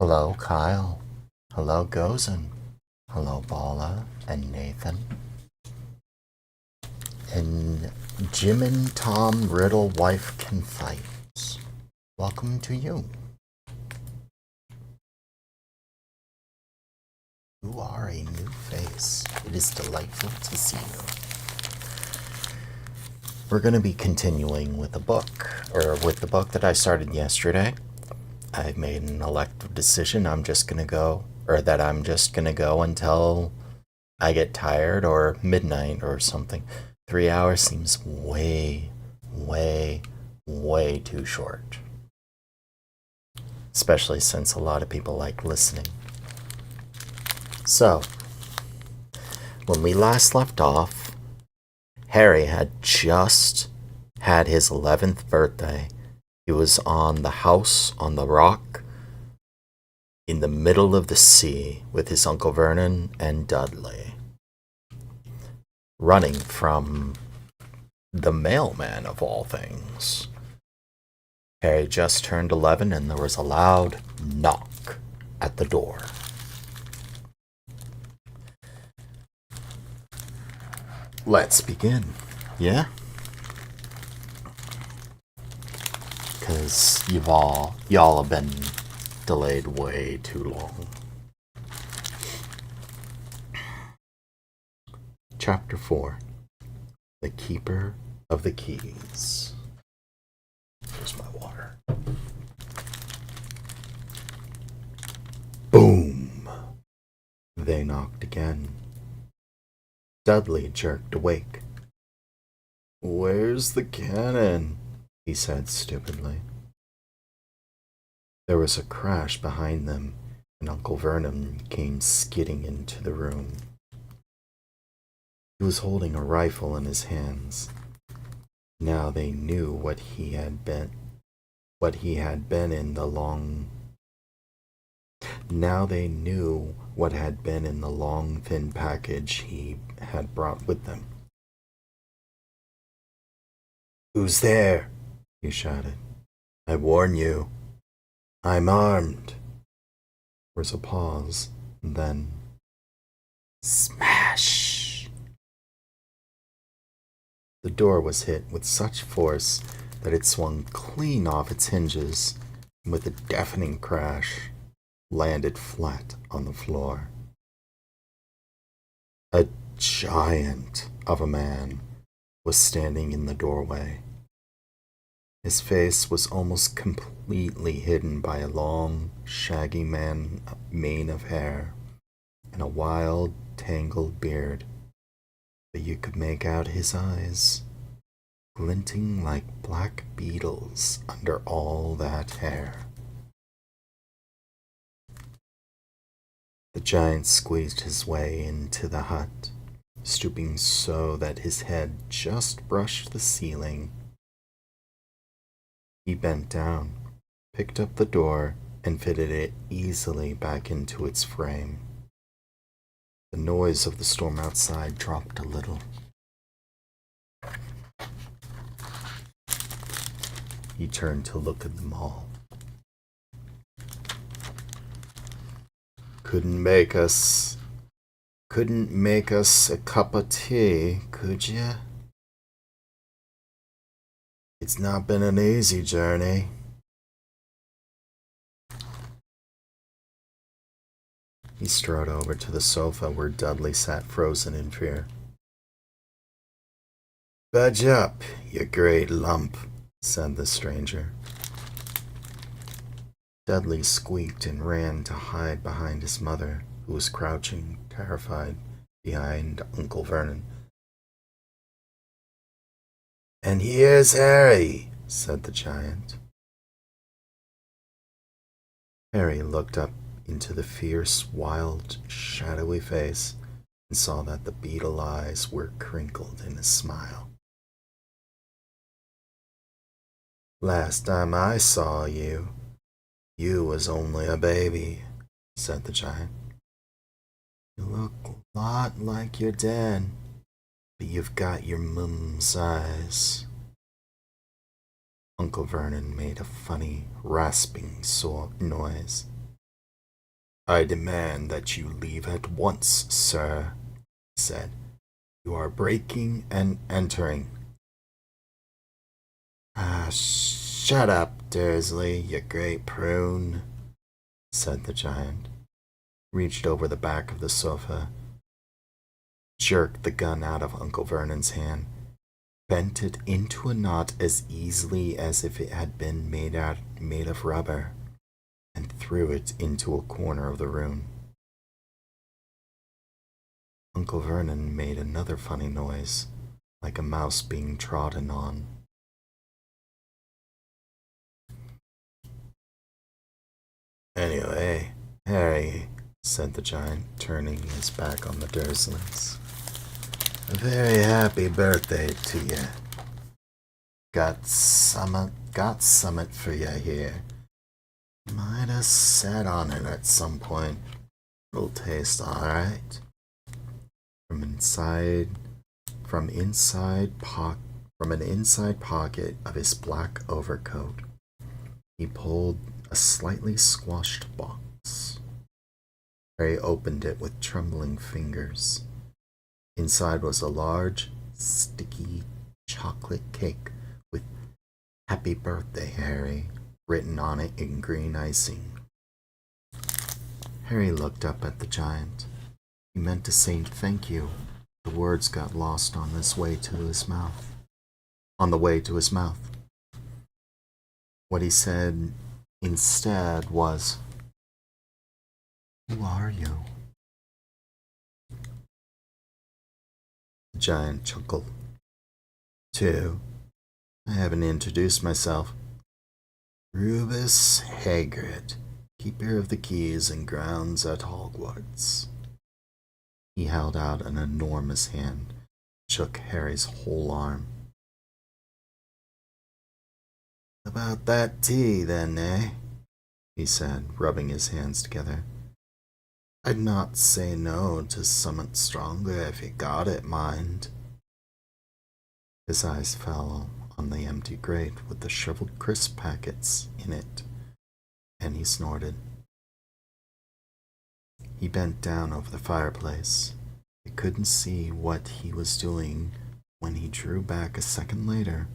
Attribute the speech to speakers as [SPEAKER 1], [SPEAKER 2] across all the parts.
[SPEAKER 1] Hello, Kyle. Hello, Gozen. Hello, Bala and Nathan. And Jim and Tom Riddle Wife Can Fight. Welcome to you. You are a new face. It is delightful to see you. We're going to be continuing with the book that I started yesterday. I made an elective decision. I'm just going to go until I get tired or midnight or something. 3 hours seems way, way, way too short. Especially since a lot of people like listening. So, when we last left off, Harry had just had his 11th birthday. He was on the house on the rock in the middle of the sea with his Uncle Vernon and Dudley, running from the mailman of all things. Harry just turned 11 and there was a loud knock at the door. Let's begin. Yeah? Because y'all have been delayed way too long. Chapter 4. The Keeper of the Keys. Here's my water. Boom! They knocked again. Dudley jerked awake. "Where's the cannon?" he said stupidly. There was a crash behind them, and Uncle Vernon came skidding into the room. He was holding a rifle in his hands. Now they knew what he had been in the long thin package he had brought with them. "Who's there?" he shouted. "I warn you, I'm armed." There was a pause, and then smash! The door was hit with such force that it swung clean off its hinges, and with a deafening crash, landed flat on the floor. A giant of a man was standing in the doorway. His face was almost completely hidden by a long, shaggy mane of hair and a wild, tangled beard, but you could make out his eyes, glinting like black beetles under all that hair. The giant squeezed his way into the hut, stooping so that his head just brushed the ceiling. He bent down, picked up the door, and fitted it easily back into its frame. The noise of the storm outside dropped a little. He turned to look at them all. Couldn't make us a cup of tea, could ya? It's not been an easy journey." He strode over to the sofa where Dudley sat frozen in fear. "Budge up, you great lump," said the stranger. Dudley squeaked and ran to hide behind his mother, who was crouching, terrified, behind Uncle Vernon. "And here's Harry," said the giant. Harry looked up into the fierce, wild, shadowy face and saw that the beetle eyes were crinkled in a smile. "Last time I saw you, you was only a baby," said the giant. "You look a lot like your dad, but you've got your mum's eyes." Uncle Vernon made a funny, rasping noise. I demand that you leave at once, sir, he said. You are breaking and entering. Ah, shut up, Dursley, you great prune, said the giant, reached over the back of the sofa, jerked the gun out of Uncle Vernon's hand, bent it into a knot as easily as if it had been made of rubber, and threw it into a corner of the room. Uncle Vernon made another funny noise, like a mouse being trodden on. Anyway, Harry, said the giant, turning his back on the Dursleys. A very happy birthday to you. Got summit for you here. Might have sat on it at some point. It'll taste alright. From an inside pocket of his black overcoat, he pulled a slightly squashed box. Harry opened it with trembling fingers. Inside was a large, sticky chocolate cake with "Happy Birthday, Harry" written on it in green icing. Harry looked up at the giant. He meant to say thank you. The words got lost on the way to his mouth. What he said instead was, "Who are you?" The giant chuckled. "Two, I haven't introduced myself. Rubus Hagrid, keeper of the keys and grounds at Hogwarts." He held out an enormous hand, shook Harry's whole arm. "About that tea, then, eh?" he said, rubbing his hands together. "I'd not say no to something stronger if you got it, mind." His eyes fell on the empty grate with the shriveled crisp packets in it, and he snorted. He bent down over the fireplace. He couldn't see what he was doing when he drew back a second later.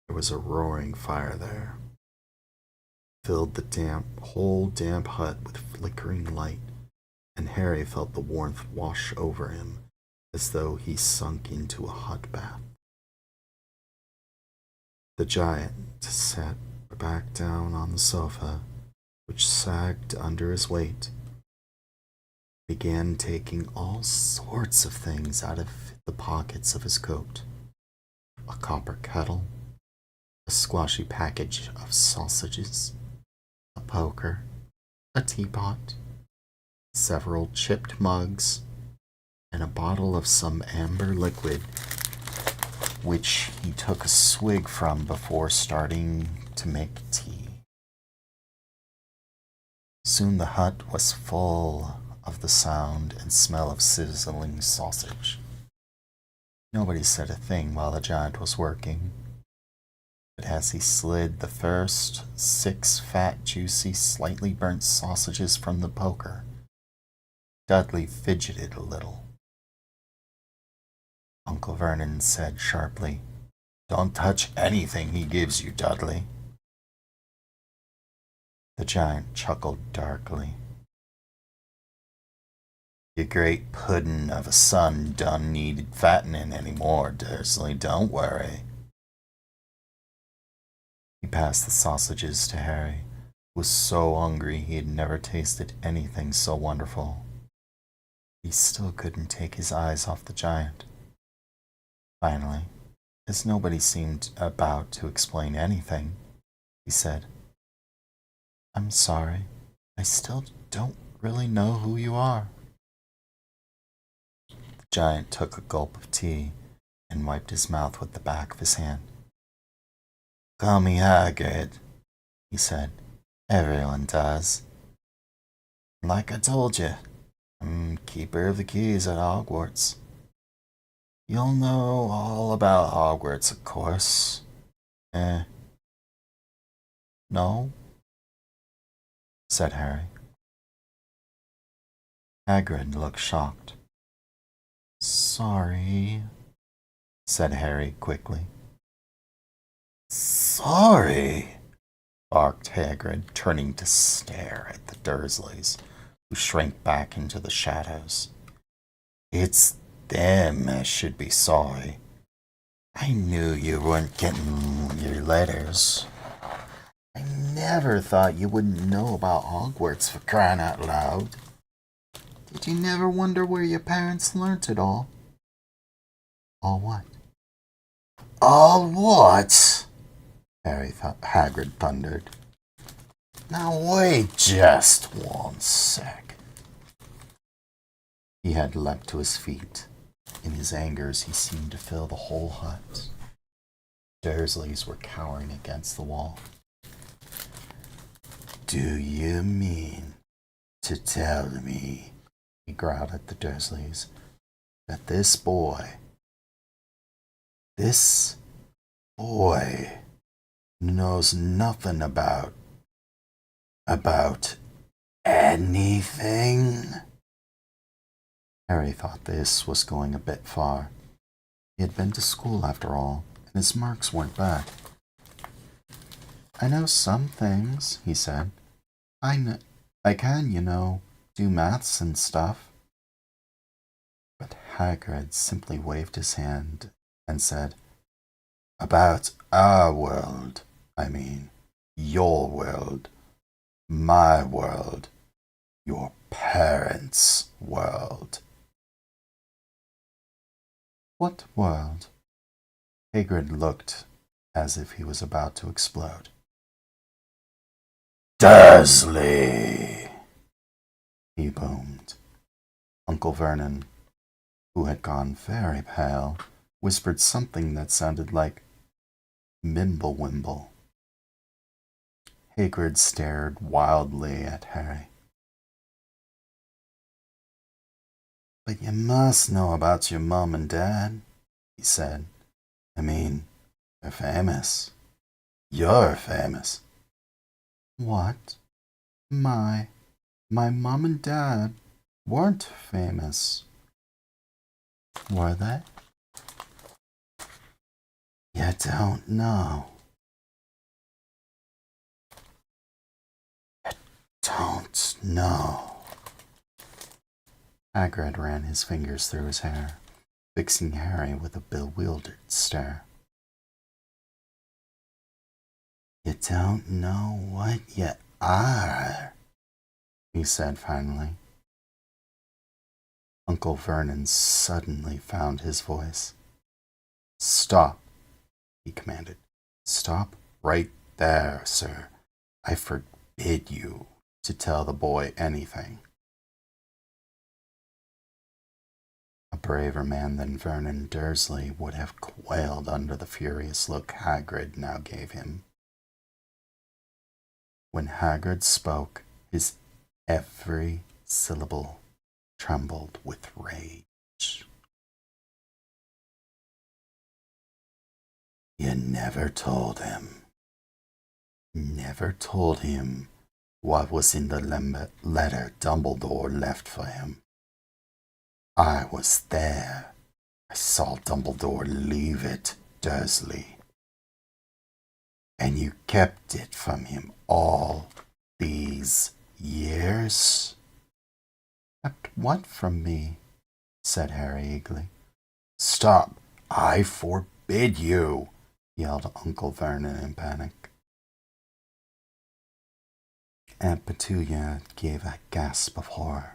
[SPEAKER 1] There was a roaring fire there. Filled the whole damp hut with flickering light, and Harry felt the warmth wash over him as though he sunk into a hot bath. The giant sat back down on the sofa, which sagged under his weight, began taking all sorts of things out of the pockets of his coat. A copper kettle, a squashy package of sausages, a poker, a teapot, several chipped mugs, and a bottle of some amber liquid, which he took a swig from before starting to make tea. Soon the hut was full of the sound and smell of sizzling sausage. Nobody said a thing while the giant was working, but as he slid the first 6 fat, juicy, slightly burnt sausages from the poker, Dudley fidgeted a little. Uncle Vernon said sharply, "Don't touch anything he gives you, Dudley." The giant chuckled darkly. "Your great puddin' of a son done needed fattening any more, Dursley, don't worry." He passed the sausages to Harry, who was so hungry he had never tasted anything so wonderful. He still couldn't take his eyes off the giant. Finally, as nobody seemed about to explain anything, he said, "I'm sorry, I still don't really know who you are." The giant took a gulp of tea and wiped his mouth with the back of his hand. "Call me Hagrid," he said. "Everyone does. Like I told you, I'm keeper of the keys at Hogwarts. You'll know all about Hogwarts, of course. No?" said Harry. Hagrid looked shocked. Sorry, said Harry quickly. Sorry, barked Hagrid, turning to stare at the Dursleys, who shrank back into the shadows. It's them I should be sorry. I knew you weren't getting your letters. I never thought you wouldn't know about Hogwarts, for crying out loud. Did you never wonder where your parents learnt it all? All what? All what? Hagrid thundered. Now wait just one sec. He had leapt to his feet. In his angers, he seemed to fill the whole hut. Dursleys were cowering against the wall. Do you mean to tell me, he growled at the Dursleys, that this boy knows nothing about anything? Harry thought this was going a bit far. He had been to school after all, and his marks weren't bad. I know some things, he said. I can, do maths and stuff. But Hagrid simply waved his hand and said, About our world, I mean, your world, my world, your parents' world. What world? Hagrid looked as if he was about to explode. Dursley! He boomed. Uncle Vernon, who had gone very pale, whispered something that sounded like Mimblewimble. Hagrid stared wildly at Harry. But you must know about your mom and dad, he said. I mean, they're famous. You're famous. What? My mom and dad weren't famous. Were they? You don't know. You don't know. Hagrid ran his fingers through his hair, fixing Harry with a bewildered stare. You don't know what you are, he said finally. Uncle Vernon suddenly found his voice. Stop, he commanded. Stop right there, sir. I forbid you to tell the boy anything. A braver man than Vernon Dursley would have quailed under the furious look Hagrid now gave him. When Hagrid spoke, his every syllable trembled with rage. You never told him. Never told him what was in the letter Dumbledore left for him. I was there. I saw Dumbledore leave it, Dursley. And you kept it from him all these years? Kept what from me? Said Harry eagerly. Stop! I forbid you! Yelled Uncle Vernon in panic. Aunt Petunia gave a gasp of horror.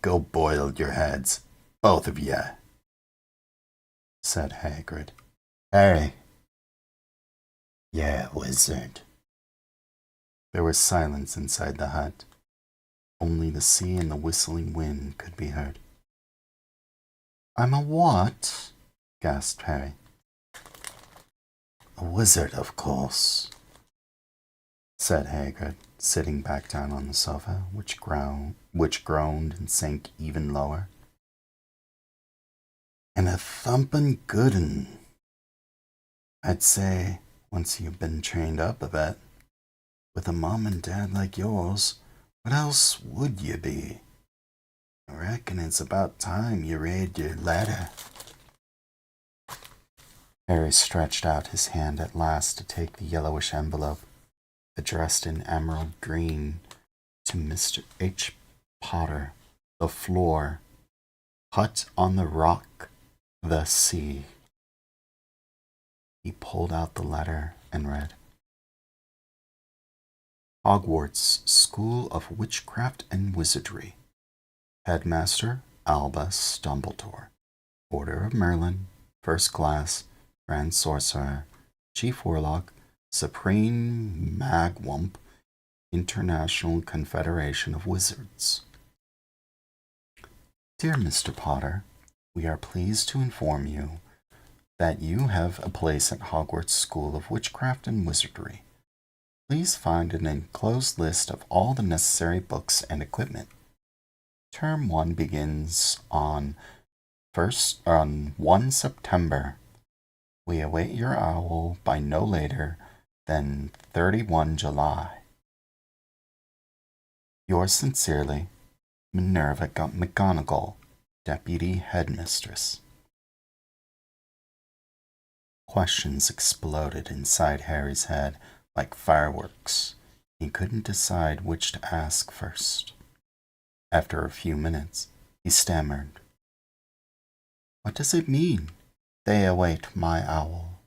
[SPEAKER 1] Go boil your heads, both of ye, said Hagrid. Harry. Yeah, wizard. There was silence inside the hut. Only the sea and the whistling wind could be heard. I'm a what? Gasped Harry. A wizard, of course, said Hagrid, sitting back down on the sofa, which groaned and sank even lower. And a thumpin' good 'un, I'd say, once you've been trained up a bit. With a mom and dad like yours, what else would you be? I reckon it's about time you read your letter. Harry stretched out his hand at last to take the yellowish envelope, addressed in emerald green to Mr. H. Potter, the floor, hut on the rock, the sea. He pulled out the letter and read, Hogwarts School of Witchcraft and Wizardry. Headmaster Albus Dumbledore. Order of Merlin. First Class. Grand Sorcerer. Chief Warlock. Supreme Magwump. International Confederation of Wizards. Dear Mr. Potter, we are pleased to inform you that you have a place at Hogwarts School of Witchcraft and Wizardry. Please find an enclosed list of all the necessary books and equipment. Term 1 begins on 1 September. We await your owl by no later than 31 July. Yours sincerely, Minerva McGonagall, Deputy Headmistress. Questions exploded inside Harry's head like fireworks. He couldn't decide which to ask first. After a few minutes, he stammered, What does it mean, they await my owl?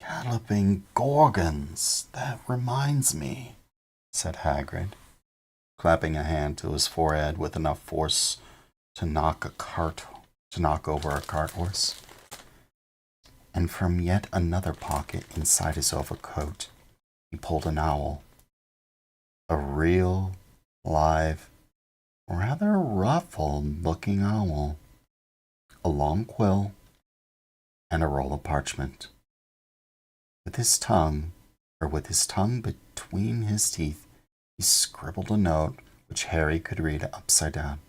[SPEAKER 1] Galloping gorgons, that reminds me, said Hagrid, clapping a hand to his forehead with enough force to knock over a cart horse. And from yet another pocket inside his overcoat, he pulled an owl. A real, live, rather ruffled-looking owl. A long quill, and a roll of parchment. With his tongue between his teeth, he scribbled a note which Harry could read upside down.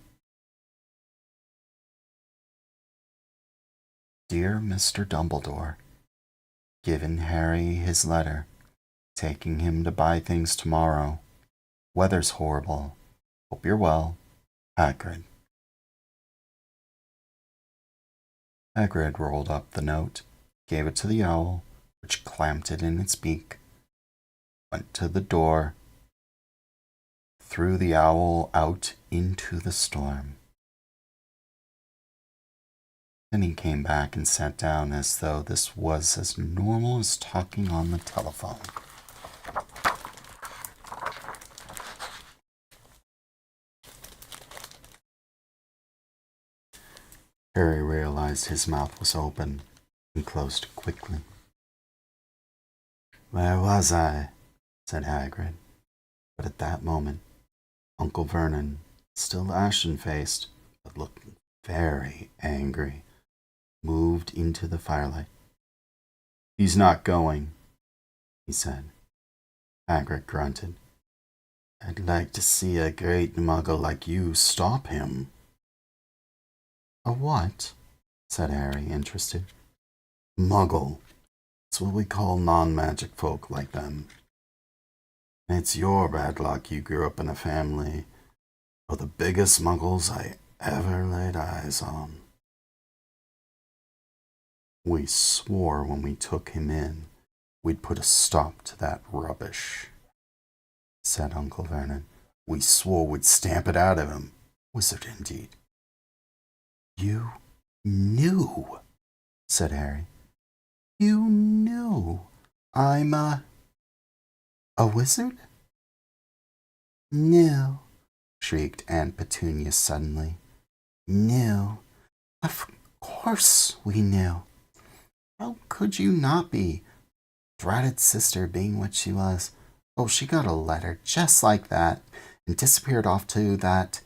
[SPEAKER 1] Dear Mr. Dumbledore, given Harry his letter, taking him to buy things tomorrow. Weather's horrible. Hope you're well. Hagrid. Hagrid rolled up the note, gave it to the owl, which clamped it in its beak, went to the door, threw the owl out into the storm. Then he came back and sat down as though this was as normal as talking on the telephone. Harry realized his mouth was open and closed it quickly. Where was I? Said Hagrid. But at that moment, Uncle Vernon, still ashen-faced, but looking very angry, moved into the firelight. He's not going, he said. Hagrid grunted. I'd like to see a great muggle like you stop him. A what? Said Harry, interested. Muggle. It's what we call non-magic folk like them. And it's your bad luck you grew up in a family of the biggest muggles I ever laid eyes on. We swore when we took him in we'd put a stop to that rubbish, said Uncle Vernon. We swore we'd stamp it out of him. Wizard indeed. You knew, said Harry. You knew I'm a wizard? No, shrieked Aunt Petunia suddenly. No, of course we knew. How could you not be? Dratted sister being what she was. Oh, she got a letter just like that and disappeared off to that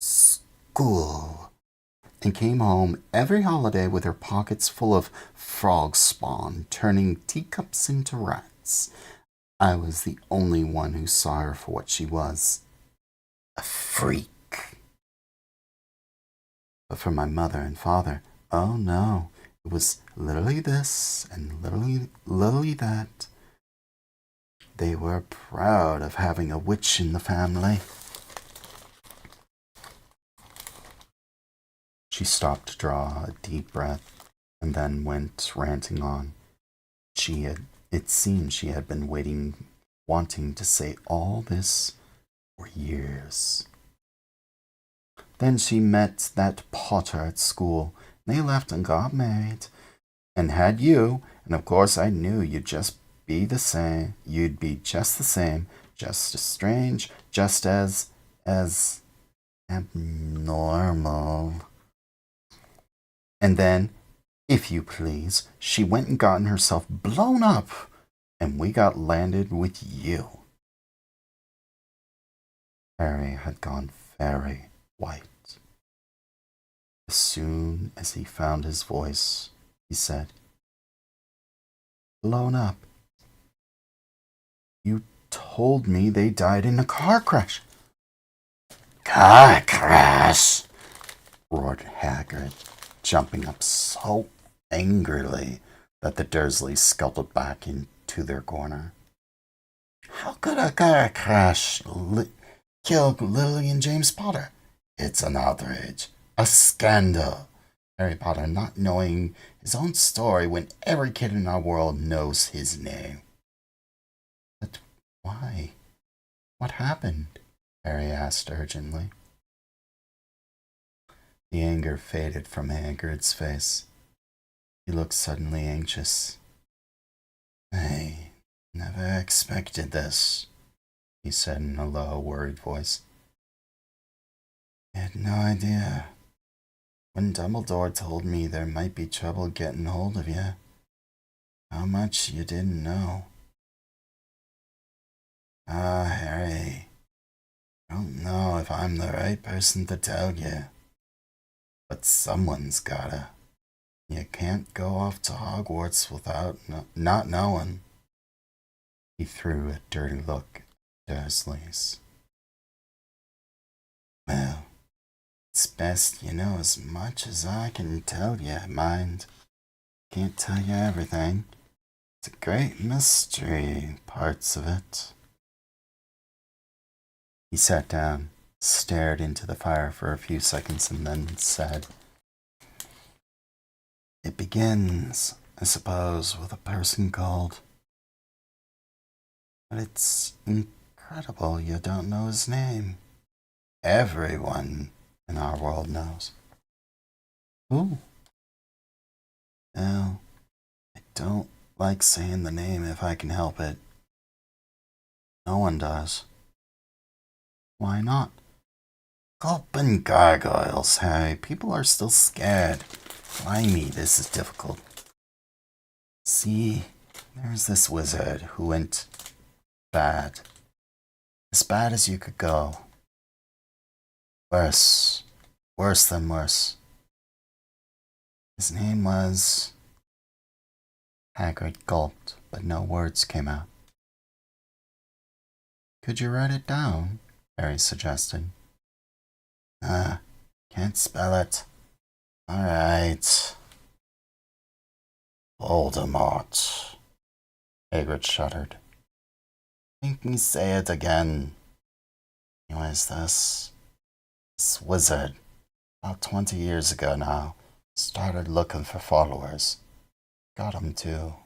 [SPEAKER 1] school and came home every holiday with her pockets full of frog spawn, turning teacups into rats. I was the only one who saw her for what she was. A freak. But for my mother and father, oh no, it was literally this and literally that. they were proud of having a witch in the family. She stopped to draw a deep breath and then went ranting on. It seemed she had been wanting to say all this for years. Then she met that Potter at school. They left and got married and had you, and of course I knew you'd just be the same. You'd be just the same, just as strange, just as abnormal. And then, if you please, she went and gotten herself blown up, and we got landed with you. Harry had gone very white. As soon as he found his voice, he said, "Blown up? You told me they died in a car crash." "Car crash?" roared Hagrid, jumping up so angrily that the Dursleys scuttled back into their corner. "How could a car crash kill Lily and James Potter? It's an outrage, a scandal. Harry Potter not knowing his own story when every kid in our world knows his name." "But why? What happened?" Harry asked urgently. The anger faded from Hagrid's face. He looked suddenly anxious. "I never expected this," he said in a low, worried voice. "I had no idea. When Dumbledore told me there might be trouble getting hold of you, how much you didn't know." "Ah, Harry, I don't know if I'm the right person to tell you, but someone's gotta. You can't go off to Hogwarts without not knowing." He threw a dirty look at Dursleys. "Well, it's best you know as much as I can tell you, mind. Can't tell you everything. It's a great mystery, parts of it." He sat down, stared into the fire for a few seconds, and then said, "It begins, I suppose, with a person called... But it's incredible you don't know his name. Everyone in our world knows." "Who?" "Well, I don't like saying the name if I can help it. No one does." "Why not?" "Gulpin' gargoyles, Harry. People are still scared. Blimey, this is difficult. See, there's this wizard who went bad. As bad as you could go. Worse. Worse than worse. His name was..." Hagrid gulped, but no words came out. "Could you write it down?" Harry suggested. Can't spell it. All right. Voldemort." Hagrid shuddered. "Make me say it again. Anyways, this wizard, about 20 years ago now, started looking for followers. Got 'em too.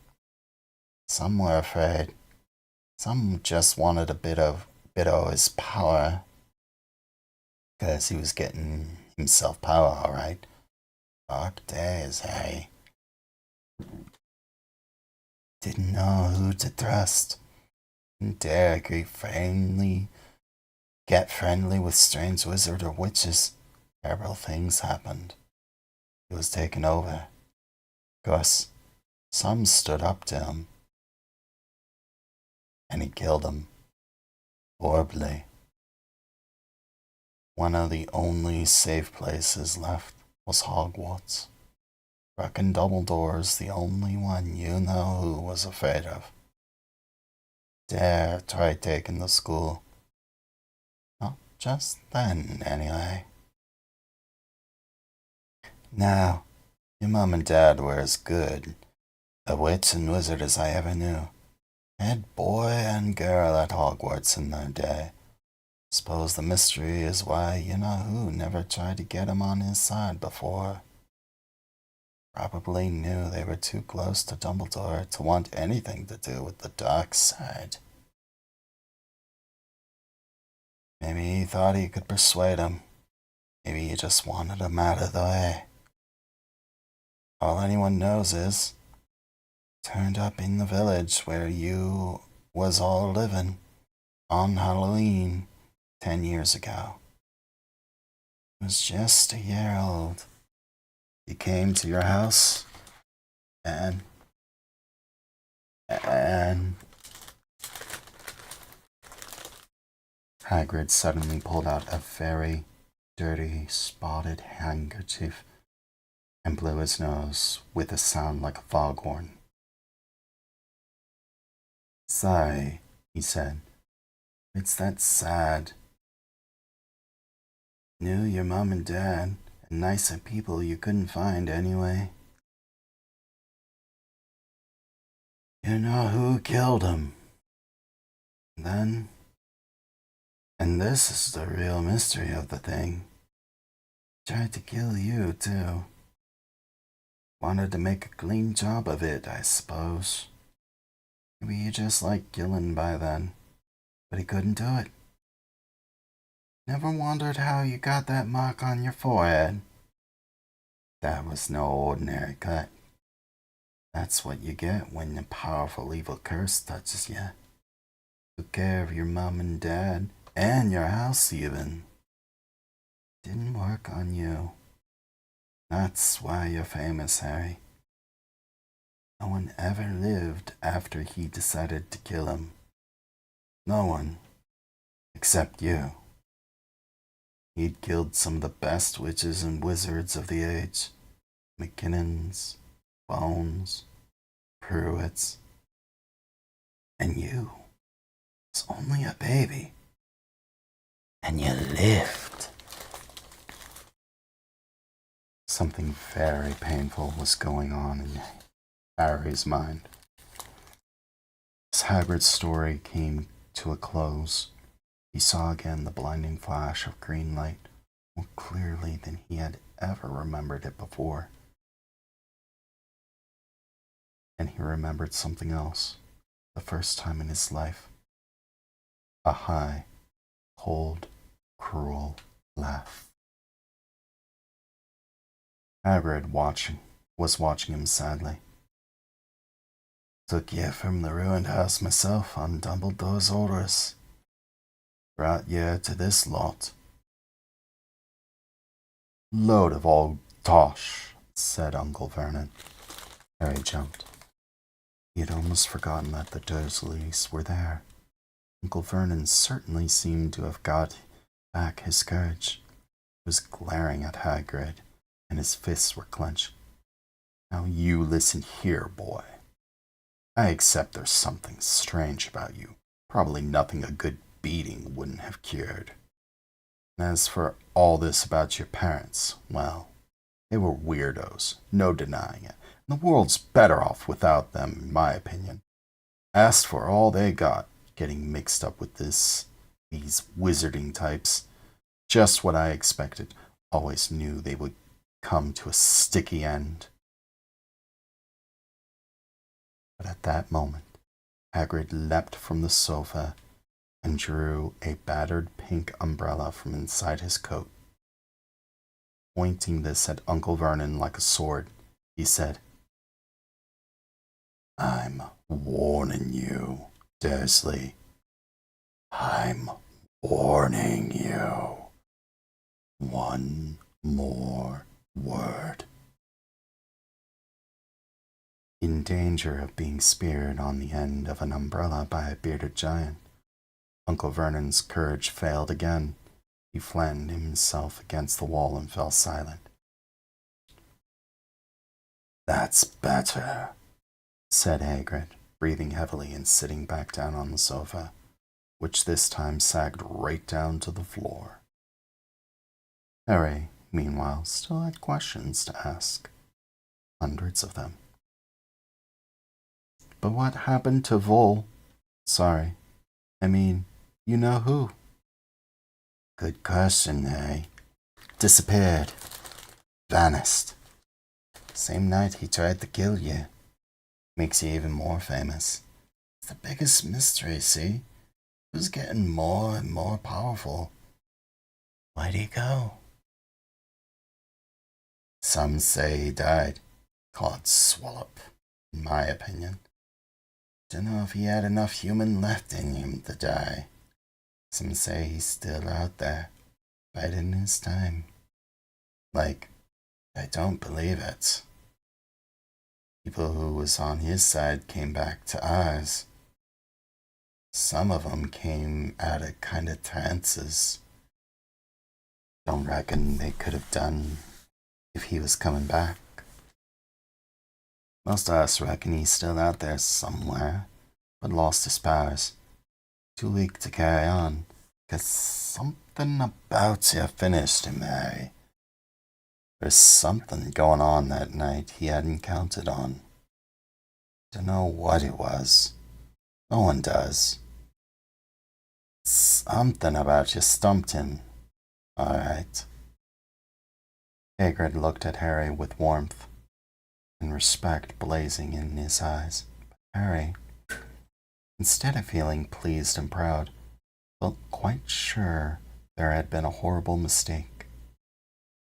[SPEAKER 1] Some were afraid. Some just wanted a bit of his power. Because he was getting himself power, all right. Dark days, eh? Didn't know who to trust. Didn't dare get friendly with strange wizard or witches. Terrible things happened. He was taken over. Of course, some stood up to him. And he killed them. Horribly. One of the only safe places left was Hogwarts. Reckon Dumbledore's the only one you know who was afraid of. Dare try taking the school. Not just then, anyway. Now, your mom and dad were as good a witch and wizard as I ever knew. Head boy and girl at Hogwarts in their day. Suppose the mystery is why you-know-who never tried to get him on his side before. Probably knew they were too close to Dumbledore to want anything to do with the dark side. Maybe he thought he could persuade him. Maybe he just wanted him out of the way. All anyone knows is, turned up in the village where you was all living on Halloween 10 years ago. He was just a year old. He came to your house and Hagrid suddenly pulled out a very dirty, spotted handkerchief and blew his nose with a sound like a foghorn. Sigh, he said. It's that sad. Knew your mom and dad, and nicer people you couldn't find anyway. You know who killed him. Then, and this is the real mystery of the thing, tried to kill you, too. Wanted to make a clean job of it, I suppose. Maybe you just liked killing by then, but he couldn't do it. Never wondered how you got that mark on your forehead. That was no ordinary cut. That's what you get when a powerful evil curse touches you. Took care of your mom and dad, and your house even. Didn't work on you. That's why you're famous, Harry. No one ever lived after he decided to kill him. No one. Except you. He'd killed some of the best witches and wizards of the age. McKinnons, Bones, Pruitts. And you was only a baby. And you lived. Something very painful was going on in Harry's mind. As Hagrid's story came to a close, he saw again the blinding flash of green light more clearly than he had ever remembered it before. And he remembered something else, the first time in his life. A high, cold, cruel laugh. Hagrid was watching him sadly. Took ye from the ruined house myself on Dumbledore's orders. Brought ye to this lot. Load of old tosh, said Uncle Vernon. Harry jumped. He had almost forgotten that the Dursleys were there. Uncle Vernon certainly seemed to have got back his courage. He was glaring at Hagrid, and his fists were clenched. Now you listen here, boy. I accept there's something strange about you. Probably nothing a good beating wouldn't have cured. And as for all this about your parents, well, they were weirdos, no denying it. And the world's better off without them, in my opinion. As for all they got, getting mixed up with these wizarding types, just what I expected. Always knew they would come to a sticky end. But at that moment, Hagrid leapt from the sofa and drew a battered pink umbrella from inside his coat. Pointing this at Uncle Vernon like a sword, he said, I'm warning you, Dursley. I'm warning you. One more word. In danger of being speared on the end of an umbrella by a bearded giant, Uncle Vernon's courage failed again. He flattened himself against the wall and fell silent. That's better, said Hagrid, breathing heavily and sitting back down on the sofa, which this time sagged right down to the floor. Harry, meanwhile, still had questions to ask. Hundreds of them. But what happened to Vol?
[SPEAKER 2] Sorry. I mean, you know who? Good question, eh? Disappeared. Vanished. Same night he tried to kill you. Makes you even more famous. It's the biggest mystery, see? Who's getting more and more powerful? Where'd he go? Some say he died. Call it swallop, in my opinion. Dunno if he had enough human left in him to die. Some say he's still out there, biding his time. Like, I don't believe it. People who was on his side came back to ours. Some of them came out of kind of trances. Don't reckon they could have done if he was coming back. Most of us reckon he's still out there somewhere, but lost his powers. Too weak to carry on, 'cause something about you finished him, Mary. There's something going on that night he hadn't counted on. Dunno what it was. No one does. Something about you stumped him. All right. Hagrid looked at Harry with warmth and respect blazing in his eyes. But Harry, instead of feeling pleased and proud, felt quite sure there had been a horrible mistake.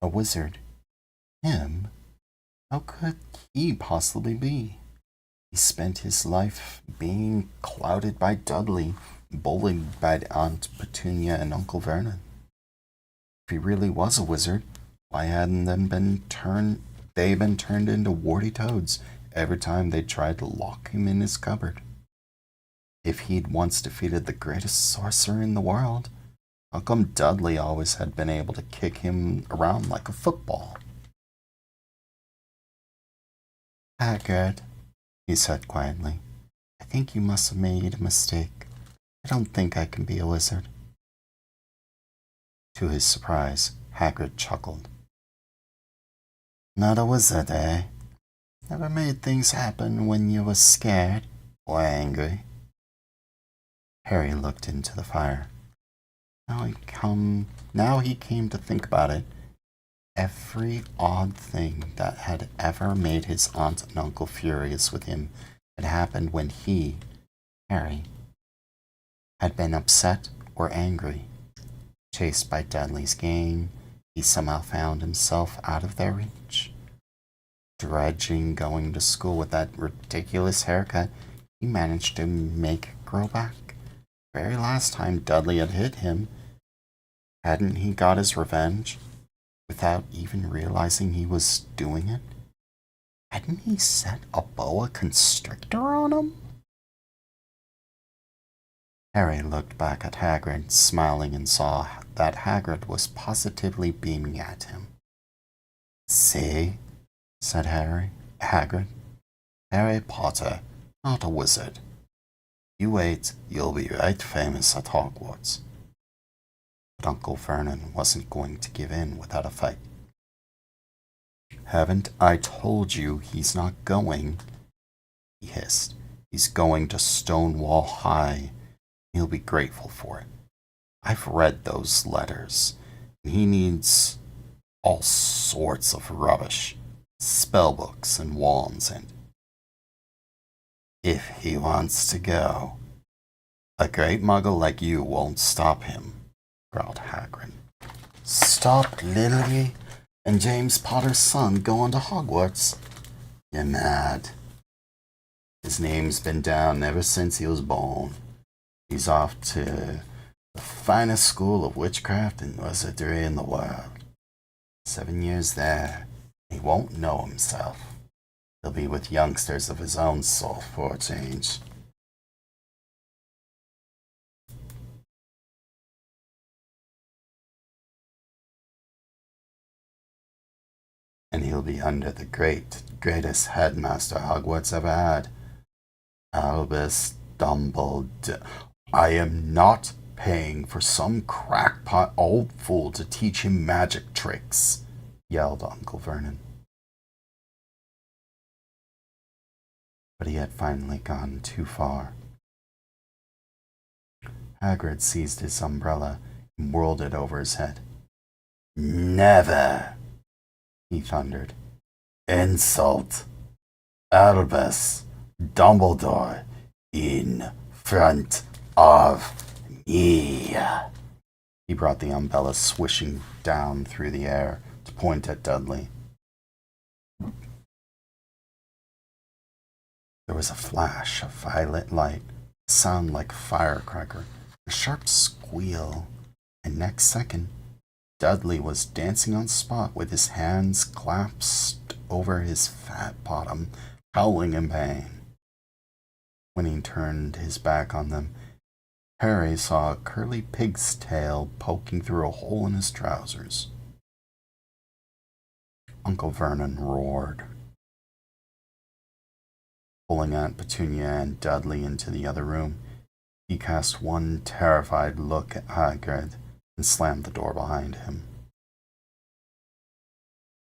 [SPEAKER 2] A wizard? Him? How could he possibly be? He spent his life being clouded by Dudley, bullied by Aunt Petunia and Uncle Vernon. If he really was a wizard, why hadn't they been turned into warty toads every time they tried to lock him in his cupboard? If he'd once defeated the greatest sorcerer in the world, how come Dudley always had been able to kick him around like a football? Hagrid, he said quietly, I think you must have made a mistake. I don't think I can be a wizard. To his surprise, Hagrid chuckled. Not a wizard, eh? Never made things happen when you was scared or angry? Harry looked into the fire. Now he came to think about it. Every odd thing that had ever made his aunt and uncle furious with him had happened when he, Harry, had been upset or angry. Chased by Dudley's gang, he somehow found himself out of their reach. Dredging going to school with that ridiculous haircut, he managed to make it grow back. Very last time Dudley had hit him, hadn't he got his revenge without even realizing he was doing it? Hadn't he set a boa constrictor on him? Harry looked back at Hagrid, smiling, and saw that Hagrid was positively beaming at him. See? Said Hagrid. Harry Potter, not a wizard. You wait, you'll be right famous at Hogwarts. But Uncle Vernon wasn't going to give in without a fight. Haven't I told you he's not going? He hissed. He's going to Stonewall High. He'll be grateful for it. I've read those letters. He needs all sorts of rubbish. Spellbooks and wands, and if he wants to go, a great muggle like you won't stop him, growled Hagrid. Stop Lily and James Potter's son going to Hogwarts? You're mad. His name's been down ever since he was born. He's off to the finest school of witchcraft and wizardry in the world. 7 years there. He won't know himself. He'll be with youngsters of his own sort for a change. And he'll be under the greatest headmaster Hogwarts ever had. Albus Dumbledore. I am not paying for some crackpot old fool to teach him magic tricks, yelled Uncle Vernon. But he had finally gone too far. Hagrid seized his umbrella and whirled it over his head. Never, he thundered. Insult Albus Dumbledore in front of me. He brought the umbrella swishing down through the air to point at Dudley. There was a flash of violet light, a sound like a firecracker, a sharp squeal, and next second, Dudley was dancing on the spot with his hands clasped over his fat bottom, howling in pain. When he turned his back on them, Harry saw a curly pig's tail poking through a hole in his trousers. Uncle Vernon roared. Pulling Aunt Petunia and Dudley into the other room, he cast one terrified look at Hagrid and slammed the door behind him.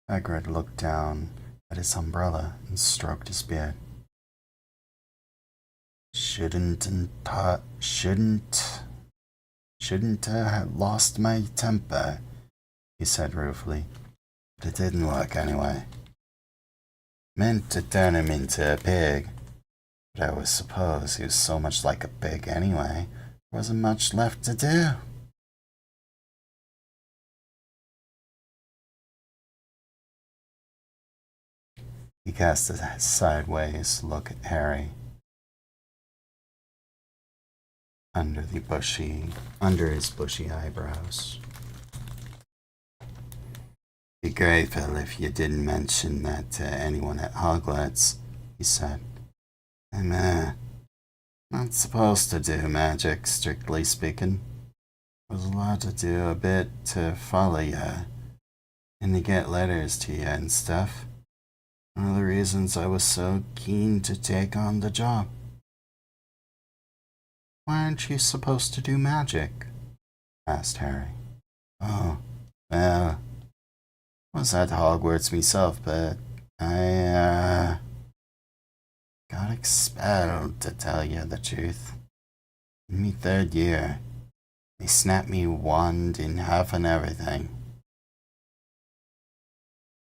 [SPEAKER 2] Hagrid looked down at his umbrella and stroked his beard. Shouldn't have lost my temper, he said ruefully. But it didn't work anyway. Meant to turn him into a pig, but I was suppose he was so much like a pig anyway, there wasn't much left to do. He cast a sideways look at Harry. Under his bushy eyebrows. Be grateful if you didn't mention that to anyone at Hogwarts, he said. I'm, not supposed to do magic, strictly speaking. I was allowed to do a bit to follow you, and to get letters to you and stuff. One of the reasons I was so keen to take on the job. Why aren't you supposed to do magic? Asked Harry. Oh, well, I was at Hogwarts myself, but I, got expelled, to tell you the truth. In me third year, they snapped me wand in half and everything.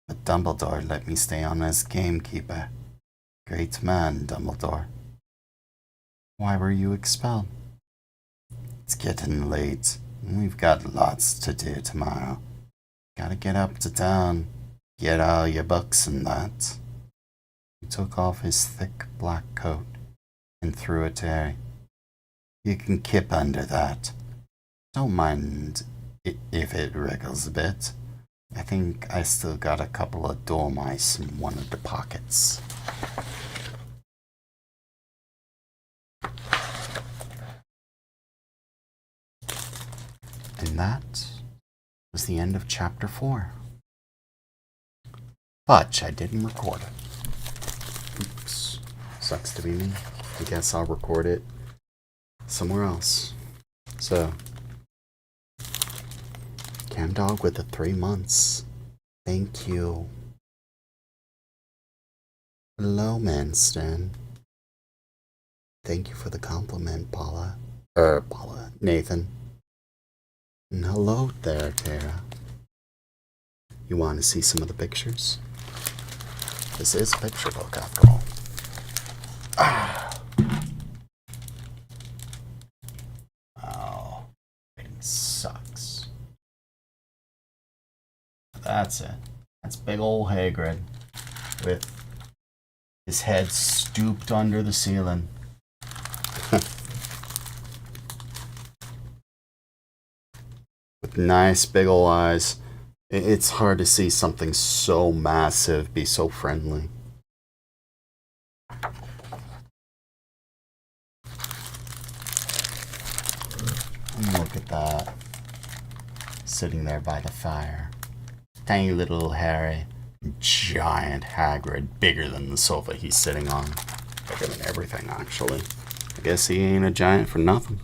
[SPEAKER 2] But Dumbledore let me stay on as gamekeeper. Great man, Dumbledore. Why were you expelled? It's getting late, and we've got lots to do tomorrow. Gotta get up to town, get all your books and that. He took off his thick black coat and threw it to Harry. You can kip under that. Don't mind if it wriggles a bit. I think I still got a couple of dormice in one of the pockets. And that was the end of chapter 4. But I didn't record it. Oops. Sucks to be me. I guess I'll record it somewhere else. So, Camdog with the 3 months. Thank you. Hello, Manston. Thank you for the compliment, Paula. Nathan. And hello there, Tara. You want to see some of the pictures? This is a picture book, after all. Oh, thing sucks. That's it. That's big ol' Hagrid with his head stooped under the ceiling. With nice big ol' eyes. It's hard to see something so massive be so friendly. And look at that. Sitting there by the fire. Tiny little Harry. Giant Hagrid. Bigger than the sofa he's sitting on. Bigger than everything, actually. I guess he ain't a giant for nothing.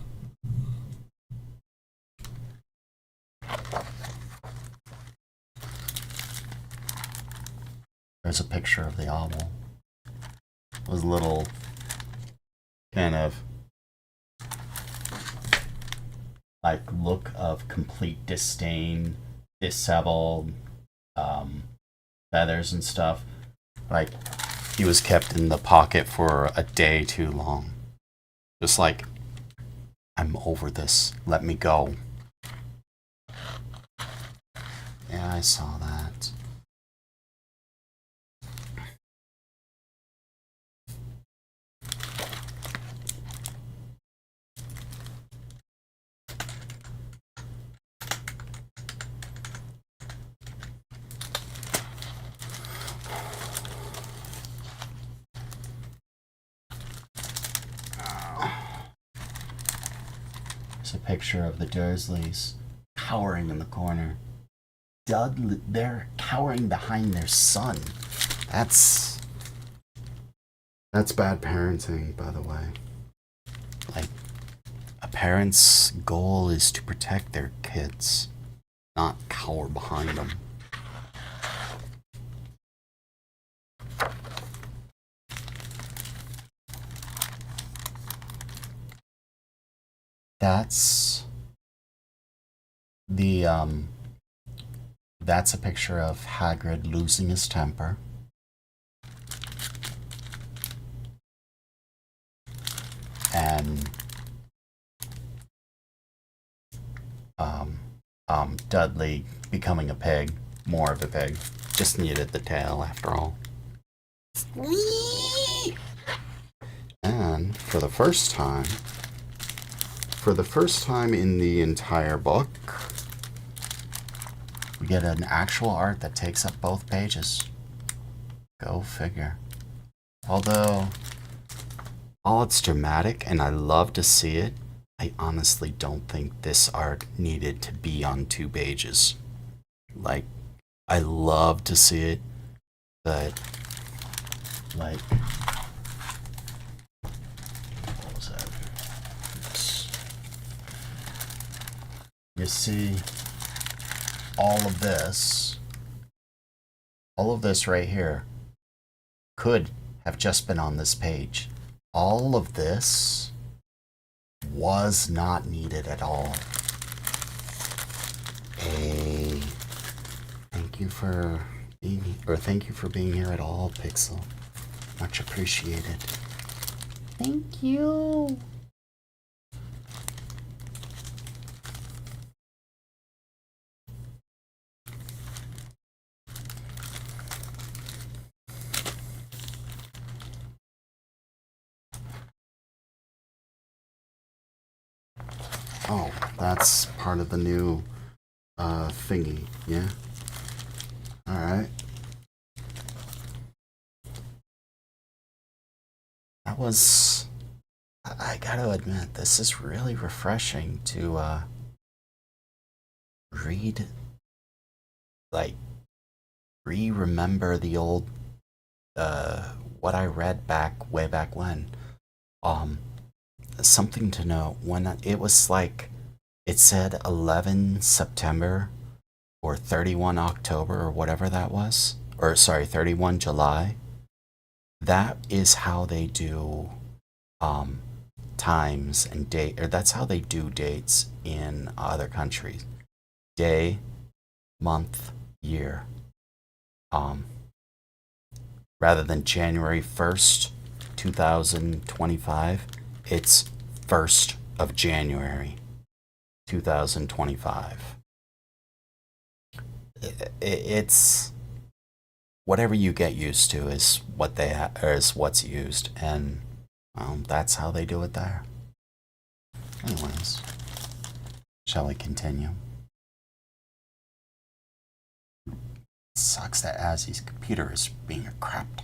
[SPEAKER 2] There's a picture of the owl. It was a little kind of like look of complete disdain, disheveled, feathers and stuff. Like he was kept in the pocket for a day too long. Just like, I'm over this. Let me go. Yeah, I saw that. There's a picture of the Dursleys cowering in the corner. They're cowering behind their son. That's bad parenting, by the way. Like, a parent's goal is to protect their kids, not cower behind them. That's that's a picture of Hagrid losing his temper. And Dudley becoming a pig, more of a pig. Just needed the tail after all. And for the first time in the entire book, we get an actual art that takes up both pages. Go figure. Although, while it's dramatic and I love to see it, I honestly don't think this art needed to be on 2 pages. Like, I love to see it, but, like, what was that? You see, all of this right here could have just been on this page. All of this was not needed at all. Thank you for being here at all, Pixel. Much appreciated. Thank you. Oh, that's part of the new thingy, yeah? Alright. That was... I gotta admit, this is really refreshing to read, like, remember the old, what I read way back when. Something to note, when it was like, it said 11 September or 31 October or whatever that was, or sorry, 31 July. That is how they do times and date, or that's how they do dates in other countries. Day, month, year. Rather than January 1st, 2025, it's 1st of January, 2025. It's whatever you get used to is what's used, and that's how they do it there. Anyways, shall we continue? It sucks that Azzy's computer is being a crap.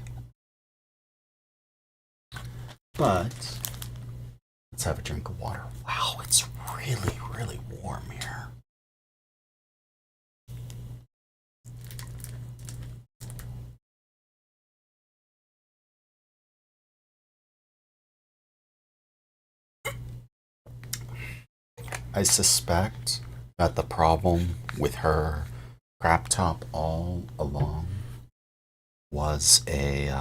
[SPEAKER 2] But let's have a drink of water. Wow, it's really, really warm here. I suspect that the problem with her crap top all along was a,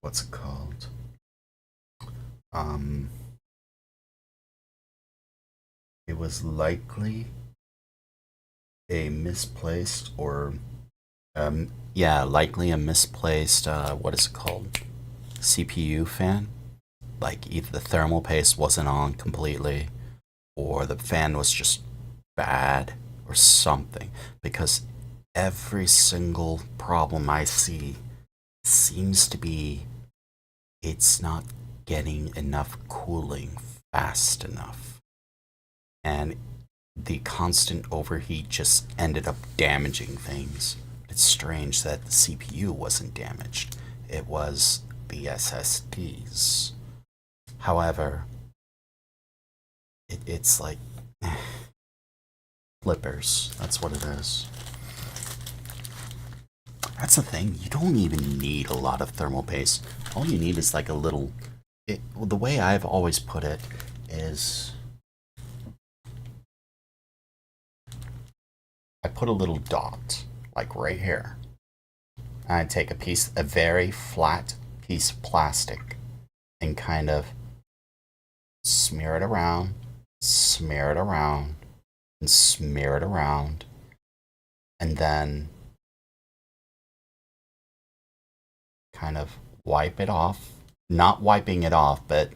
[SPEAKER 2] what's it called? It it was likely a misplaced likely a misplaced, what is it called? CPU fan. Like either the thermal paste wasn't on completely or the fan was just bad or something. Because every single problem I see seems to be it's not getting enough cooling fast enough. And the constant overheat just ended up damaging things. It's strange that the CPU wasn't damaged. It was the SSDs. However, it's like flippers. That's what it is. That's the thing. You don't even need a lot of thermal paste. All you need is like a little. The way I've always put it is I put a little dot, like right here. And I take a very flat piece of plastic, and kind of smear it around, smear it around, and smear it around, and then kind of wipe it off. Not wiping it off, but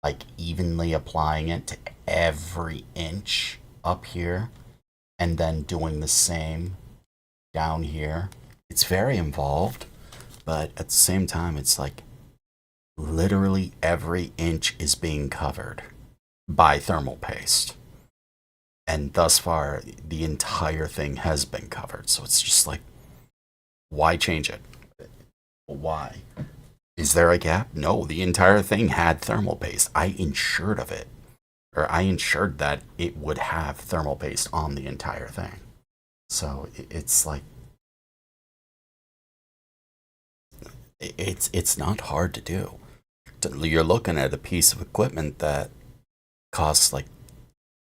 [SPEAKER 2] like evenly applying it to every inch up here, and then doing the same down here. It's very involved, but at the same time, it's like literally every inch is being covered by thermal paste. And thus far, the entire thing has been covered. So it's just like, why change it? Why? Is there a gap? No, the entire thing had thermal paste. I insured of it. Or I insured that it would have thermal paste on the entire thing. So it's like, it's not hard to do. You're looking at a piece of equipment that costs like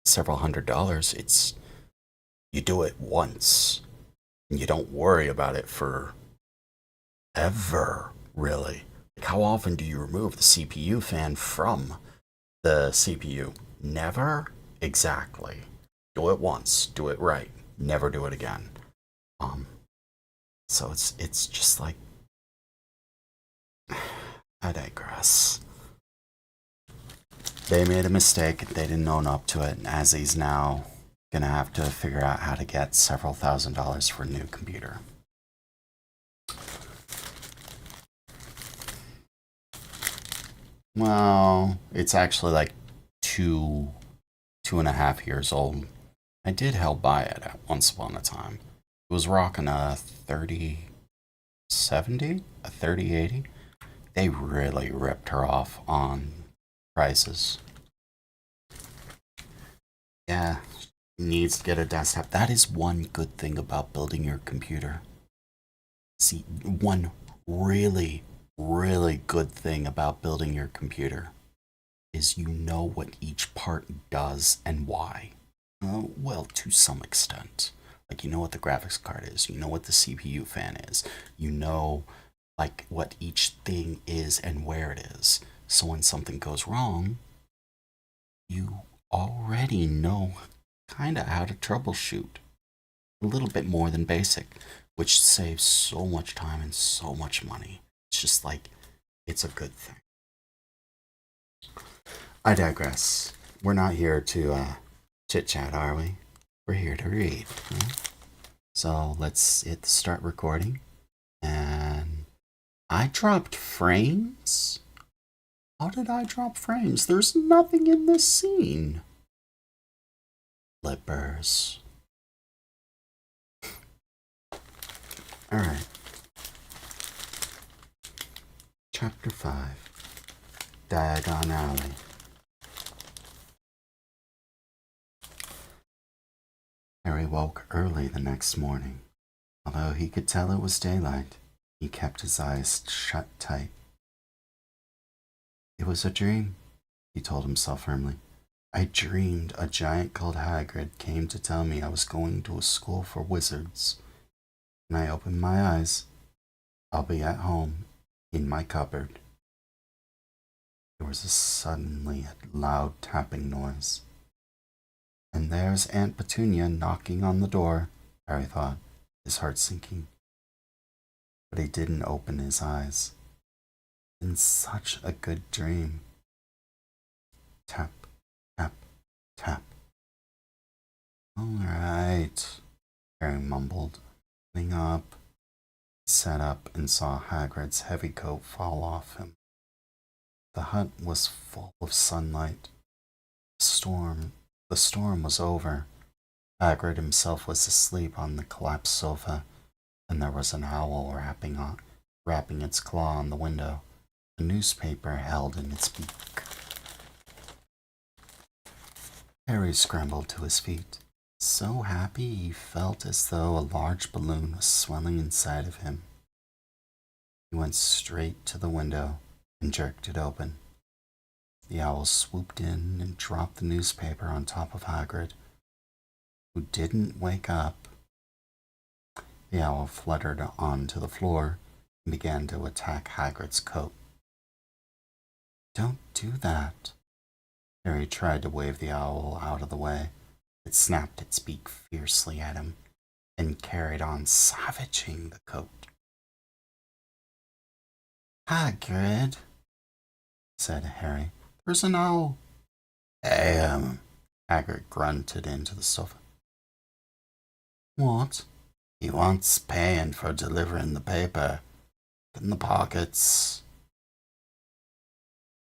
[SPEAKER 2] several $100s. It's you do it once and you don't worry about it for ever, really. Like, how often do you remove the CPU fan from the CPU? Never. Exactly. Do it once, do it right, never do it again. So it's just like, I digress. They made a mistake, they didn't own up to it, and Azzy's now gonna have to figure out how to get several $1,000s for a new computer. Well, it's actually like 2.5 years old. I did help buy it at once upon a time. It was rocking a 3070, a 3080. They really ripped her off on prices. Yeah, needs to get a desktop. That is one good thing about building your computer. See, one really, really good thing about building your computer is you know what each part does and why. Well, to some extent. Like, you know what the graphics card is, you know what the CPU fan is, you know, like, what each thing is and where it is. So when something goes wrong, you already know kind of how to troubleshoot. A little bit more than basic, which saves so much time and so much money. It's just like, it's a good thing. I digress. We're not here to chit chat, are we? We're here to read. Right? So let's hit the start recording. And I dropped frames? How did I drop frames? There's nothing in this scene. Flippers. Alright. Chapter 5. Diagon Alley. Harry woke early the next morning. Although he could tell it was daylight, he kept his eyes shut tight. It was a dream, he told himself firmly. I dreamed a giant called Hagrid came to tell me I was going to a school for wizards. When I opened my eyes, I'll be at home, in my cupboard. There was suddenly a loud tapping noise, And there's Aunt Petunia knocking on the door, Harry thought, his heart sinking. But he didn't open his eyes. In such a good dream. Tap, tap, tap. All right, Harry mumbled, getting up. He sat up and saw Hagrid's heavy coat fall off him. The hut was full of sunlight. The storm was over. Hagrid himself was asleep on the collapsed sofa, and there was an owl rapping its claw on the window, a newspaper held in its beak. Harry scrambled to his feet, so happy he felt as though a large balloon was swelling inside of him. He went straight to the window and jerked it open. The owl swooped in and dropped the newspaper on top of Hagrid, who didn't wake up. The owl fluttered onto the floor and began to attack Hagrid's coat. Don't do that. Harry tried to wave the owl out of the way. It snapped its beak fiercely at him and carried on savaging the coat. Hagrid, said Harry, there's an owl. Hagrid grunted into the sofa. What?
[SPEAKER 3] He wants paying for delivering the paper. In the pockets.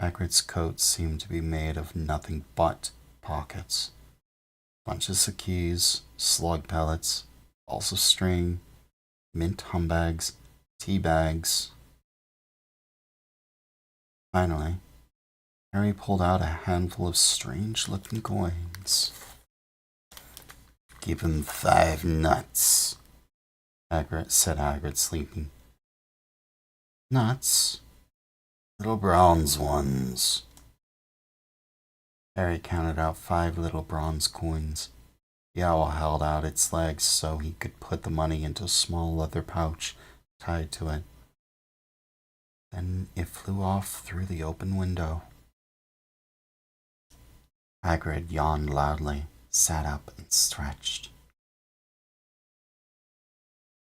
[SPEAKER 2] Hagrid's coat seemed to be made of nothing but pockets. Bunches of keys, slug pellets, balls of string, mint humbags, tea bags. Finally, Harry pulled out a handful of strange-looking coins.
[SPEAKER 3] Give him 5 nuts,
[SPEAKER 2] said Hagrid, sleeping. Nuts?
[SPEAKER 3] Little bronze ones.
[SPEAKER 2] Harry counted out 5 little bronze coins. The owl held out its legs so he could put the money into a small leather pouch tied to it. Then it flew off through the open window. Hagrid yawned loudly, sat up, and stretched.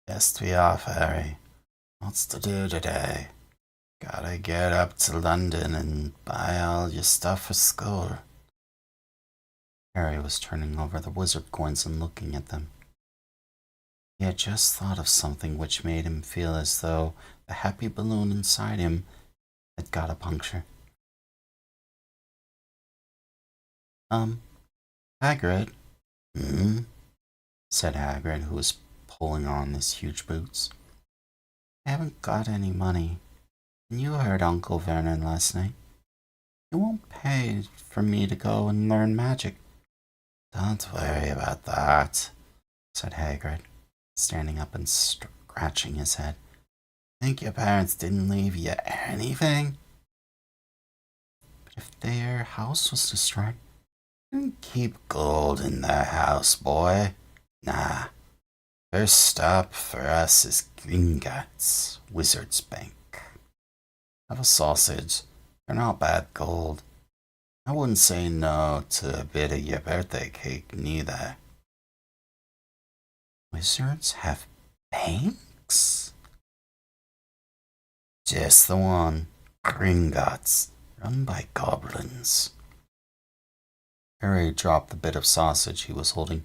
[SPEAKER 3] Best be off, Harry. What's to do today? Gotta get up to London and buy all your stuff for school.
[SPEAKER 2] Harry was turning over the wizard coins and looking at them. He had just thought of something which made him feel as though the happy balloon inside him had got a puncture. Hagrid? Said Hagrid, who was pulling on his huge boots. I haven't got any money. And you heard Uncle Vernon last night. He won't pay for me to go and learn magic.
[SPEAKER 3] Don't worry about that,
[SPEAKER 2] said Hagrid, standing up and scratching his head.
[SPEAKER 3] Think your parents didn't leave you anything?
[SPEAKER 2] But if their house was destroyed,
[SPEAKER 3] Don't keep gold in their house, boy. Nah. First stop for us is Gringotts, Wizard's Bank. Have a sausage. They're not bad gold. I wouldn't say no to a bit of your birthday cake, neither.
[SPEAKER 2] Wizards have banks?
[SPEAKER 3] Just the one. Gringotts, run by goblins.
[SPEAKER 2] Harry dropped the bit of sausage he was holding.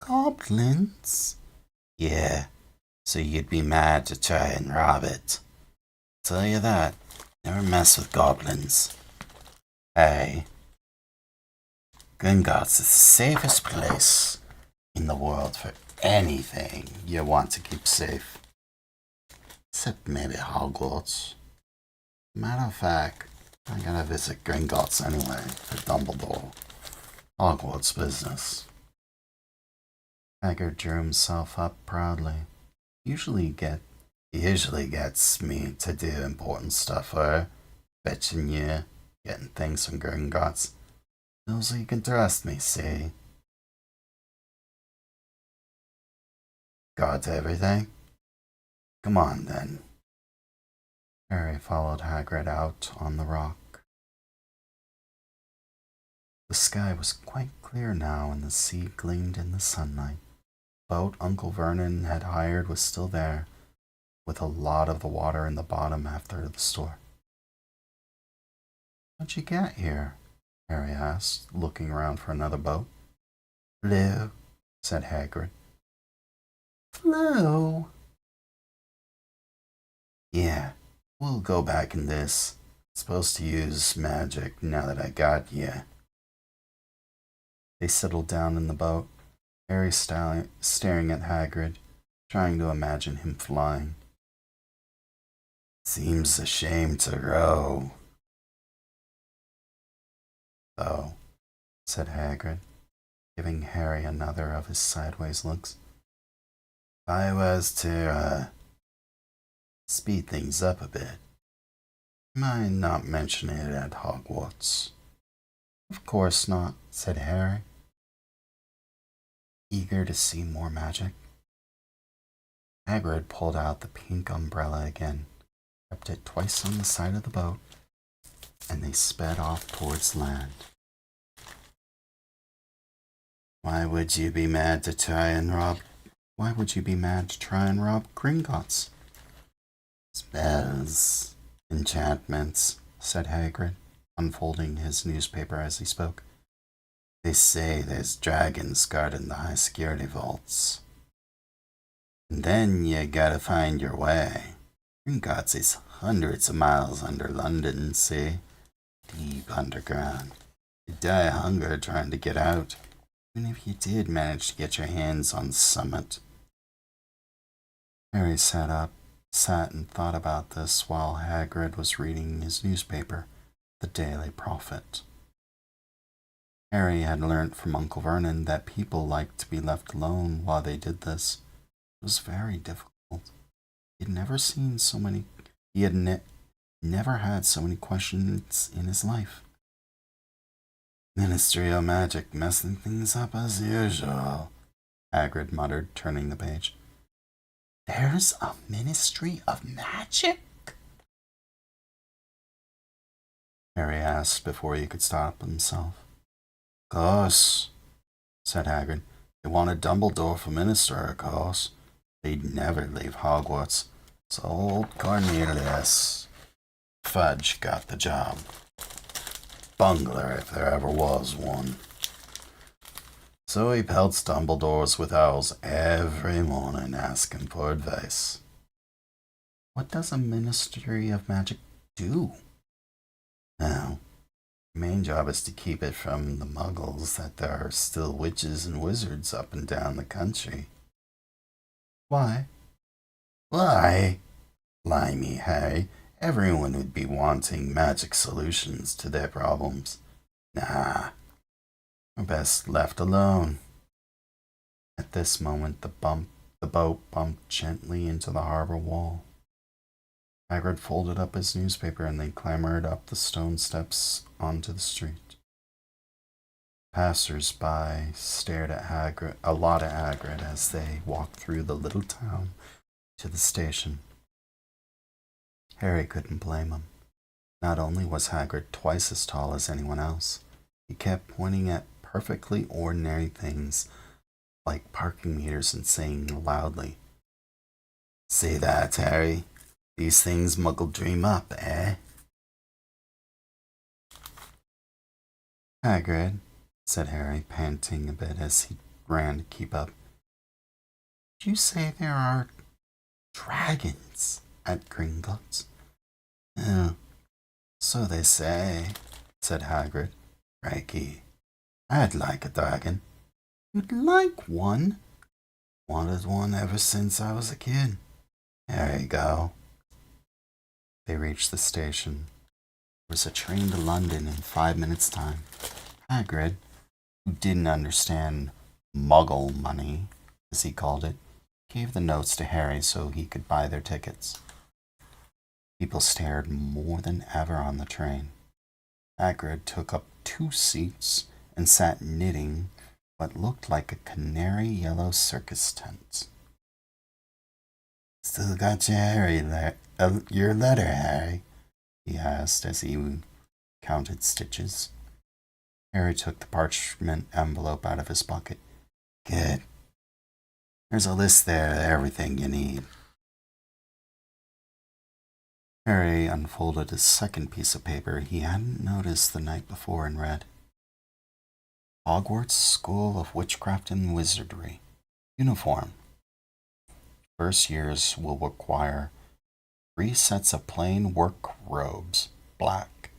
[SPEAKER 2] Goblins?
[SPEAKER 3] Yeah, so you'd be mad to try and rob it. Tell you that, never mess with goblins. Hey, Gringotts is the safest place in the world for anything you want to keep safe. Except maybe Hogwarts. Matter of fact, I gotta visit Gringotts anyway for Dumbledore. Hogwarts business.
[SPEAKER 2] Hagrid drew himself up proudly. He usually
[SPEAKER 3] gets me to do important stuff for her. Fetching you, getting things from Gringotts. So you can trust me, see? Got everything? Come on, then.
[SPEAKER 2] Harry followed Hagrid out on the rock. The sky was quite clear now, and the sea gleamed in the sunlight. The boat Uncle Vernon had hired was still there, with a lot of the water in the bottom after the storm. "How'd you get here?" Harry asked, looking around for another boat. "Flew," said Hagrid. "Flew?" "Yeah, we'll go back in this. Supposed to use magic now that I got you." They settled down in the boat, Harry staring at Hagrid, trying to imagine him flying. "Seems a shame to row, though," said Hagrid, giving Harry another of his sideways looks. "If I was to, speed things up a bit, mind not mentioning it at Hogwarts?" "Of course not," said Harry, eager to see more magic. Hagrid pulled out the pink umbrella again, kept it twice on the side of the boat, and they sped off towards land. Why would you be mad to try and rob Gringotts?" "Spells, enchantments," said Hagrid, unfolding his newspaper as he spoke. "They say there's dragons guarding the high security vaults. And then you gotta find your way. Gringotts is hundreds of miles under London, see? Deep underground. You'd die of hunger trying to get out, even if you did manage to get your hands on the summit." Harry sat and thought about this while Hagrid was reading his newspaper, The Daily Prophet. Harry had learnt from Uncle Vernon that people liked to be left alone while they did this. It was very difficult. He had never seen so many. He had never had so many questions in his life. "Ministry of Magic messing things up as usual," Hagrid muttered, turning the page. "There's a Ministry of Magic?" Harry asked before he could stop himself. "Of course," said Hagrid. "They wanted Dumbledore for minister, of course. They'd never leave Hogwarts. So old Cornelius Fudge got the job. Bungler, if there ever was one. So he pelts Dumbledores with owls every morning asking for advice." "What does a Ministry of Magic do?" "Now, the main job is to keep it from the muggles that there are still witches and wizards up and down the country." "Why?" "Why? Blimey, Harry, everyone would be wanting magic solutions to their problems. Nah, we're best left alone." At this moment, the boat bumped gently into the harbor wall. Hagrid folded up his newspaper and they clambered up the stone steps onto the street. Passers-by stared at Hagrid as they walked through the little town to the station. Harry couldn't blame him. Not only was Hagrid twice as tall as anyone else, he kept pointing at perfectly ordinary things like parking meters and saying loudly, "See that, Harry? These things Muggle dream up, eh?" "Hagrid," said Harry, panting a bit as he ran to keep up. "Did you say there are dragons at Gringotts?" "Oh, so they say," said Hagrid. "Crikey, I'd like a dragon." "You'd like one?" "Wanted one ever since I was a kid. There you go." They reached the station. There was a train to London in 5 minutes' time. Hagrid, who didn't understand Muggle money, as he called it, gave the notes to Harry so he could buy their tickets. People stared more than ever on the train. Hagrid took up 2 seats and sat knitting what looked like a canary yellow circus tent. "Still got your letter, Harry?" he asked as he counted stitches. Harry took the parchment envelope out of his pocket. Good. There's a list there of everything you need. Harry unfolded a second piece of paper he hadn't noticed the night before and read. Hogwarts School of Witchcraft and Wizardry. Uniform. First years will require 3 sets of plain work robes, black.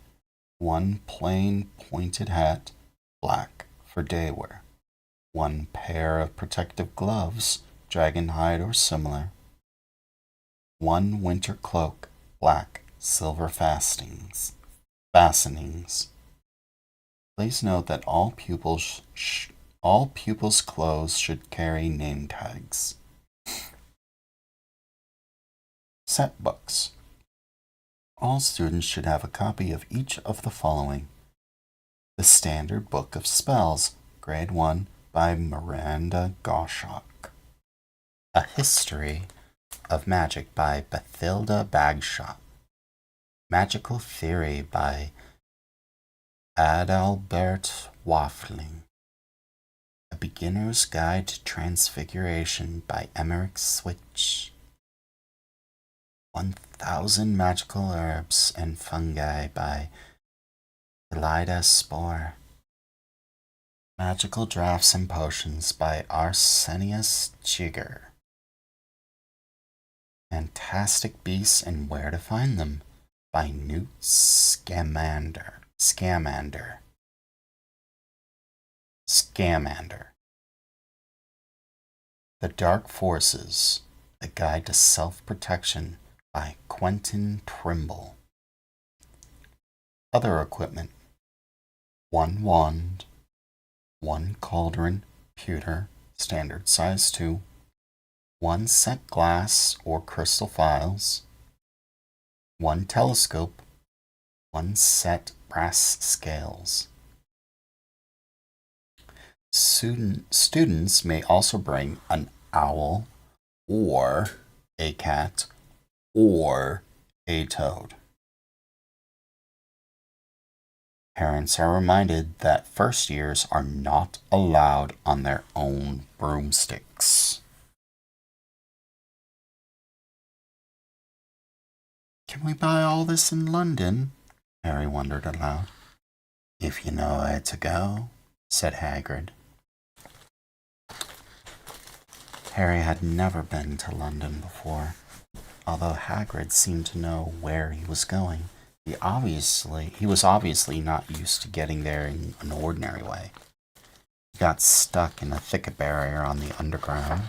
[SPEAKER 2] 1 plain pointed hat, black, for day wear. 1 pair of protective gloves, dragon hide or similar. 1 winter cloak, black, silver fastenings. Please note that all pupils' clothes should carry name tags. Set books. All students should have a copy of each of the following. The Standard Book of Spells, Grade 1, by Miranda Goshawk. A History of Magic by Bathilda Bagshot. Magical Theory by Adalbert Waffling. A Beginner's Guide to Transfiguration by Emmerich Switch. 1000 Magical Herbs and Fungi by Elida Spore. Magical Drafts and Potions by Arsenius Jigger. Fantastic Beasts and Where to Find Them by Newt Scamander. The Dark Forces, A Guide to Self-Protection by Quentin Trimble. Other equipment. 1 wand, 1 cauldron, pewter, standard size 2, 1 set glass or crystal phials, 1 telescope, 1 set brass scales. Students may also bring an owl or a cat or a toad. Parents are reminded that first years are not allowed on their own broomsticks. Can we buy all this in London? Harry wondered aloud. If you know where to go, said Hagrid. Harry had never been to London before. Although Hagrid seemed to know where he was going, he was obviously not used to getting there in an ordinary way. He got stuck in a thicket barrier on the underground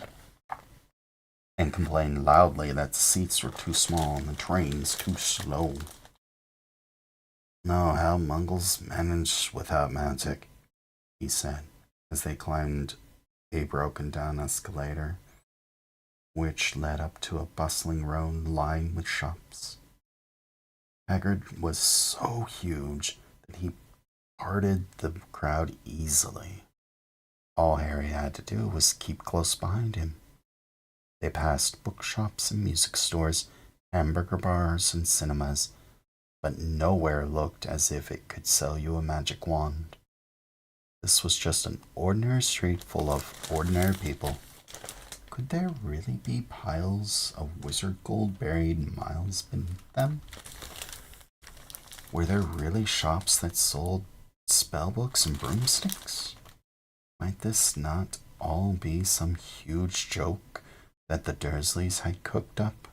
[SPEAKER 2] and complained loudly that the seats were too small and the trains too slow. "Know how Muggles manage without magic," he said, as they climbed a broken-down escalator, which led up to a bustling road lined with shops. Hagrid was so huge that he parted the crowd easily. All Harry had to do was keep close behind him. They passed bookshops and music stores, hamburger bars and cinemas, but nowhere looked as if it could sell you a magic wand. This was just an ordinary street full of ordinary people. Could there really be piles of wizard gold buried miles beneath them? Were there really shops that sold spellbooks and broomsticks? Might this not all be some huge joke that the Dursleys had cooked up?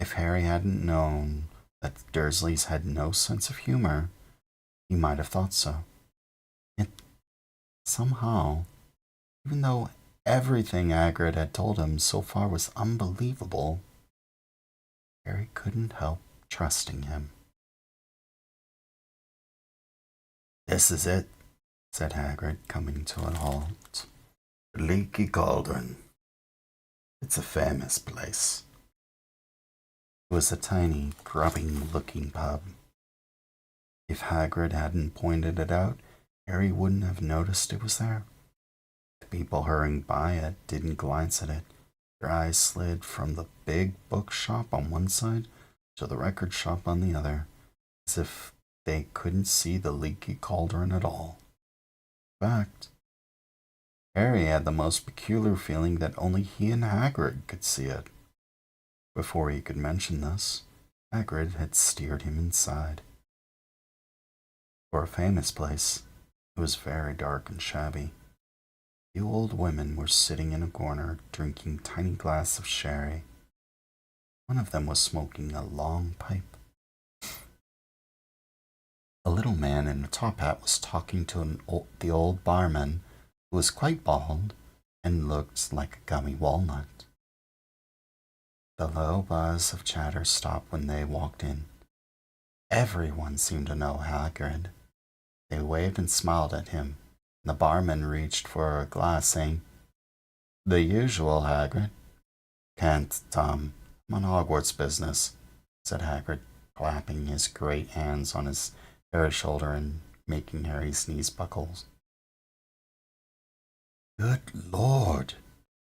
[SPEAKER 2] If Harry hadn't known that the Dursleys had no sense of humor, he might have thought so. Yet, somehow, even though everything Hagrid had told him so far was unbelievable, Harry couldn't help trusting him. "This is it," said Hagrid, coming to a halt. "The Leaky Cauldron. It's a famous place." It was a tiny, grubby-looking pub. If Hagrid hadn't pointed it out, Harry wouldn't have noticed it was there. The people hurrying by it didn't glance at it. Their eyes slid from the big bookshop on one side to the record shop on the other, as if they couldn't see the leaky cauldron at all. In fact, Harry had the most peculiar feeling that only he and Hagrid could see it. Before he could mention this, Hagrid had steered him inside. For a famous place, it was very dark and shabby. The old women were sitting in a corner drinking tiny glasses of sherry. One of them was smoking a long pipe. A little man in a top hat was talking to the old barman, who was quite bald and looked like a gummy walnut. The low buzz of chatter stopped when they walked in. Everyone seemed to know Hagrid. They waved and smiled at him. The barman reached for a glass, saying, "The usual, Hagrid." "Can't, Tom. I'm on Hogwarts business," said Hagrid, clapping his great hands on his hairy shoulder and making Harry's knees buckle. "Good Lord,"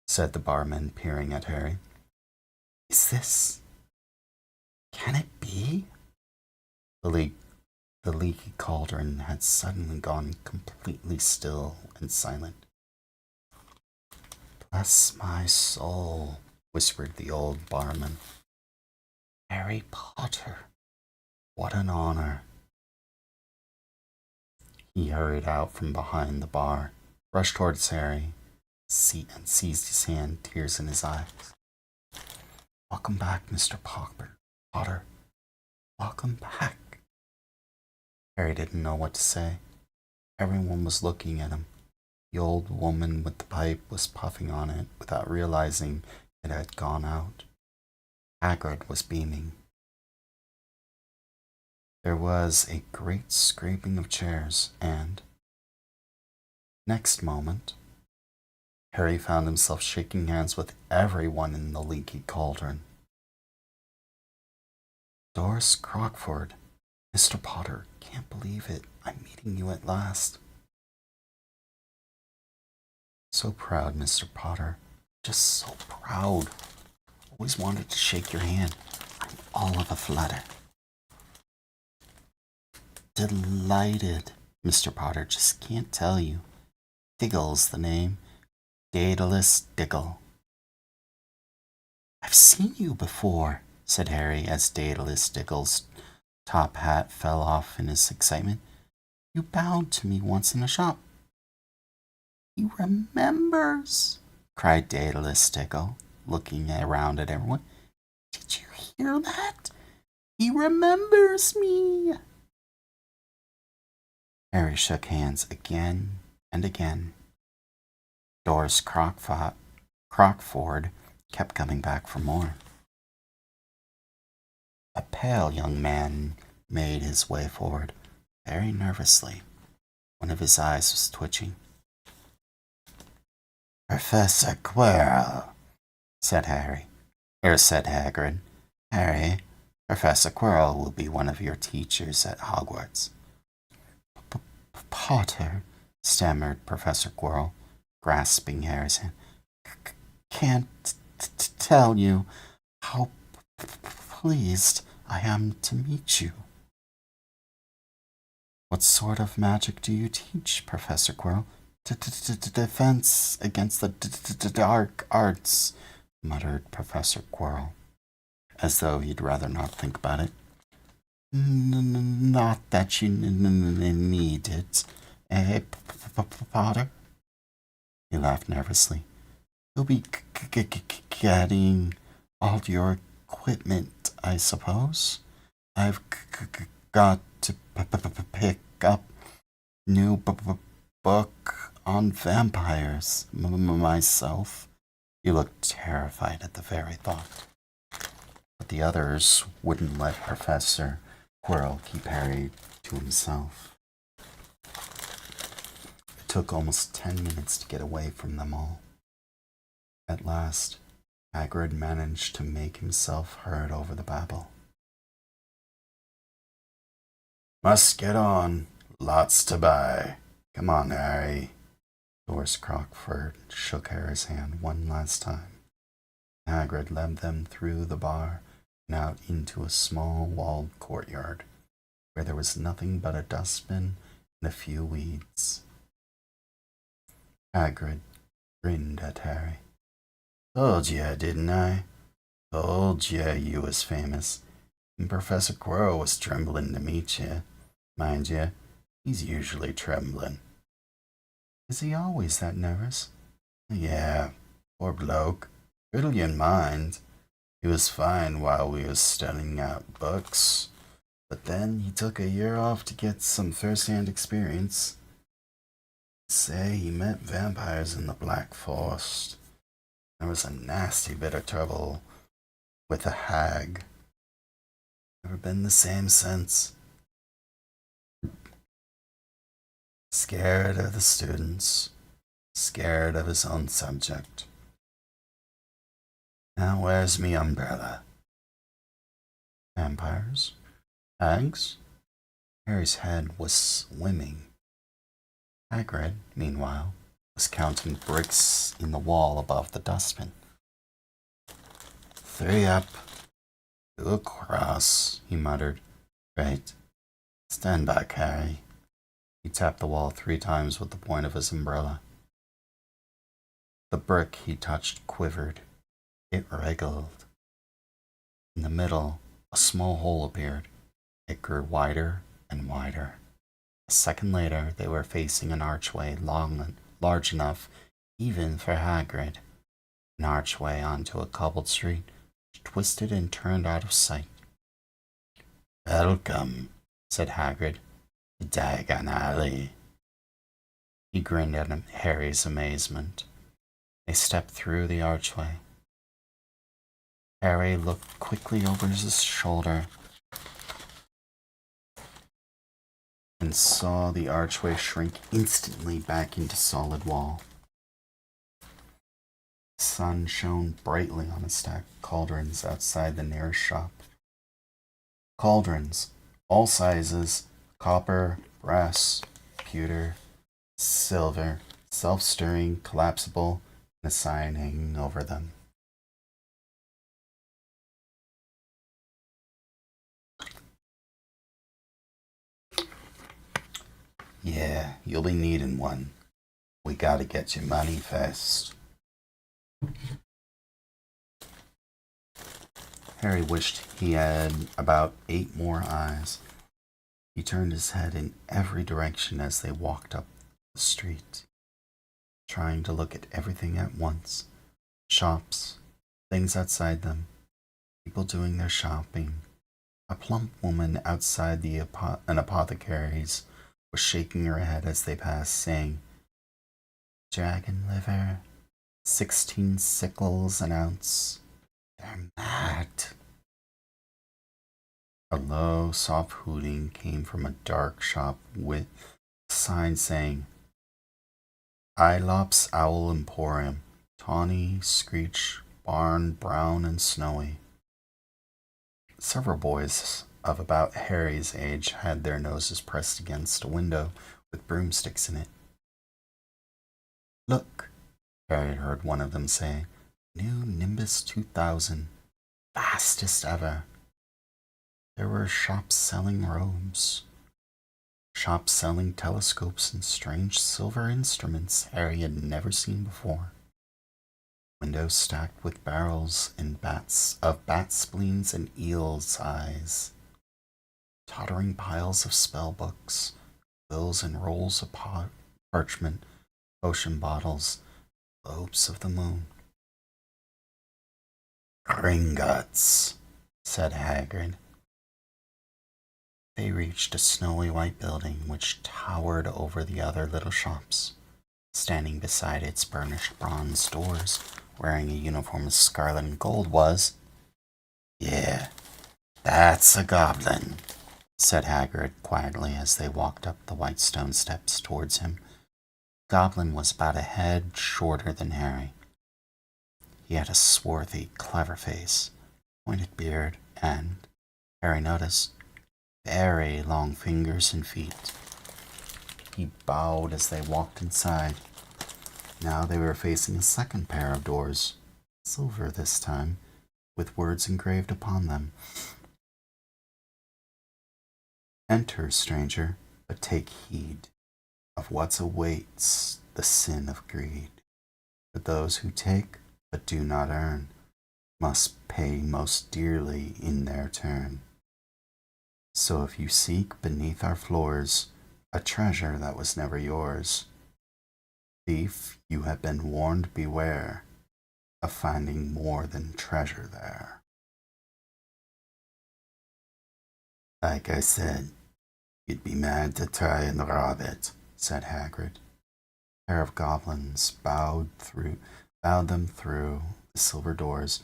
[SPEAKER 2] said the barman, peering at Harry. "Is this... Can it be?" The leaky cauldron had suddenly gone completely still and silent. "Bless my soul," whispered the old barman. "Harry Potter. What an honor." He hurried out from behind the bar, rushed towards Harry, and seized his hand, tears in his eyes. "Welcome back, Mr. Potter. Welcome back." Harry didn't know what to say. Everyone was looking at him. The old woman with the pipe was puffing on it without realizing it had gone out. Hagrid was beaming. There was a great scraping of chairs, and next moment, Harry found himself shaking hands with everyone in the leaky cauldron. "Doris Crockford, Mr. Potter, can't believe it. I'm meeting you at last." "So proud, Mr. Potter. Just so proud. Always wanted to shake your hand. I'm all of a flutter." "Delighted, Mr. Potter. Just can't tell you. Diggle's the name. Daedalus Diggle." "I've seen you before," said Harry as Daedalus Diggle's top hat fell off in his excitement. "You bowed to me once in a shop." "He remembers," cried Daedalus Diggle, looking around at everyone. "Did you hear that? He remembers me." Harry shook hands again and again. Doris Crockford kept coming back for more. A pale young man made his way forward, very nervously. One of his eyes was twitching. "Professor Quirrell," said Hagrid. "Harry, Professor Quirrell will be one of your teachers at Hogwarts." "Potter," stammered Professor Quirrell, grasping Harry's hand. "Can't tell you how pleased I am to meet you." "What sort of magic do you teach, Professor Quirrell?" Defense against the dark arts," muttered Professor Quirrell, as though he'd rather not think about it. "Not that you need it, eh, Potter?" He laughed nervously. "You'll be getting all your equipment, I suppose. I've got to pick up new book on vampires myself." He looked terrified at the very thought. But the others wouldn't let Professor Quirrell keep Harry to himself. It took almost 10 minutes to get away from them all. At last, Hagrid managed to make himself heard over the babble. "Must get on. Lots to buy. Come on, Harry." Doris Crockford shook Harry's hand one last time. Hagrid led them through the bar and out into a small walled courtyard, where there was nothing but a dustbin and a few weeds. Hagrid grinned at Harry.
[SPEAKER 3] Told ya, didn't I? Told ya you was famous. And Professor Quirrell was trembling to meet ya. Mind ya, he's usually trembling.
[SPEAKER 2] Is he always that nervous?
[SPEAKER 3] Yeah, poor bloke. Riddle your mind. He was fine while we was studying out books, but then he took a year off to get some first-hand experience. Say he met vampires in the Black Forest. There was a nasty bit of trouble with a hag. Never been the same since. Scared of the students, scared of his own subject. Now where's me umbrella?
[SPEAKER 2] Vampires? Hags? Harry's head was swimming. Hagrid, meanwhile, was counting bricks in the wall above the dustbin.
[SPEAKER 3] 3 up, 2 across, he muttered. Right. Stand back, Harry.
[SPEAKER 2] He tapped the wall 3 times with the point of his umbrella. The brick he touched quivered. It wriggled. In the middle, a small hole appeared. It grew wider and wider. A second later, they were facing an archway large enough even for Hagrid. An archway onto a cobbled street, which twisted and turned out of sight.
[SPEAKER 3] Welcome, said Hagrid. The Diagon Alley.
[SPEAKER 2] He grinned at Harry's amazement. They stepped through the archway. Harry looked quickly over his shoulder and saw the archway shrink instantly back into solid wall. The sun shone brightly on a stack of cauldrons outside the nearest shop. Cauldrons, all sizes, copper, brass, pewter, silver, self-stirring, collapsible, and a sign hanging over them.
[SPEAKER 3] Yeah, you'll be needing one. We gotta get your money first.
[SPEAKER 2] Harry wished he had about 8 more eyes. He turned his head in every direction as they walked up the street, trying to look at everything at once. Shops, things outside them, people doing their shopping. A plump woman outside an apothecary's was shaking her head as they passed, saying, "Dragon liver, 16 sickles an ounce. They're mad." A low, soft hooting came from a dark shop with a sign saying, "Ilops Owl Emporium, Tawny, Screech, Barn, Brown, and Snowy." Several boys of about Harry's age had their noses pressed against a window with broomsticks in it. "Look," Harry heard one of them say, "new Nimbus 2000, fastest ever." There were shops selling robes, shops selling telescopes and strange silver instruments Harry had never seen before. Windows stacked with barrels and bat spleens and eel's eyes. Tottering piles of spell books, bills and rolls of parchment, potion bottles, globes of the moon.
[SPEAKER 3] Gringotts,
[SPEAKER 2] said Hagrid. They reached a snowy white building which towered over the other little shops. Standing beside its burnished bronze doors, wearing a uniform of scarlet and gold, was...
[SPEAKER 3] "Yeah, that's a goblin,"
[SPEAKER 2] said Hagrid quietly as they walked up the white stone steps towards him. The goblin was about a head shorter than Harry. He had a swarthy, clever face, pointed beard, and, Harry noticed, very long fingers and feet. He bowed as they walked inside. Now they were facing a second pair of doors, silver this time, with words engraved upon them. Enter, stranger, but take heed of what awaits the sin of greed. For those who take but do not earn must pay most dearly in their turn. So if you seek beneath our floors a treasure that was never yours, thief, you have been warned, beware of finding more than treasure there. Like I said, you'd be mad to try and rob it, said Hagrid. A pair of goblins bowed them through the silver doors,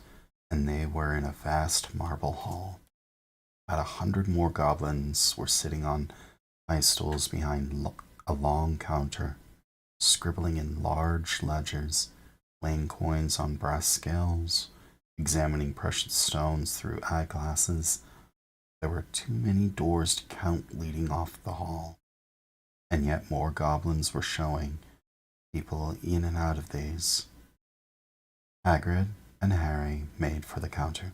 [SPEAKER 2] and they were in a vast marble hall. About 100 more goblins were sitting on high stools behind a long counter, scribbling in large ledgers, weighing coins on brass scales, examining precious stones through eyeglasses. There were too many doors to count leading off the hall, and yet more goblins were showing, people in and out of these. Hagrid and Harry made for the counter.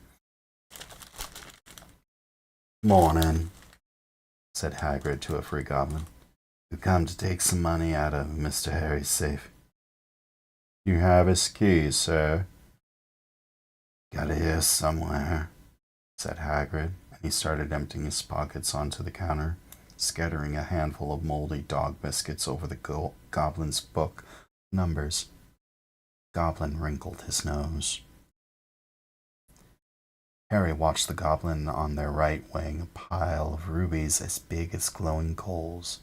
[SPEAKER 2] "Morning," said Hagrid to a free goblin. "We come to take some money out of Mr. Harry's safe." "You have his keys, sir." "Got it here somewhere," said Hagrid, and he started emptying his pockets onto the counter, scattering a handful of moldy dog biscuits over the goblin's book numbers. Goblin wrinkled his nose. Harry watched the goblin on their right weighing a pile of rubies as big as glowing coals.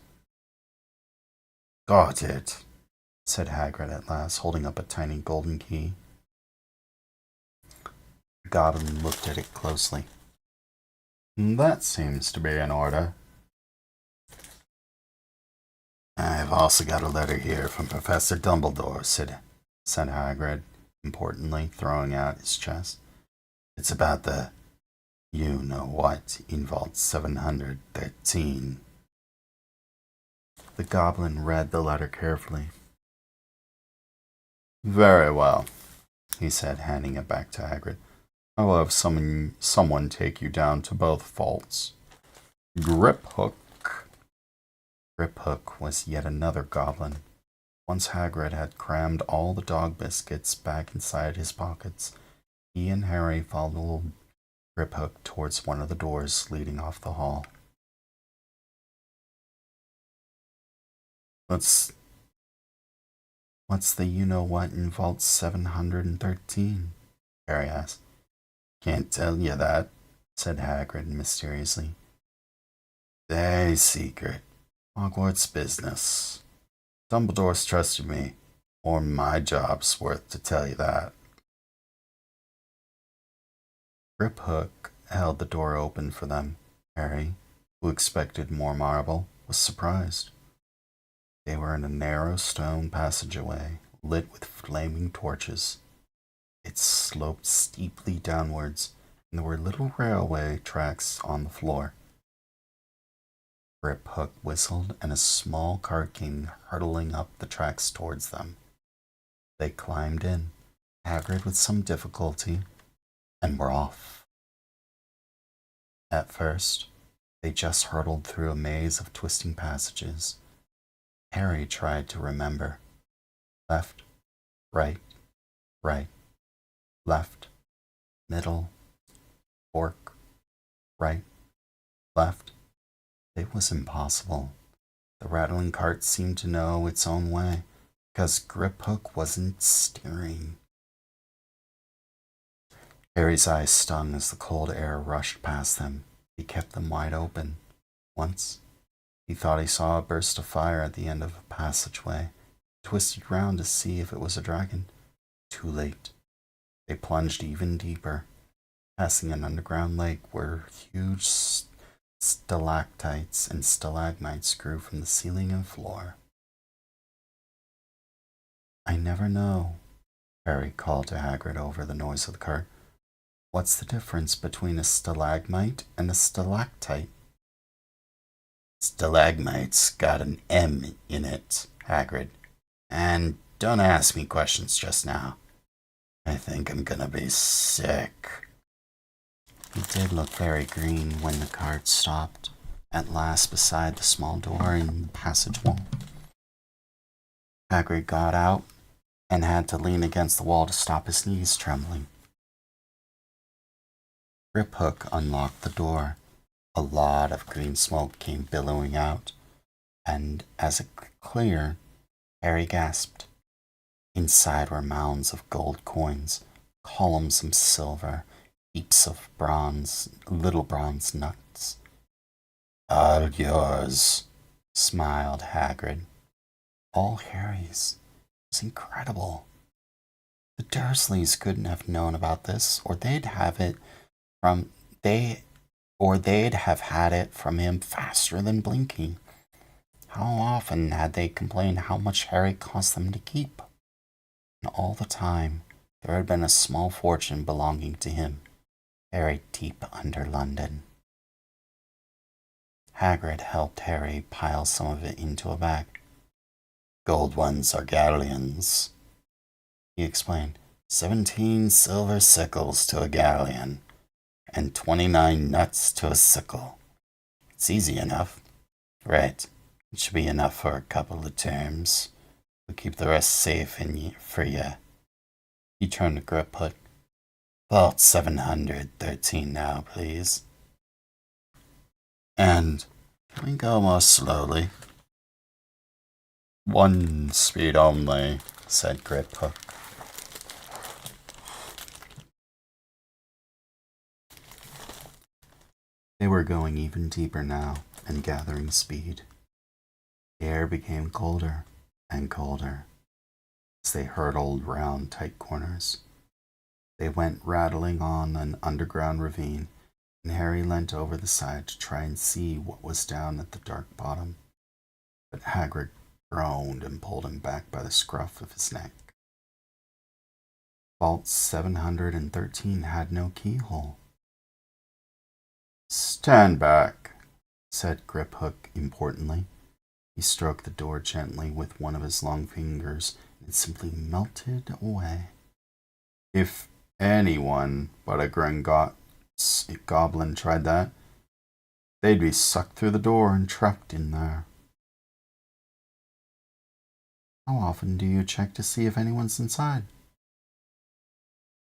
[SPEAKER 2] "Got it," said Hagrid at last, holding up a tiny golden key. The goblin looked at it closely. "That seems to be in order." "I've also got a letter here from Professor Dumbledore," said Hagrid, importantly, throwing out his chest. "It's about the you-know-what in Vault 713. The goblin read the letter carefully. "Very well," he said, handing it back to Hagrid. "I will have someone take you down to both vaults. Griphook." Griphook was yet another goblin. Once Hagrid had crammed all the dog biscuits back inside his pockets, he and Harry followed Griphook towards one of the doors leading off the hall. What's the you-know-what in Vault 713? Harry asked. "Can't tell you that," said Hagrid mysteriously. "Very secret. Hogwarts business. Dumbledore's trusted me, or my job's worth to tell you that." Griphook held the door open for them. Harry, who expected more marble, was surprised. They were in a narrow stone passageway lit with flaming torches. It sloped steeply downwards, and there were little railway tracks on the floor. Griphook whistled, and a small cart came hurtling up the tracks towards them. They climbed in, Hagrid with some difficulty, and were off. At first, they just hurtled through a maze of twisting passages. Harry tried to remember. Left, right, right, left, middle, fork, right, left. It was impossible. The rattling cart seemed to know its own way, because Griphook wasn't steering. Harry's eyes stung as the cold air rushed past them. He kept them wide open. Once, he thought he saw a burst of fire at the end of a passageway. He twisted round to see if it was a dragon. Too late. They plunged even deeper, passing an underground lake where huge stalactites and stalagmites grew from the ceiling and floor. "I never know," Harry called to Hagrid over the noise of the cart. "What's the difference between a stalagmite and a stalactite?" "Stalagmite's got an M in it, Hagrid. And don't ask me questions just now. I think I'm gonna be sick." He did look very green when the cart stopped. at last beside the small door in the passage wall. Hagrid got out and had to lean against the wall to stop his knees trembling. Griphook unlocked the door. A lot of green smoke came billowing out, and as it cleared, Harry gasped. Inside were mounds of gold coins, columns of silver, heaps of little bronze nuts.
[SPEAKER 3] All yours,
[SPEAKER 2] Smiled Hagrid. All Harry's. It was incredible. The Dursleys couldn't have known about this, or they'd have had it from him faster than blinking. How often had they complained how much Harry cost them to keep? And all the time, there had been a small fortune belonging to him, buried deep under London. Hagrid helped Harry pile some of it into a bag.
[SPEAKER 3] Gold ones are galleons,
[SPEAKER 2] He explained.
[SPEAKER 3] 17 silver sickles to a galleon, and 29 nuts to a sickle. It's easy enough. Right, it should be enough for a couple of terms. We'll keep the rest safe for you.
[SPEAKER 2] He turned to Griphook.
[SPEAKER 3] Vault 713 now, please.
[SPEAKER 2] And
[SPEAKER 3] can we go more slowly?
[SPEAKER 2] 1 speed only, said Griphook. They were going even deeper now and gathering speed. The air became colder and colder as they hurtled round tight corners. They went rattling on an underground ravine, and Harry leant over the side to try and see what was down at the dark bottom. But Hagrid groaned and pulled him back by the scruff of his neck. Vault 713 had no keyhole. "Stand back," said Griphook importantly. He stroked the door gently with one of his long fingers, and it simply melted away. "If anyone but a Gringotts goblin tried that, they'd be sucked through the door and trapped in there." "How often do you check to see if anyone's inside?"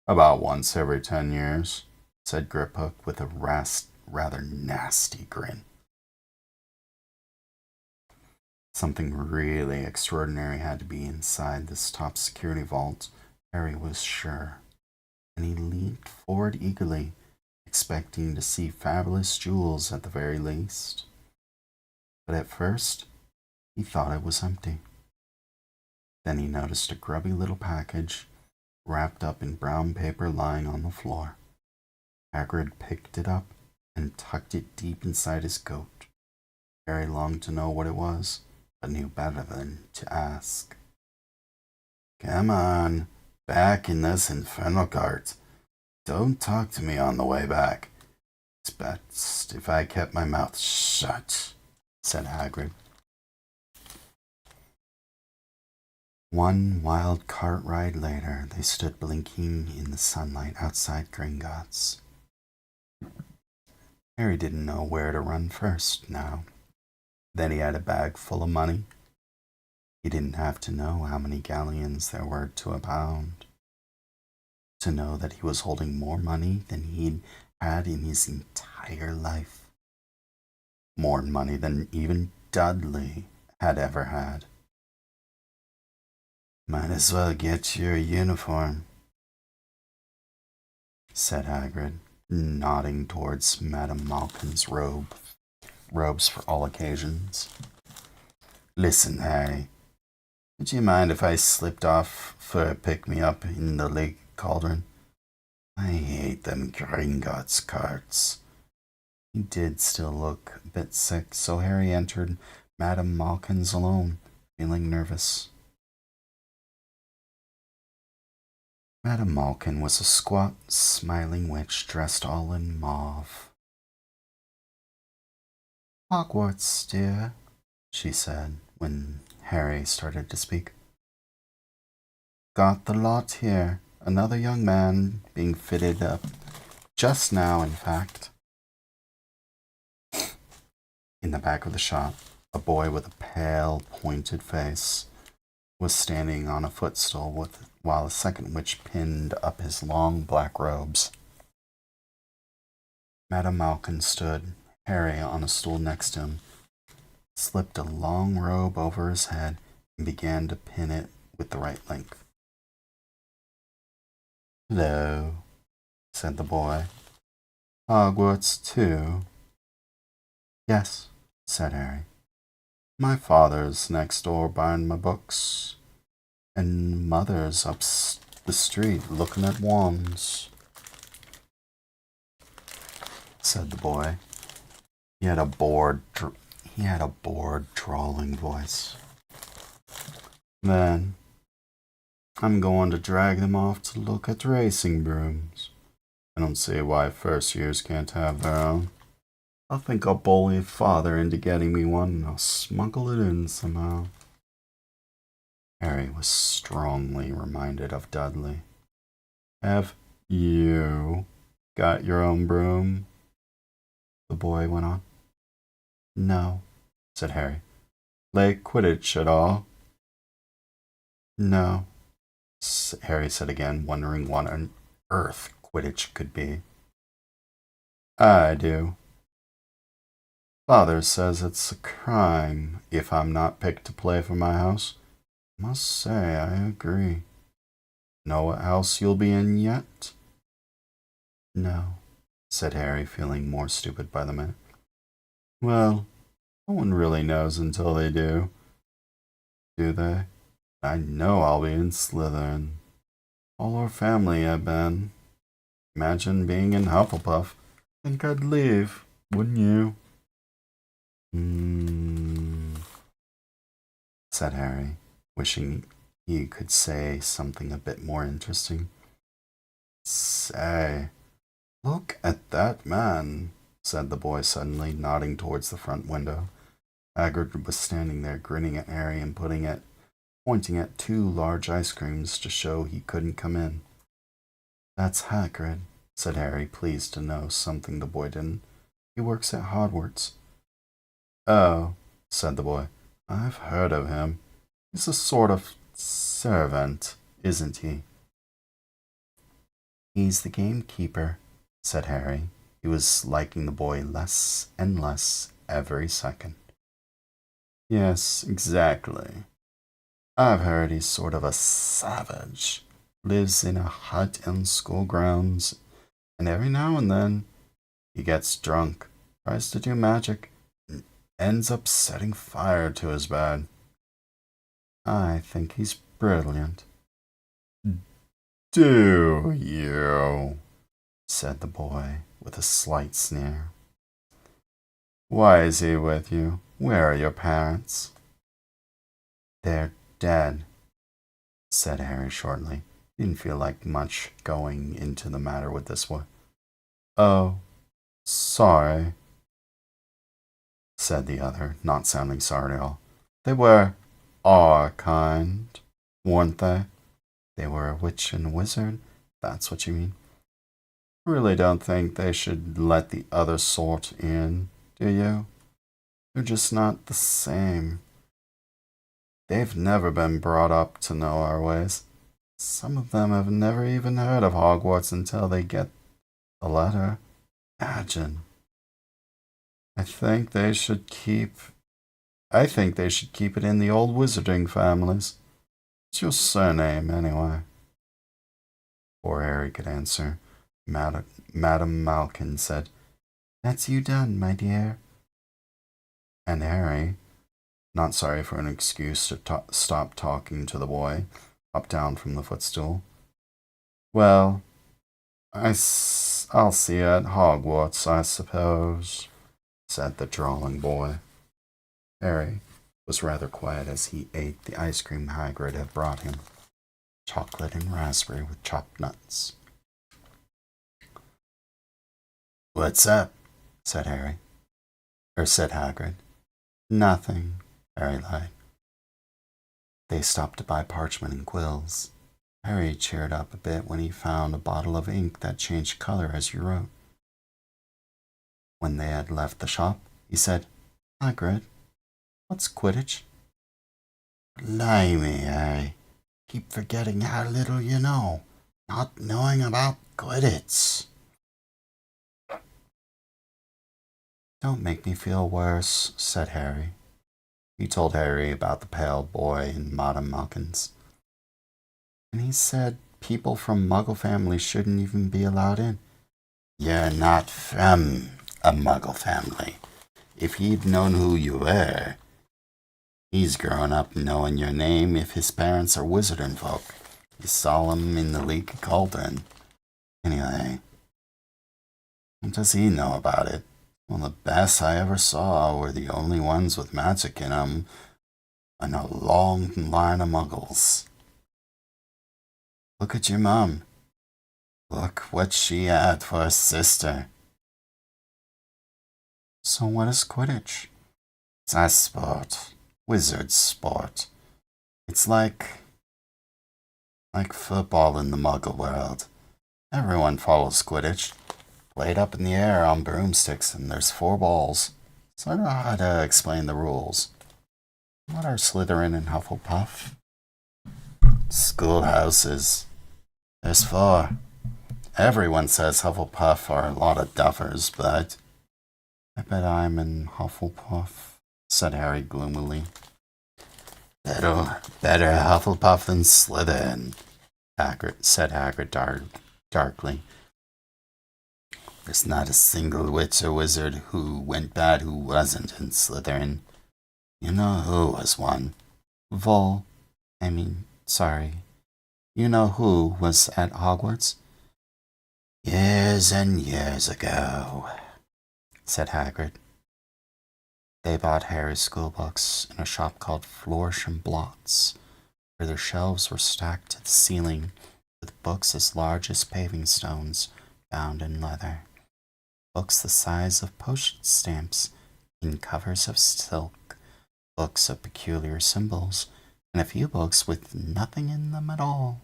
[SPEAKER 2] "About once every 10 years, said Griphook with a rather nasty grin. Something really extraordinary had to be inside this top security vault, Harry was sure, and he leaned forward eagerly, expecting to see fabulous jewels at the very least. But at first, he thought it was empty. Then he noticed a grubby little package wrapped up in brown paper lying on the floor. Hagrid picked it up and tucked it deep inside his coat. Harry longed to know what it was, but knew better than to ask.
[SPEAKER 3] Come on, back in this infernal cart. Don't talk to me on the way back. It's best if I kept my mouth shut, said Hagrid.
[SPEAKER 2] One wild cart ride later, they stood blinking in the sunlight outside Gringotts. Harry didn't know where to run first now. Then he had a bag full of money. He didn't have to know how many galleons there were to a pound to know that he was holding more money than he'd had in his entire life. More money than even Dudley had ever had.
[SPEAKER 3] Might as well get your uniform,
[SPEAKER 2] said Hagrid, nodding towards Madame Malkin's robes for all occasions.
[SPEAKER 3] Listen, Harry, would you mind if I slipped off for a pick-me-up in the lake cauldron? I hate them Gringotts carts.
[SPEAKER 2] He did still look a bit sick, so Harry entered Madame Malkin's alone, feeling nervous. Madame Malkin was a squat, smiling witch dressed all in mauve. "Hogwarts, dear," she said when Harry started to speak. "Got the lot here. Another young man being fitted up. Just now, in fact." In the back of the shop, a boy with a pale, pointed face was standing on a footstool while a second witch pinned up his long black robes. Madame Malkin stood, Harry on a stool next to him, slipped a long robe over his head, and began to pin it with the right length. "Hello," said the boy. "Hogwarts, too?" "Yes," said Harry. "My father's next door buying my books, and mother's up the street looking at wands," said the boy. He had a bored, drawling voice. "Then I'm going to drag them off to look at racing brooms. I don't see why first years can't have their own. I think I'll bully father into getting me one, and I'll smuggle it in somehow." Harry was strongly reminded of Dudley. "Have you got your own broom?" the boy went on. "No," said Harry. "Play Quidditch at all?" "No," Harry said again, wondering what on earth Quidditch could be. "I do. Father says it's a crime if I'm not picked to play for my house. Must say I agree. Know what house you'll be in yet?" "No," said Harry, feeling more stupid by the minute. "Well, no one really knows until they do they? I know I'll be in Slytherin. All our family have been. Imagine being in Hufflepuff. Think I'd leave, wouldn't you?" Said Harry, wishing he could say something a bit more interesting. "Say, look at that man," said the boy suddenly, nodding towards the front window. Hagrid was standing there, grinning at Harry and pointing at two large ice creams to show he couldn't come in. "That's Hagrid," said Harry, pleased to know something the boy didn't. "He works at Hogwarts." "Oh," said the boy. "I've heard of him. He's a sort of servant, isn't he?" "He's the gamekeeper," said Harry. He was liking the boy less and less every second. "Yes, exactly. I've heard he's sort of a savage. Lives in a hut in school grounds, and every now and then he gets drunk, tries to do magic, and ends up setting fire to his bed. I think he's brilliant." "Do you?" said the boy with a slight sneer. "Why is he with you? Where are your parents?" "They're dead," said Harry shortly. He didn't feel like much going into the matter with this one. "Oh, sorry," said the other, not sounding sorry at all. "They were our kind, weren't they?" "They were a witch and a wizard, that's what you mean." "I really don't think they should let the other sort in, do you? They're just not the same. They've never been brought up to know our ways. Some of them have never even heard of Hogwarts until they get the letter. Imagine. I think they should keep it in the old wizarding families. What's your surname, anyway?" Before Harry could answer, Madame Malkin said, "That's you done, my dear." And Harry, not sorry for an excuse to stop talking to the boy, hopped down from the footstool. "Well, I'll see you at Hogwarts, I suppose," said the drawling boy. Harry was rather quiet as he ate the ice cream Hagrid had brought him, chocolate and raspberry with chopped nuts. "What's up?" said Hagrid. "Nothing," Harry lied. They stopped to buy parchment and quills. Harry cheered up a bit when he found a bottle of ink that changed color as you wrote. When they had left the shop, he said, Hagrid, what's Quidditch?
[SPEAKER 3] Blimey, I keep forgetting how little you know. Not knowing about Quidditch.
[SPEAKER 2] Don't make me feel worse, said Harry. He told Harry about the pale boy in Madame Malkin's. And he said people from Muggle families shouldn't even be allowed in.
[SPEAKER 3] You're not from a Muggle family. If he'd known who you were, he's grown up knowing your name if his parents are wizarding folk. You saw him in the Leaky Cauldron. Anyway, what does he know about it? Well, the best I ever saw were the only ones with magic in 'em, and a long line of muggles. Look at your mum. Look what she had for a sister.
[SPEAKER 2] So what is Quidditch?
[SPEAKER 3] It's a sport. Wizard sport. It's like football in the muggle world. Everyone follows Quidditch. Played up in the air on broomsticks, and there's 4 balls. So I don't know how to explain the rules.
[SPEAKER 2] What are Slytherin and Hufflepuff?
[SPEAKER 3] Schoolhouses. There's 4. Everyone says Hufflepuff are a lot of duffers, but
[SPEAKER 2] I bet I'm in Hufflepuff, said Harry gloomily.
[SPEAKER 3] better Hufflepuff than Slytherin, said Hagrid darkly. There's not a single witch or wizard who went bad who wasn't in Slytherin. You know who was one?
[SPEAKER 2] You know who was at Hogwarts?
[SPEAKER 3] Years and years ago, said Hagrid.
[SPEAKER 2] They bought Harry's school books in a shop called Flourish and Blots, where their shelves were stacked to the ceiling with books as large as paving stones bound in leather. Books the size of postage stamps in covers of silk, books of peculiar symbols, and a few books with nothing in them at all.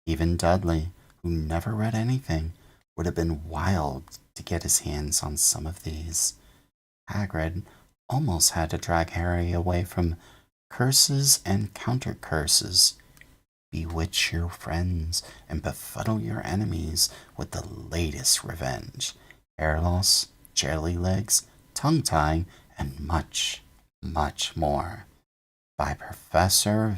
[SPEAKER 2] Even Dudley, who never read anything, would have been wild to get his hands on some of these. Hagrid almost had to drag Harry away from curses and counter-curses. Bewitch your friends and befuddle your enemies with the latest revenge. Hair loss, jelly legs, tongue-tying, and much, much more. By Professor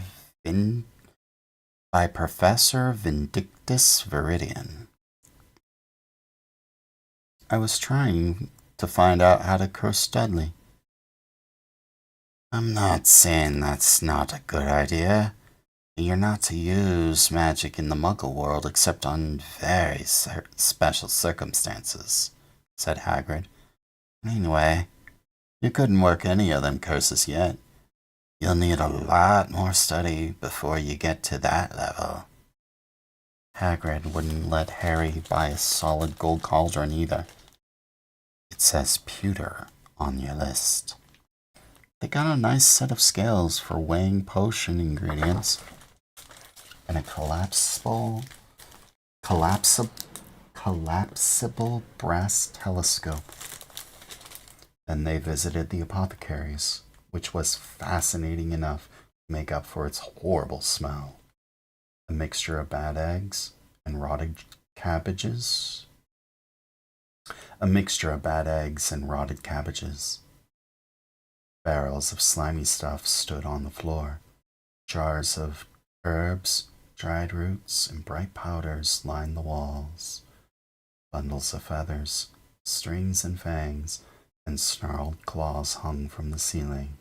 [SPEAKER 2] Vindictus Viridian. I was trying to find out how to curse Dudley.
[SPEAKER 3] I'm not saying that's not a good idea. You're not to use magic in the Muggle world except on very special circumstances, said Hagrid. Anyway, you couldn't work any of them curses yet. You'll need a lot more study before you get to that level.
[SPEAKER 2] Hagrid wouldn't let Harry buy a solid gold cauldron either.
[SPEAKER 3] It says pewter on your list.
[SPEAKER 2] They got a nice set of scales for weighing potion ingredients and a collapsible brass telescope. Then they visited the apothecary's, which was fascinating enough to make up for its horrible smell. A mixture of bad eggs and rotted cabbages. Barrels of slimy stuff stood on the floor. Jars of herbs, dried roots, and bright powders lined the walls. Bundles of feathers, strings and fangs, and snarled claws hung from the ceiling.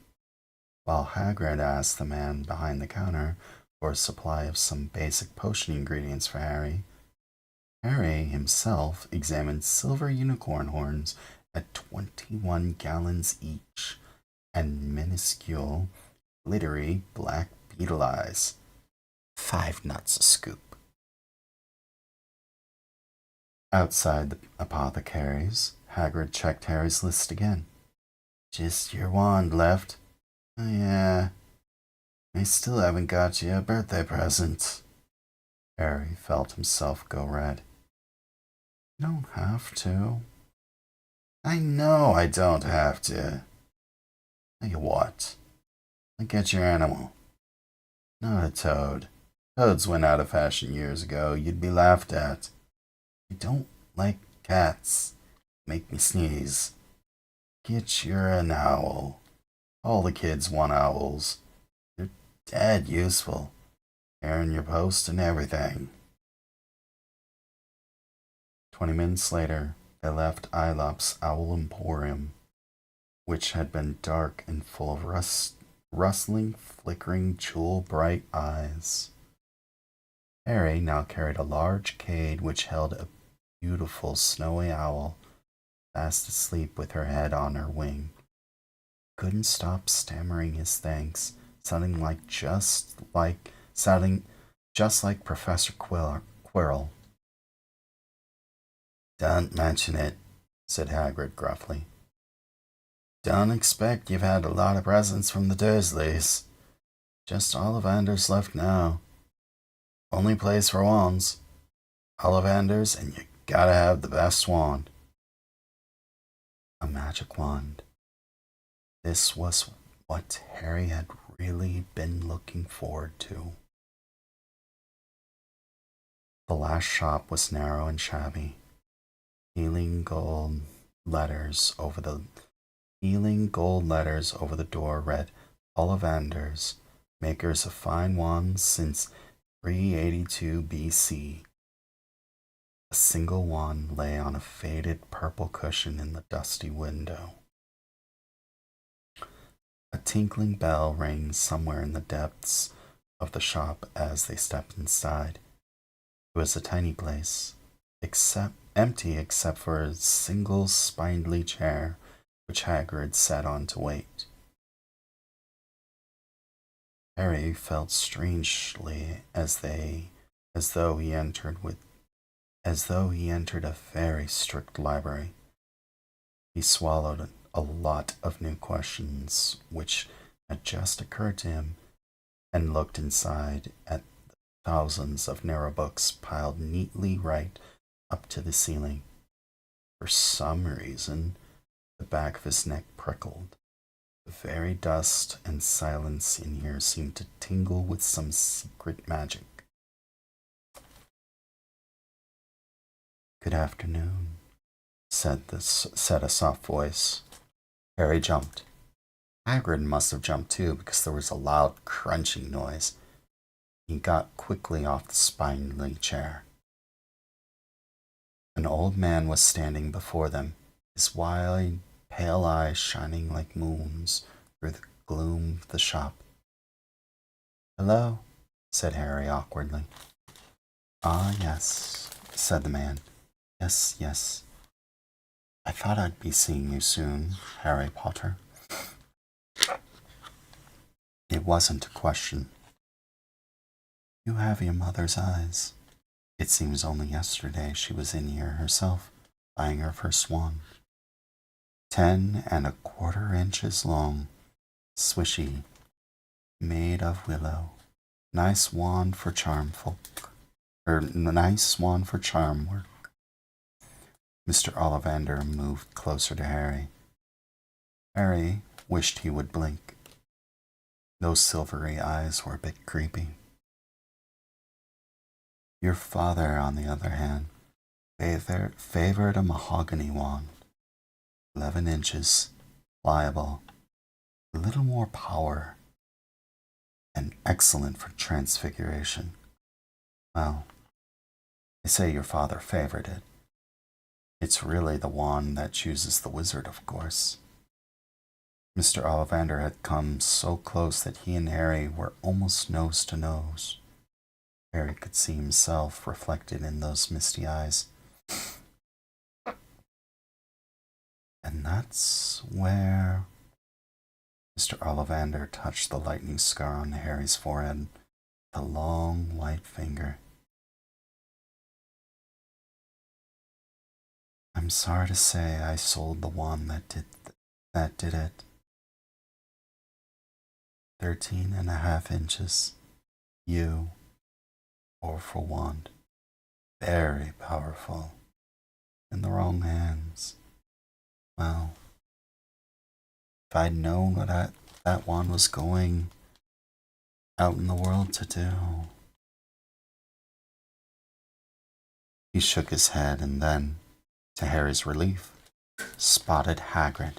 [SPEAKER 2] While Hagrid asked the man behind the counter for a supply of some basic potion ingredients for Harry, Harry himself examined silver unicorn horns at 21 gallons each, and minuscule, glittery black beetle eyes. 5 nuts a scoop. Outside the apothecary's, Hagrid checked Harry's list again.
[SPEAKER 3] Just your wand left. Oh, yeah. I still haven't got you a birthday present.
[SPEAKER 2] Harry felt himself go red. You don't have to.
[SPEAKER 3] I know I don't have to. Tell you what, look at your animal. Not a toad. Toads went out of fashion years ago. You'd be laughed at. You don't like cats. Make me sneeze. Get your an owl. All the kids want owls. They're dead useful. Carrying your post and everything. 20 minutes later, they left Ilop's Owl Emporium, which had been dark and full of rustling, flickering, jewel-bright eyes. Harry now carried a large cage which held a beautiful snowy owl, fast asleep with her head on her wing. Couldn't stop stammering his thanks, sounding just like Professor Quirrell. Don't mention it, said Hagrid gruffly. Don't expect you've had a lot of presents from the Dursleys. Just Ollivander's left now. Only place for wands. Ollivander's, and you gotta have the best wand. A magic wand. This was what Harry had really been looking forward to. The last shop was narrow and shabby. Healing gold letters over the door read Ollivanders, makers of fine wands since 382 BC. A single wand lay on a faded purple cushion in the dusty window. A tinkling bell rang somewhere in the depths of the shop as they stepped inside. It was a tiny place, empty except for a single spindly chair which Hagrid sat on to wait. Harry felt strangely as though he entered a very strict library. He swallowed a lot of new questions which had just occurred to him and looked inside at the thousands of narrow books piled neatly right up to the ceiling. For some reason, the back of his neck prickled. The very dust and silence in here seemed to tingle with some secret magic. Good afternoon, said a soft voice. Harry jumped. Hagrid must have jumped too, because there was a loud crunching noise. He got quickly off the spindly chair. An old man was standing before them, his wide, pale eyes shining like moons through the gloom of the shop. Hello, said Harry awkwardly. Ah, yes, said the man. Yes, yes. I thought I'd be seeing you soon, Harry Potter. It wasn't a question. You have your mother's eyes. It seems only yesterday she was in here herself, buying her first wand. 10 1/4 inches long, swishy, made of willow. Nice wand for charm work. Mr. Ollivander moved closer to Harry. Harry wished he would blink. Those silvery eyes were a bit creepy. Your father, on the other hand, favored a mahogany wand, 11 inches, pliable, a little more power, and excellent for transfiguration. Well, they say your father favored it. It's really the wand that chooses the wizard, of course. Mr. Ollivander had come so close that he and Harry were almost nose to nose. Harry could see himself reflected in those misty eyes. And that's where Mr. Ollivander touched the lightning scar on Harry's forehead with a long white finger. I'm sorry to say I sold the wand that did it. 13 1/2 inches. You, powerful wand. Very powerful. In the wrong hands. Well,
[SPEAKER 2] if I'd known what that wand was going out in the world to do. He shook his head and then, to Harry's relief, spotted Hagrid.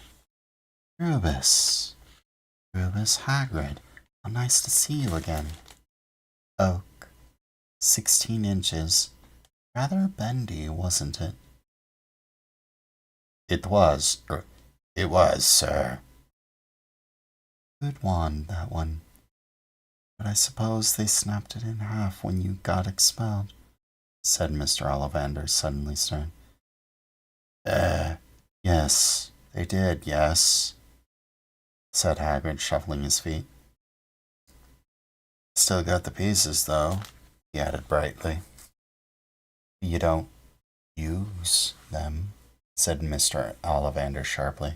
[SPEAKER 2] Rubus Hagrid, how nice to see you again. Oak, 16 inches. Rather bendy, wasn't it?
[SPEAKER 3] It was, sir.
[SPEAKER 2] Good wand, that one. But I suppose they snapped it in half when you got expelled, said Mr. Ollivander, suddenly stern. Yes, they did, yes, said Hagrid, shuffling his feet. Still got the pieces, though, he added brightly. You don't use them, said Mr. Ollivander sharply.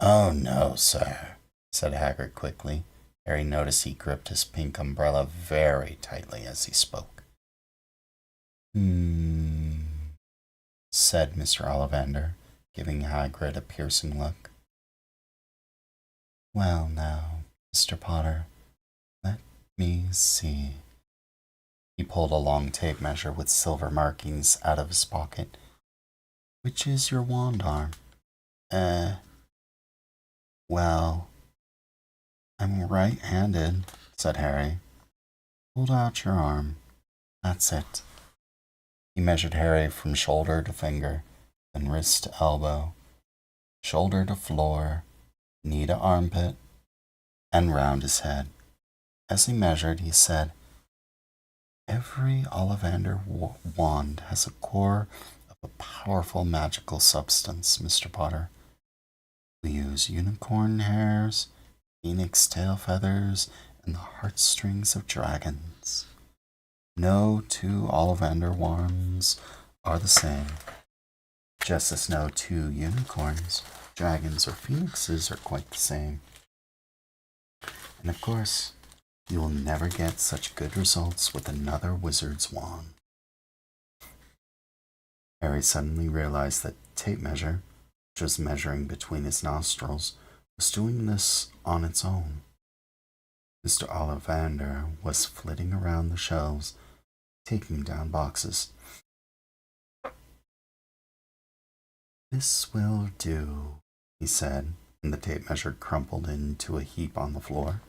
[SPEAKER 3] Oh, no, sir,
[SPEAKER 2] said Hagrid quickly. Harry noticed he gripped his pink umbrella very tightly as he spoke. Said Mr. Ollivander, giving Hagrid a piercing look. Well now, Mr. Potter, let me see. He pulled a long tape measure with silver markings out of his pocket. Which is your wand arm? Well, I'm right-handed, said Harry. Hold out your arm. That's it. He measured Harry from shoulder to finger, then wrist to elbow, shoulder to floor, knee to armpit, and round his head. As he measured, he said, Every Ollivander wand has a core of a powerful magical substance, Mr. Potter. We use unicorn hairs, phoenix tail feathers, and the heartstrings of dragons. No two Ollivander wands are the same, just as no two unicorns, dragons, or phoenixes are quite the same. And of course, you will never get such good results with another wizard's wand. Harry suddenly realized that tape measure, which was measuring between his nostrils, was doing this on its own. Mr. Ollivander was flitting around the shelves, taking down boxes. This will do, he said, and the tape measure crumpled into a heap on the floor.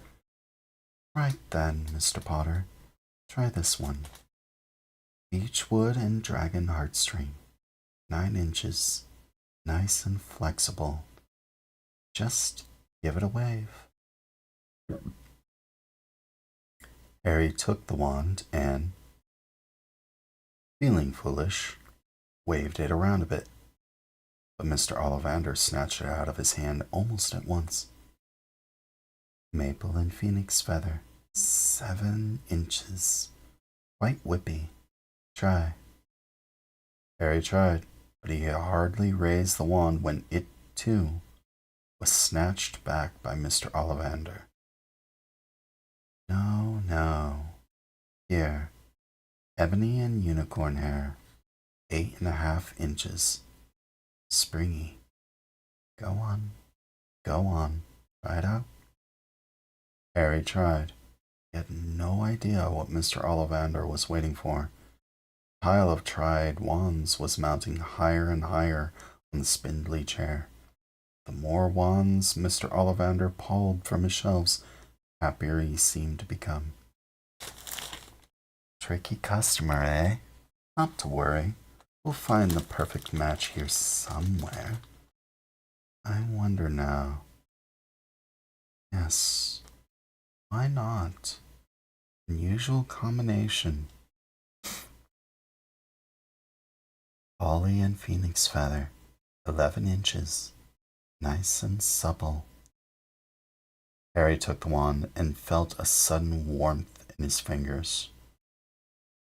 [SPEAKER 2] Right then, Mr. Potter, try this one. Beech wood and dragon heartstring, 9 inches, nice and flexible. Just give it a wave. Harry took the wand and, feeling foolish, waved it around a bit. But Mr. Ollivander snatched it out of his hand almost at once. Maple and phoenix feather, 7 inches. Quite whippy. Try. Harry tried, but he hardly raised the wand when it, too, was snatched back by Mr. Ollivander. No, no. Here, ebony and unicorn hair, 8.5 inches. Springy. Go on. Try it out. Harry tried. He had no idea what Mr. Ollivander was waiting for. The pile of tried wands was mounting higher and higher on the spindly chair. The more wands Mr. Ollivander pulled from his shelves, the happier he seemed to become. Tricky customer, eh? Not to worry. We'll find the perfect match here somewhere. I wonder now. Yes, why not? Unusual combination. Holly and phoenix feather, 11 inches, nice and supple. Harry took the wand and felt a sudden warmth in his fingers.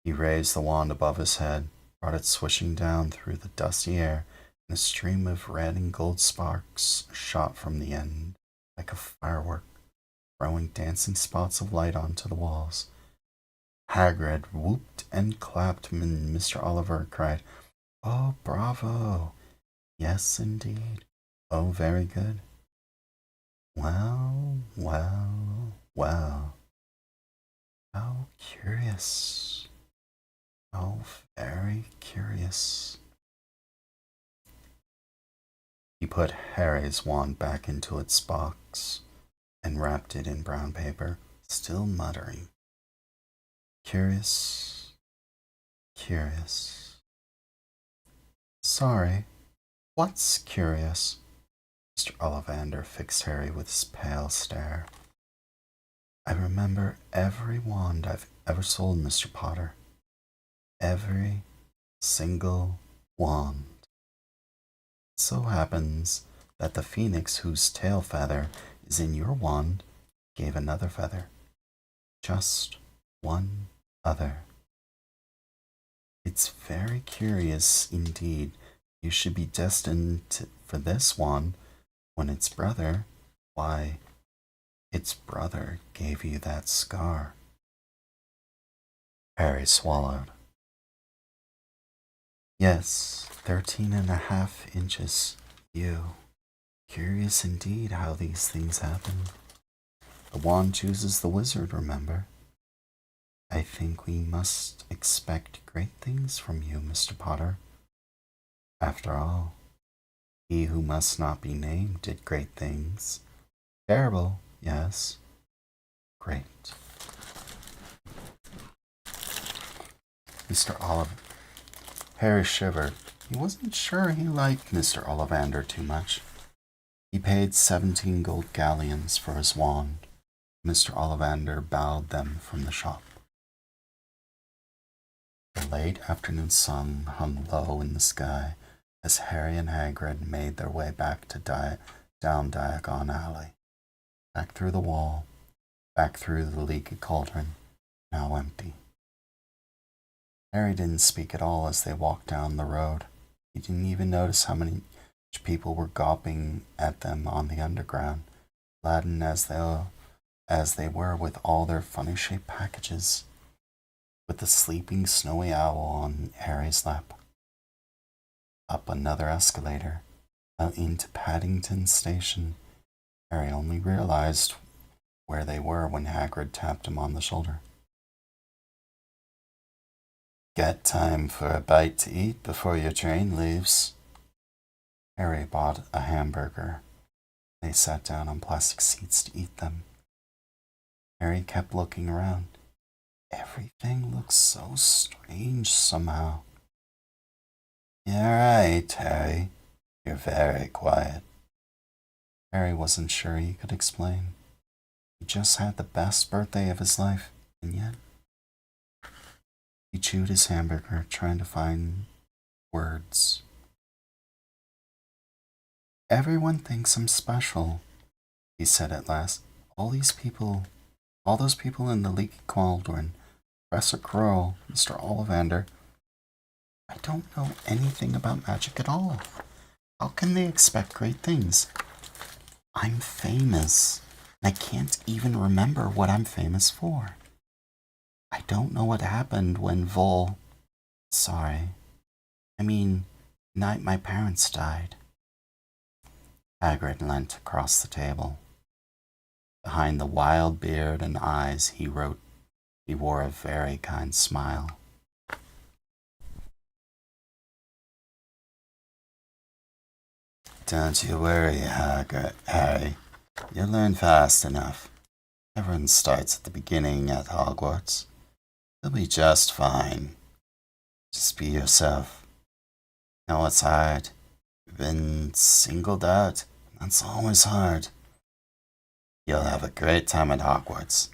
[SPEAKER 2] He raised the wand above his head, brought it swishing down through the dusty air, and a stream of red and gold sparks shot from the end like a firework, throwing dancing spots of light onto the walls. Hagrid whooped and clapped, and Mr. Oliver cried, Oh, bravo! Yes, indeed. Oh, very good. Well, well, well. How curious. How very curious. He put Harry's wand back into its box and wrapped it in brown paper, still muttering. Curious, curious. Sorry, what's curious? Mr. Ollivander fixed Harry with his pale stare. I remember every wand I've ever sold, Mr. Potter. Every single wand. It so happens that the phoenix whose tail feather is in your wand gave another feather. Just one other. It's very curious indeed. You should be destined for this wand when its brother, why, its brother gave you that scar. Harry swallowed. Yes, 13.5 inches. You. Curious indeed how these things happen. The wand chooses the wizard, remember? I think we must expect great things from you, Mr. Potter. After all, he who must not be named did great things. Terrible, yes. Great. Mr. Oliver. Harry shivered. He wasn't sure he liked Mr. Ollivander too much. He paid 17 gold galleons for his wand. Mr. Ollivander bowed them from the shop. The late afternoon sun hung low in the sky as Harry and Hagrid made their way back to down Diagon Alley, back through the wall, back through the leaky cauldron, now empty. Harry didn't speak at all as they walked down the road. He didn't even notice how many people were gawping at them on the underground, laden as they were with all their funny-shaped packages, with the sleeping snowy owl on Harry's lap. Up another escalator, out into Paddington Station. Harry only realized where they were when Hagrid tapped him on the shoulder. Got time for a bite to eat before your train leaves? Harry bought a hamburger. They sat down on plastic seats to eat them. Harry kept looking around. Everything looks so strange somehow. Yeah, right, Harry. You're very quiet. Harry wasn't sure he could explain. He just had the best birthday of his life, and yet... He chewed his hamburger, trying to find words. Everyone thinks I'm special, he said at last. All those people in the leaky cauldron, Professor Quirrell, Mr. Ollivander. I don't know anything about magic at all. How can they expect great things? I'm famous. I can't even remember what I'm famous for. I don't know what happened when night my parents died. Hagrid leant across the table. Behind the wild beard and eyes he wore a very kind smile. Don't you worry, Harry. You'll learn fast enough. Everyone starts at the beginning at Hogwarts. You'll be just fine. Just be yourself. Know it's hard. You've been singled out. That's always hard. You'll have a great time at Hogwarts.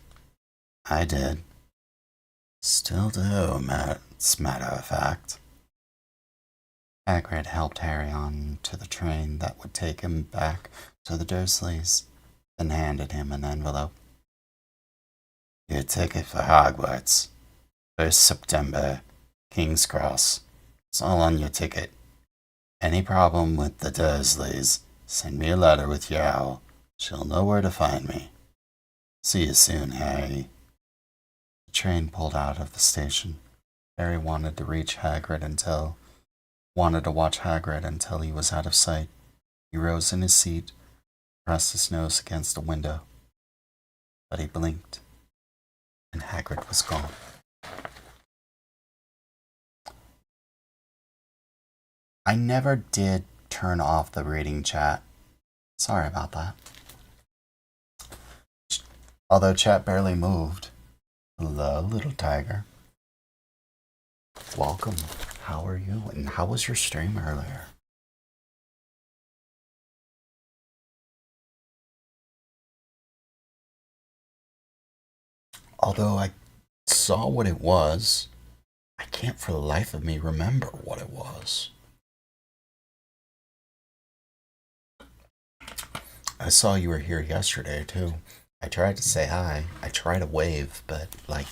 [SPEAKER 2] I did. Still do, it's matter of fact. Hagrid helped Harry on to the train that would take him back to the Dursleys, then handed him an envelope. Your ticket for Hogwarts. 1st September, King's Cross. It's all on your ticket. Any problem with the Dursleys, send me a letter with your owl. She'll know where to find me. See you soon, Harry. The train pulled out of the station. Harry wanted to watch Hagrid until he was out of sight. He rose in his seat, pressed his nose against a window, but he blinked, and Hagrid was gone. I never did turn off the reading chat. Sorry about that. Although chat barely moved. Hello, little tiger. Welcome. How are you? And how was your stream earlier? Although I saw what it was, I can't for the life of me remember what it was. I saw you were here yesterday, too. I tried to say hi. I tried to wave, but, like,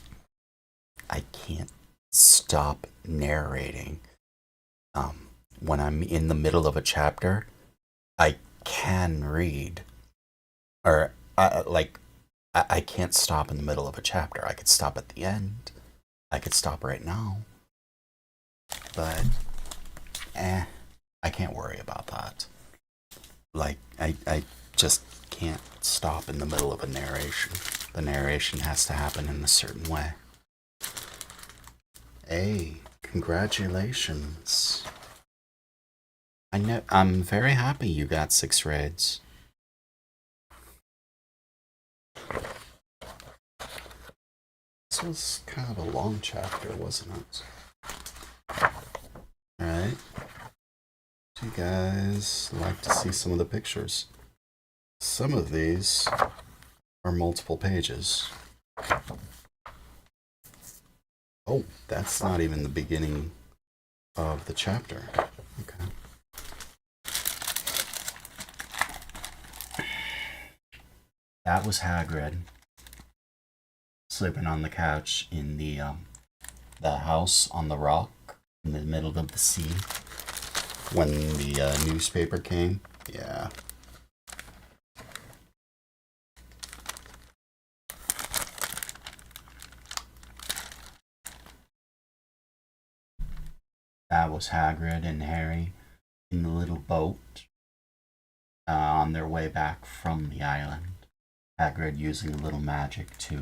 [SPEAKER 2] I can't stop narrating. When I'm in the middle of a chapter, I can read. Or, I can't stop in the middle of a chapter. I could stop at the end. I could stop right now. But, I can't worry about that. Like, I just can't stop in the middle of a narration. The narration has to happen in a certain way. Hey, congratulations. I'm very happy you got 6 raids. This was kind of a long chapter, wasn't it? Alright. Do you guys like to see some of the pictures? Some of these are multiple pages. Oh, that's not even the beginning of the chapter. Okay. That was Hagrid sleeping on the couch in the house on the rock in the middle of the sea when the newspaper came. Yeah. That was Hagrid and Harry in the little boat on their way back from the island. Hagrid using a little magic to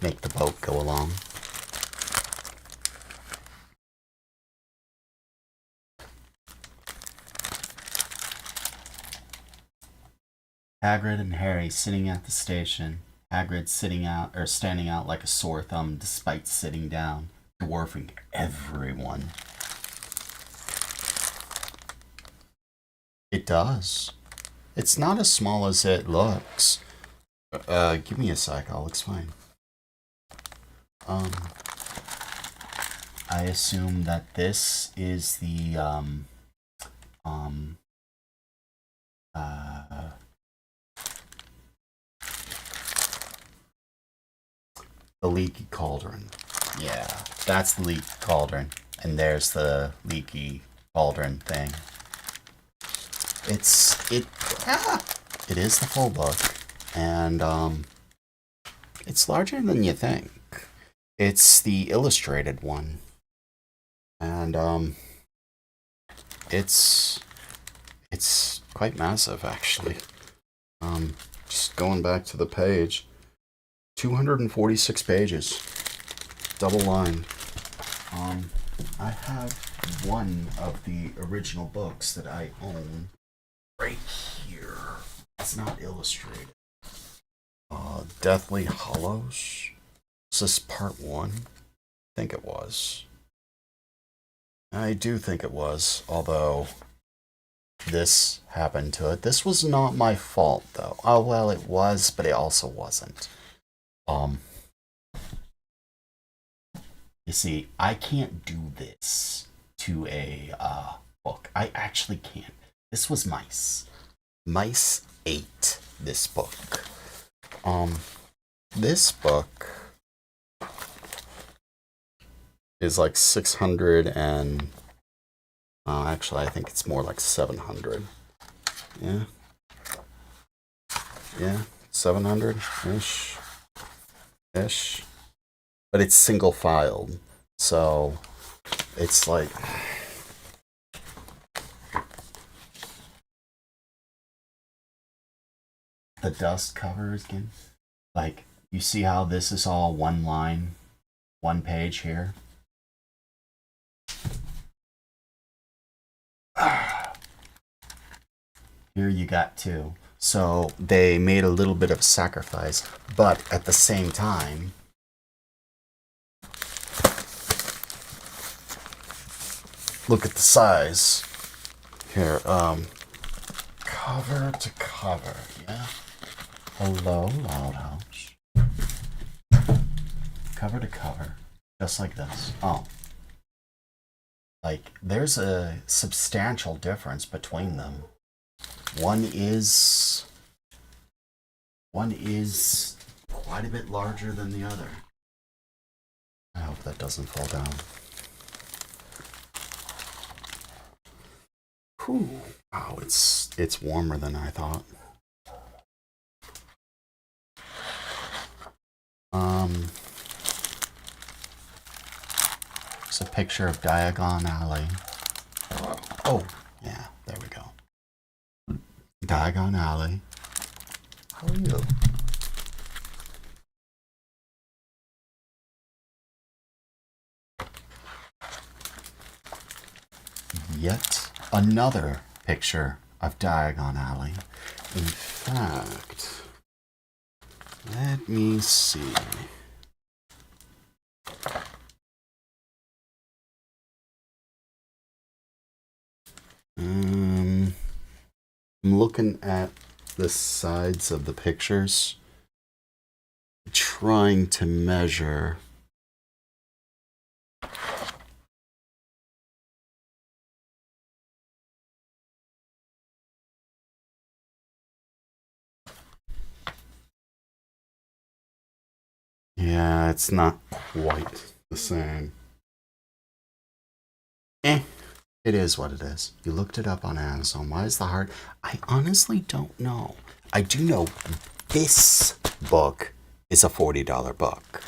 [SPEAKER 2] make the boat go along. Hagrid and Harry sitting at the station. Hagrid standing out like a sore thumb despite sitting down, dwarfing everyone. It does. It's not as small as it looks. Give me a sec, I'll explain. I assume that this is the, the leaky cauldron. Yeah, that's the leaky cauldron. And there's the leaky cauldron thing. It is the full book. And, it's larger than you think. It's the illustrated one. And, it's quite massive, actually. Just going back to the page. 246 pages. Double line. I have one of the original books that I own right here. It's not illustrated. Deathly Hollows. Is this part 1? I think it was. I do think it was, although this happened to it. This was not my fault, though. Oh, well, it was, but it also wasn't. You see, I can't do this to a book. I actually can't. This was Mice. Mice ate this book. This book is like 600 and actually I think it's more like 700. Yeah, 700 ish, but it's single filed, so it's like the dust covers again. Like, you see how this is all one line, one page here? Here you got two. So they made a little bit of sacrifice, but at the same time, look at the size. Here, cover to cover, yeah? Hello, Loud House. Cover to cover, just like this. Oh. Like, there's a substantial difference between them. One is quite a bit larger than the other. I hope that doesn't fall down. Whew. Wow, it's warmer than I thought. It's a picture of Diagon Alley. Oh, yeah, there we go. Diagon Alley. How are you? Yet another picture of Diagon Alley. In fact, let me see. I'm looking at the sides of the pictures, trying to measure. Yeah, it's not quite the same. It is what it is. You looked it up on Amazon. Why is the heart? I honestly don't know. I do know this book is a $40 book.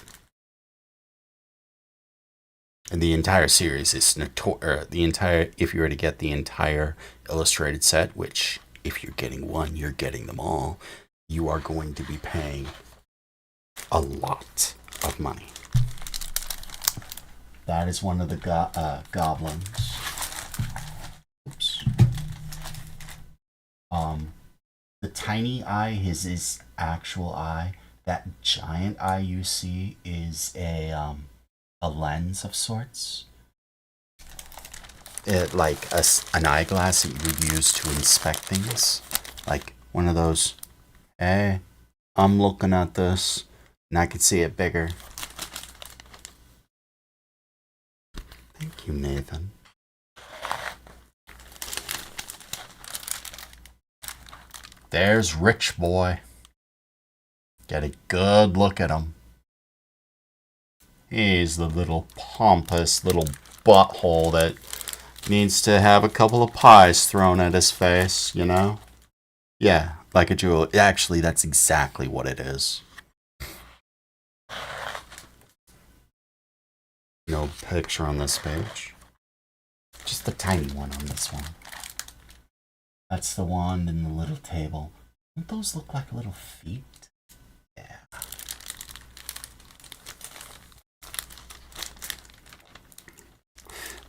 [SPEAKER 2] And the entire series is if you were to get the entire illustrated set, which if you're getting one, you're getting them all, you are going to be paying a lot of money. That is one of the goblins. Oops. The tiny eye is his actual eye. That giant eye you see is a lens of sorts. It like an eyeglass that you would use to inspect things, like one of those. Hey, I'm looking at this, and I can see it bigger. Thank you, Nathan. There's Rich Boy. Get a good look at him. He's the little pompous little butthole that needs to have a couple of pies thrown at his face, you know? Yeah, like a jewel. Actually, that's exactly what it is. No picture on this page. Just the tiny one on this one. That's the wand and the little table. Don't those look like little feet? Yeah.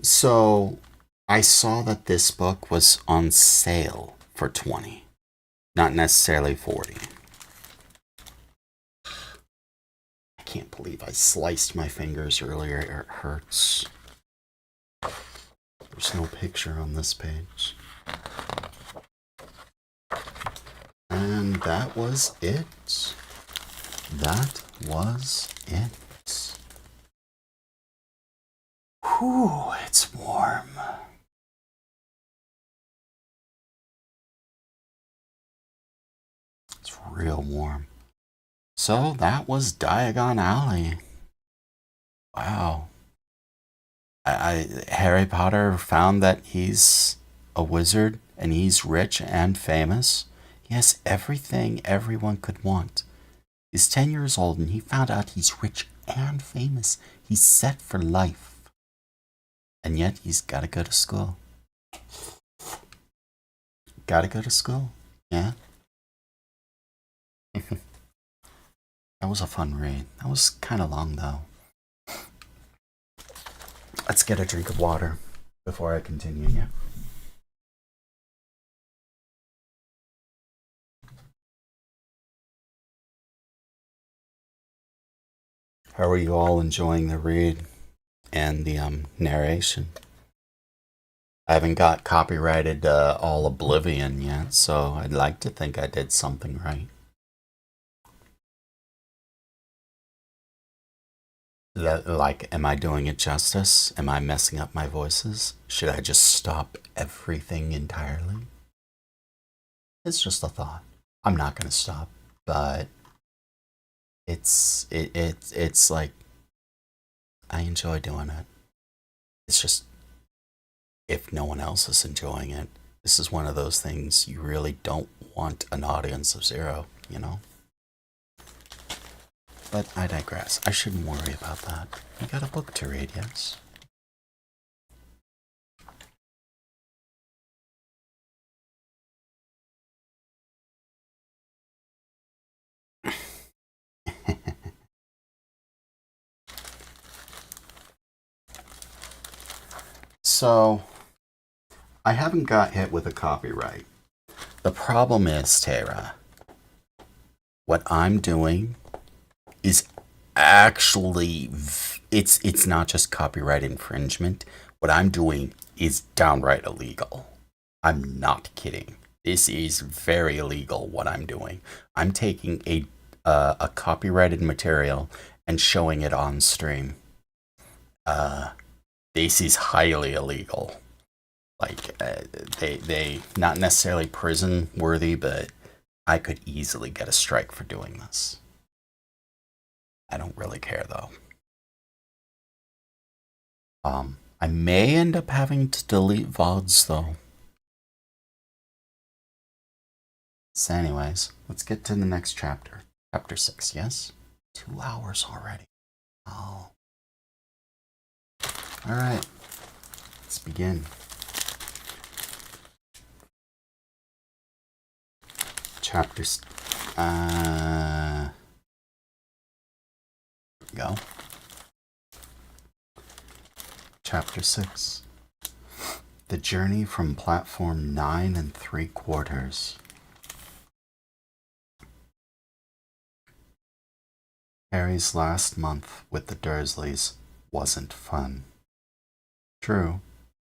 [SPEAKER 2] So, I saw that this book was on sale for $20. Not necessarily $40. I can't believe I sliced my fingers earlier. It hurts. There's no picture on this page. And that was it. That was it. Whew, it's warm. It's real warm. So that was Diagon Alley. Wow. Harry Potter found that he's a wizard and he's rich and famous. He has everything everyone could want. He's 10 years old and he found out he's rich and famous. He's set for life. And yet he's got to go to school. Got to go to school. Yeah. That was a fun read. That was kind of long, though. Let's get a drink of water before I continue, yeah? How are you all enjoying the read and the narration? I haven't got copyrighted All Oblivion yet, so I'd like to think I did something right. Like, am I doing it justice? Am I messing up my voices? Should I just stop everything entirely? It's just a thought. I'm not gonna stop, but it's like I enjoy doing it. It's just if no one else is enjoying it, this is one of those things you really don't want an audience of zero, you know? But I digress. I shouldn't worry about that. You got a book to read, yes? So, I haven't got hit with a copyright. The problem is, Tara, what I'm doing is actually it's not just copyright infringement. What I'm doing is downright illegal. I'm not kidding. This is very illegal what I'm doing. I'm taking a copyrighted material and showing it on stream. This is highly illegal. Like they not necessarily prison worthy, but I could easily get a strike for doing this. I don't really care though. I may end up having to delete VODs though. So anyways, let's get to the next chapter. Chapter 6, yes? 2 hours already. Oh. Alright. Let's begin. Chapters. Go. Chapter 6. The journey from platform 9 3/4. Harry's last month with the Dursleys wasn't fun. True,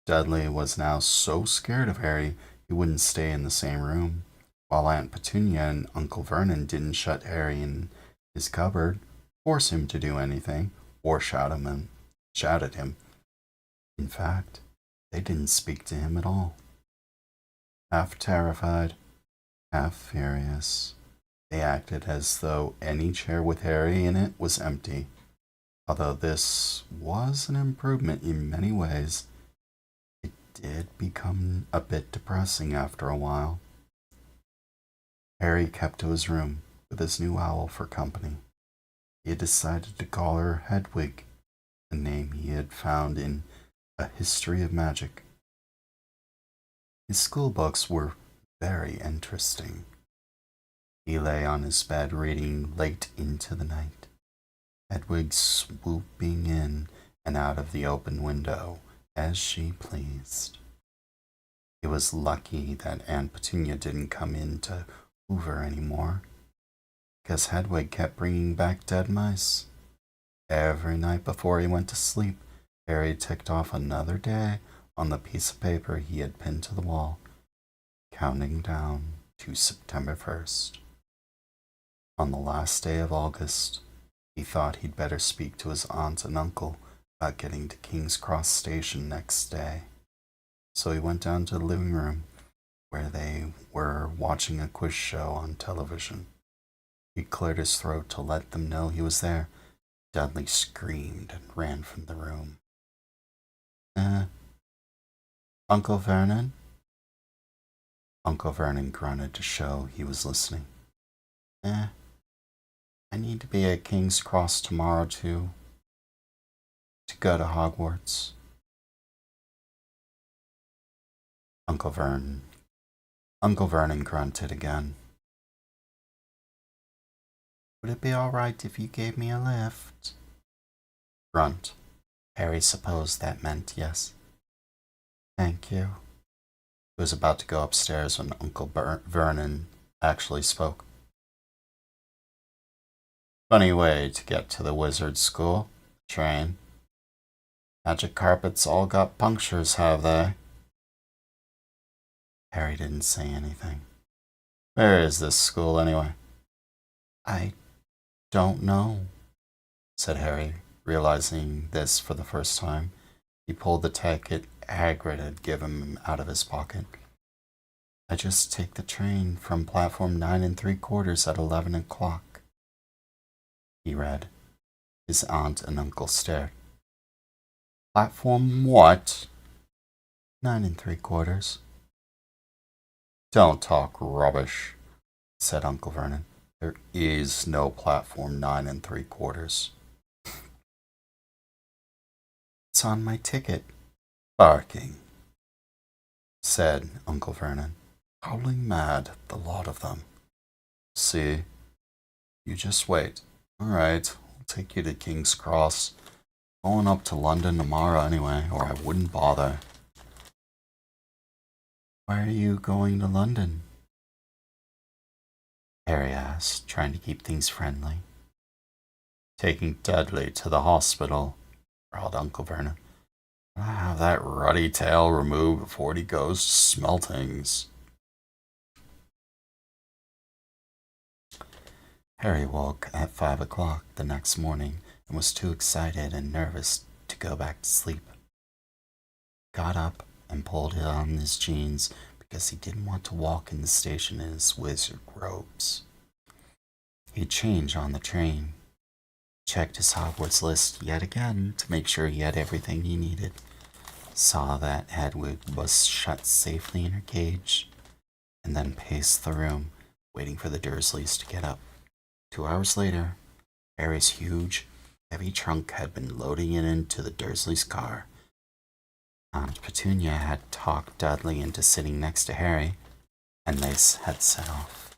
[SPEAKER 2] Dudley was now so scared of Harry he wouldn't stay in the same room, while Aunt Petunia and Uncle Vernon didn't shut Harry in his cupboard, force him to do anything, or shout at him. In fact, they didn't speak to him at all. Half terrified, half furious, they acted as though any chair with Harry in it was empty. Although this was an improvement in many ways, it did become a bit depressing after a while. Harry kept to his room with his new owl for company. He had decided to call her Hedwig, a name he had found in A History of Magic. His school books were very interesting. He lay on his bed reading late into the night, Hedwig swooping in and out of the open window as she pleased. He was lucky that Aunt Petunia didn't come in to Hoover anymore, because Hedwig kept bringing back dead mice. Every night before he went to sleep, Harry ticked off another day on the piece of paper he had pinned to the wall, counting down to September 1st. On the last day of August, he thought he'd better speak to his aunt and uncle about getting to King's Cross Station next day. So he went down to the living room, where they were watching a quiz show on television. He cleared his throat to let them know he was there. Dudley screamed and ran from the room. Uncle Vernon? Uncle Vernon grunted to show he was listening. I need to be at King's Cross tomorrow to go to Hogwarts. Uncle Vernon grunted again. Would it be alright if you gave me a lift? Grunt. Harry supposed that meant yes. Thank you. He was about to go upstairs when Uncle Vernon actually spoke. Funny way to get to the wizard school. Train. Magic carpets all got punctures, have they? Harry didn't say anything. Where is this school, anyway? I don't know, said Harry, realizing this for the first time. He pulled the ticket Hagrid had given him out of his pocket. I just take the train from platform 9 3/4 at 11 o'clock. He read. His aunt and uncle stared. Platform what? 9 3/4. Don't talk rubbish, said Uncle Vernon. There is no platform 9 3/4. It's on my ticket. Barking, said Uncle Vernon. Howling mad, the lot of them. See? You just wait. All right, I'll take you to King's Cross. Going up to London tomorrow anyway, or I wouldn't bother. Why are you going to London? Harry asked, trying to keep things friendly. Taking Dudley to the hospital, growled Uncle Vernon. I'll have that ruddy tail removed before he goes to Smeltings. Harry woke at 5 o'clock the next morning and was too excited and nervous to go back to sleep. He got up and pulled on his jeans because he didn't want to walk in the station in his wizard robes. He'd change on the train, checked his Hogwarts list yet again to make sure he had everything he needed, saw that Hedwig was shut safely in her cage, and then paced the room, waiting for the Dursleys to get up. 2 hours later, Harry's huge, heavy trunk had been loading it into the Dursleys' car. Aunt Petunia had talked Dudley into sitting next to Harry, and they had set off.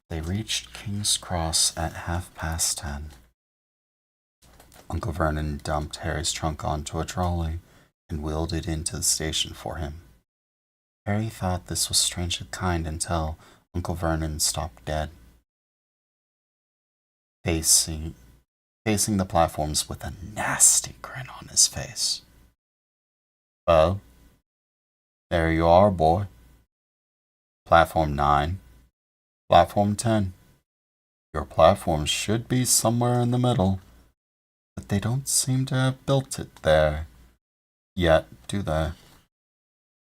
[SPEAKER 2] They reached King's Cross at 10:30. Uncle Vernon dumped Harry's trunk onto a trolley and wheeled it into the station for him. Harry thought this was strangely kind until Uncle Vernon stopped dead, facing the platforms with a nasty grin on his face. Well, there you are, boy. Platform 9, platform 10. Your platform should be somewhere in the middle, but they don't seem to have built it there yet, do they?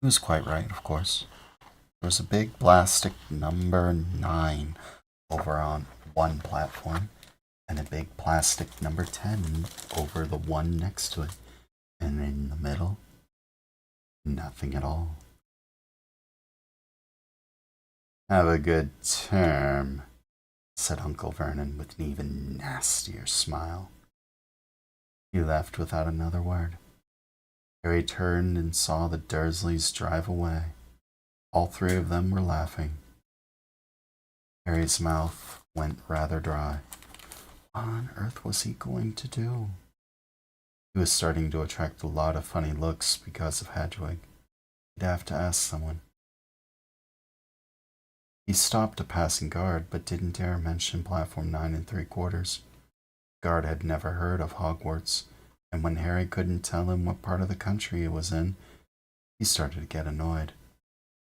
[SPEAKER 2] He was quite right, of course. There was a big plastic number 9 over on one platform, and a big plastic number 10 over the one next to it. And in the middle, nothing at all. Have a good term, said Uncle Vernon with an even nastier smile. He left without another word. Harry turned and saw the Dursleys drive away. All 3 of them were laughing. Harry's mouth went rather dry. What on earth was he going to do? He was starting to attract a lot of funny looks because of Hedwig. He'd have to ask someone. He stopped a passing guard, but didn't dare mention platform 9 3/4. The guard had never heard of Hogwarts, and when Harry couldn't tell him what part of the country it was in, he started to get annoyed,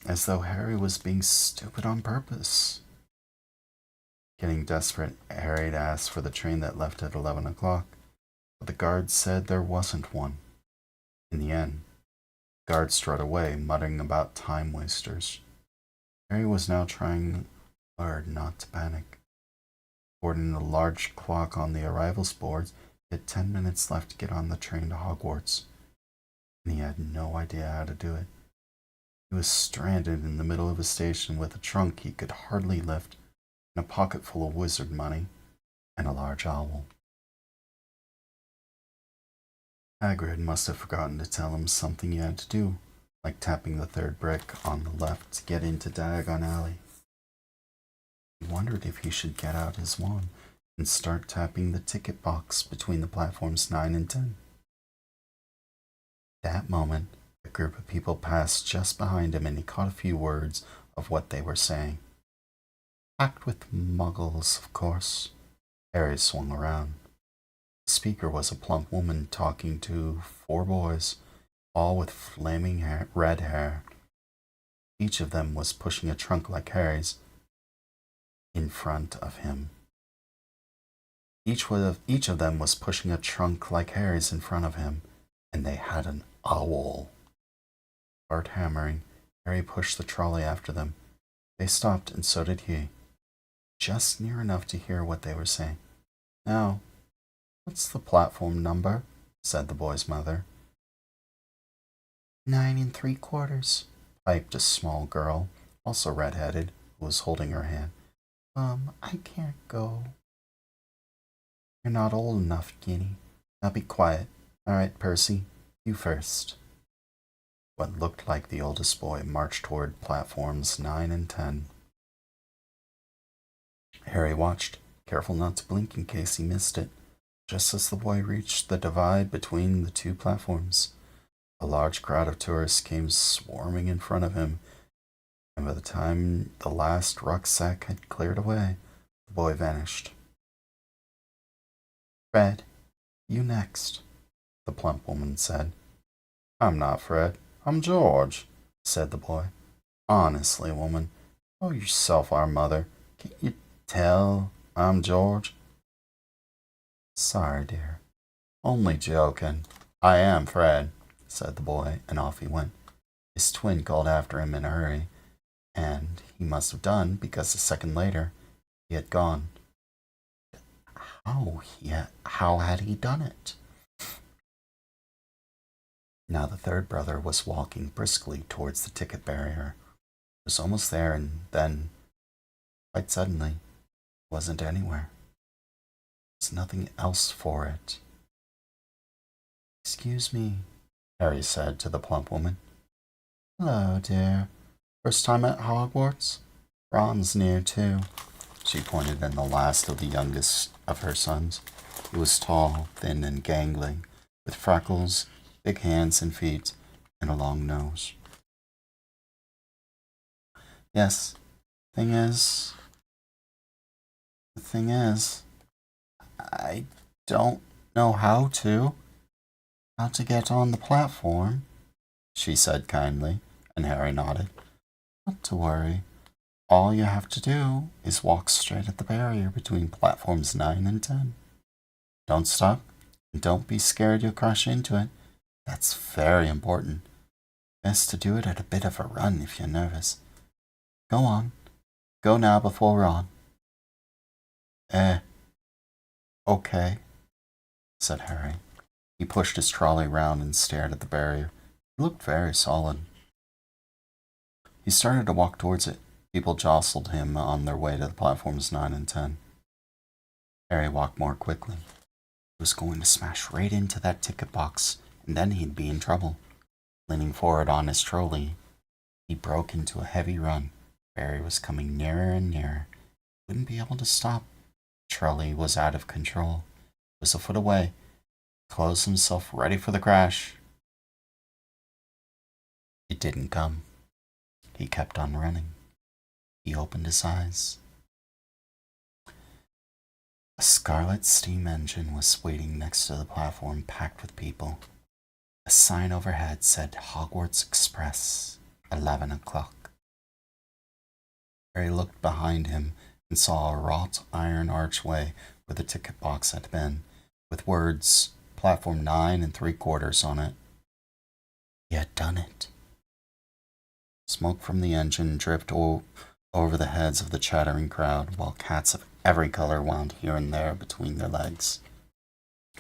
[SPEAKER 2] as though Harry was being stupid on purpose. Getting desperate, Harry asked for the train that left at 11 o'clock, but the guard said there wasn't one. In the end, the guard strode away, muttering about time wasters. Harry was now trying hard not to panic. According to the large clock on the arrivals board, he had 10 minutes left to get on the train to Hogwarts, and he had no idea how to do it. He was stranded in the middle of a station with a trunk he could hardly lift, and a pocket full of wizard money, and a large owl. Hagrid must have forgotten to tell him something he had to do, like tapping the 3rd brick on the left to get into Diagon Alley. He wondered if he should get out his wand and start tapping the ticket box between the platforms 9 and 10. At that moment, a group of people passed just behind him and he caught a few words of what they were saying. Packed with muggles, of course. Harry swung around. The speaker was a plump woman talking to 4 boys, all with flaming red hair. Each of them was pushing a trunk like Harry's in front of him. Each of them was pushing a trunk like Harry's in front of him, and they had an owl. Bart hammering, Harry pushed the trolley after them. They stopped, and so did he, just near enough to hear what they were saying. Now, what's the platform number? Said the boy's mother. 9 3/4, piped a small girl, also red-headed, who was holding her hand. I can't go. You're not old enough, Guinea. Now be quiet. All right, Percy, you first. What looked like the oldest boy marched toward platforms 9 and 10. Harry watched, careful not to blink in case he missed it. Just as the boy reached the divide between the 2 platforms, a large crowd of tourists came swarming in front of him, and by the time the last rucksack had cleared away, the boy vanished. Fred, you next, the plump woman said. I'm not Fred, I'm George, said the boy. Honestly, woman, call yourself our mother. Can't you tell I'm George? Sorry, dear. Only joking. I am Fred, said the boy, and off he went. His twin called after him in a hurry, and he must have done because a second later he had gone. How had he done it? Now the third brother was walking briskly towards the ticket barrier. He was almost there, and then, quite suddenly, wasn't anywhere. There's nothing else for it. Excuse me, Harry said to the plump woman. Hello, dear. First time at Hogwarts? Ron's near, too. She pointed in the last of the youngest of her sons. He was tall, thin, and gangling, with freckles, big hands and feet, and a long nose. Yes, the thing is, I don't know how to get on the platform, she said kindly, and Harry nodded. Not to worry. All you have to do is walk straight at the barrier between platforms 9 and 10. Don't stop, and don't be scared you'll crash into it. That's very important. Best to do it at a bit of a run if you're nervous. Go on. Go now before Ron. Okay, said Harry. He pushed his trolley round and stared at the barrier. It looked very solid. He started to walk towards it. People jostled him on their way to the platforms 9 and 10. Harry walked more quickly. He was going to smash right into that ticket box, and then he'd be in trouble. Leaning forward on his trolley, he broke into a heavy run. Harry was coming nearer and nearer. He wouldn't be able to stop. The trolley was out of control. He was a foot away. He closed himself ready for the crash. It didn't come. He kept on running. He opened his eyes. A scarlet steam engine was waiting next to the platform, packed with people. A sign overhead said Hogwarts Express, 11 o'clock. Harry looked behind him and saw a wrought iron archway where the ticket box had been, with words Platform 9 3/4 on it. He had done it. Smoke from the engine dripped over the heads of the chattering crowd, while cats of every color wound here and there between their legs.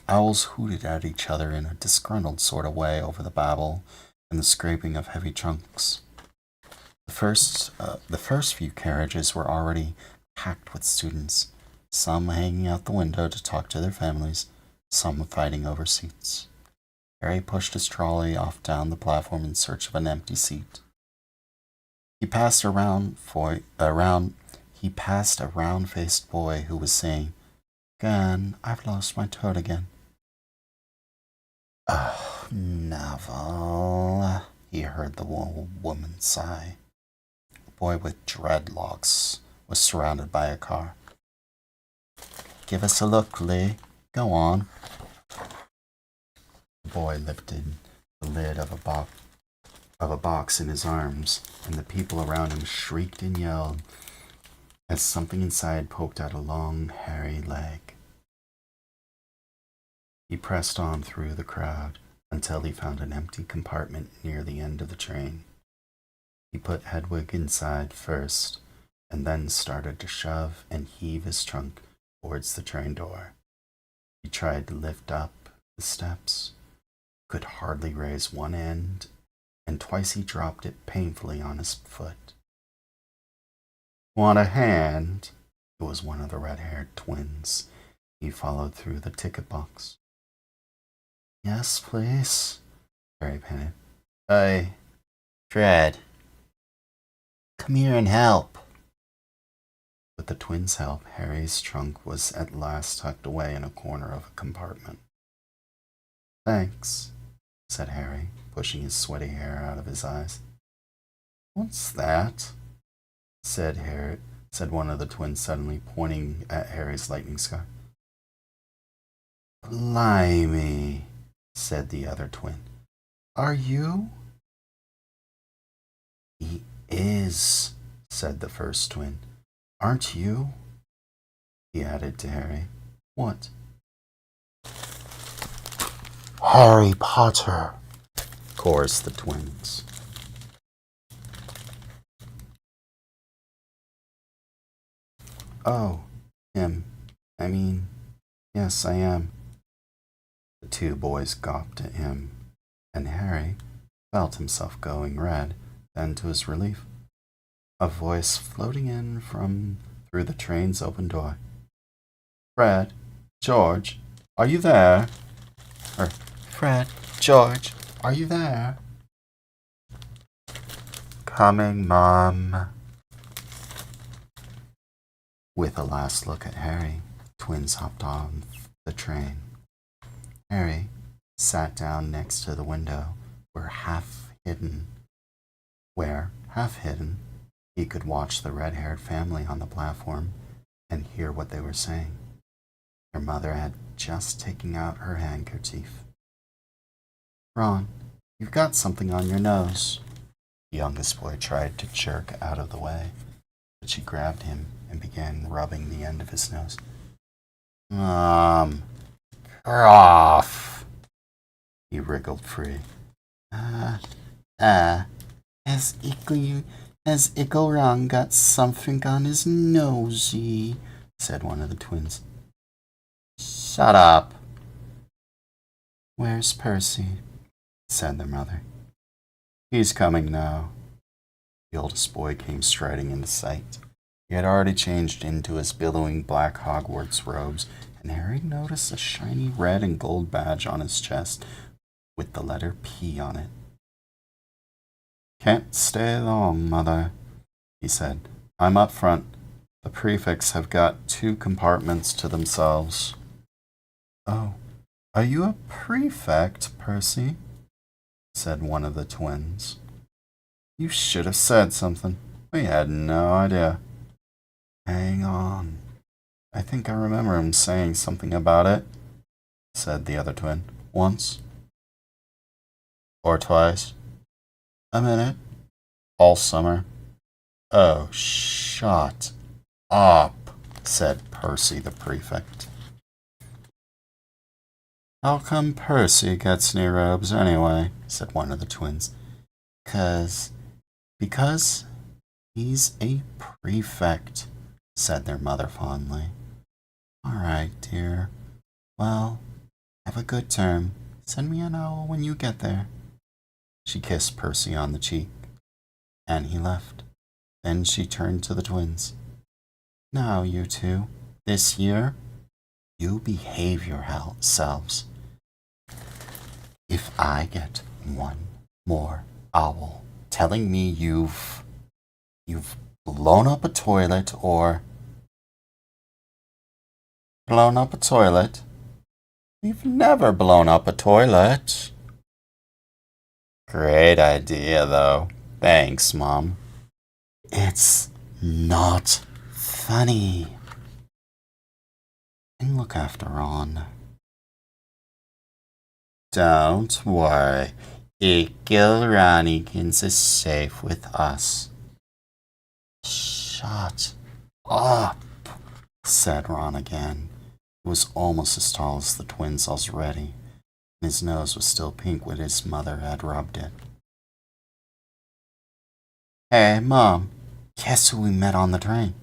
[SPEAKER 2] Owls hooted at each other in a disgruntled sort of way over the babble and the scraping of heavy trunks. The first few carriages were already packed with students, some hanging out the window to talk to their families, some fighting over seats. Harry pushed his trolley off down the platform in search of an empty seat. He passed around he passed a round-faced boy who was saying, "Gan, I've lost my toad again." "Oh, Neville," he heard the woman sigh. The boy with dreadlocks was surrounded by a car. "Give us a look, Lee. Go on." The boy lifted the lid of a box in his arms, and the people around him shrieked and yelled as something inside poked out a long, hairy leg. He pressed on through the crowd until he found an empty compartment near the end of the train. He put Hedwig inside first, and then started to shove and heave his trunk towards the train door. He tried to lift up the steps, could hardly raise one end, and twice he dropped it painfully on his foot. "Want a hand?" It was one of the red-haired twins he followed through the ticket box. "Yes, please," Harry panted. "Hey, Fred, come here and help." With the twins' help, Harry's trunk was at last tucked away in a corner of a compartment. "Thanks," said Harry, pushing his sweaty hair out of his eyes. "What's that?" said one of the twins suddenly, pointing at Harry's lightning scar. "Blimey," said the other twin. "Are you?" "He is," said the first twin. "Aren't you?" He added to Harry. "What?" "Harry Potter," chorused the twins. "Oh, him. Yes, I am." The two boys gawped at him, and Harry felt himself going red. Then, to his relief, a voice floating in from through the train's open door. "Fred, George, are you there?" "Fred, George, are you there?" "Coming, Mom." With a last look at Harry, the twins hopped on the train. Harry sat down next to the window where, half hidden, he could watch the red-haired family on the platform and hear what they were saying. Their mother had just taken out her handkerchief. "Ron, you've got something on your nose." The youngest boy tried to jerk out of the way, but she grabbed him and began rubbing the end of his nose. "Mom, off!" He wriggled free. Has Ickelrong got something on his nosy?" said one of the twins. "Shut up." "Where's Percy?" said their mother. "He's coming now." The oldest boy came striding into sight. He had already changed into his billowing black Hogwarts robes, and Harry noticed a shiny red and gold badge on his chest with the letter P on it. "Can't stay long, Mother," he said. "I'm up front. The prefects have got 2 compartments to themselves." "Oh, are you a prefect, Percy?" said one of the twins. "You should have said something. We had no idea." "Hang on. I think I remember him saying something about it," said the other twin. "Once. Or twice. A minute. All summer." "Oh, shut up," said Percy the prefect. "How come Percy gets any robes anyway?" said one of the twins. Because he's a prefect," said their mother fondly. "All right, dear. Well, have a good term. Send me an owl when you get there." She kissed Percy on the cheek, and he left. Then she turned to the twins. "Now, you two, this year, you behave yourselves. If I get one more owl telling me you've blown up a toilet or blown up a toilet? We've never blown up a toilet. Great idea, though. Thanks, Mom. It's not funny. And look after Ron. Don't worry. Eagle Rannikins is safe with us. Shut up, said Ron again. He was almost as tall as the twins already, and his nose was still pink when his mother had rubbed it. Hey, Mom, guess who we met on the train?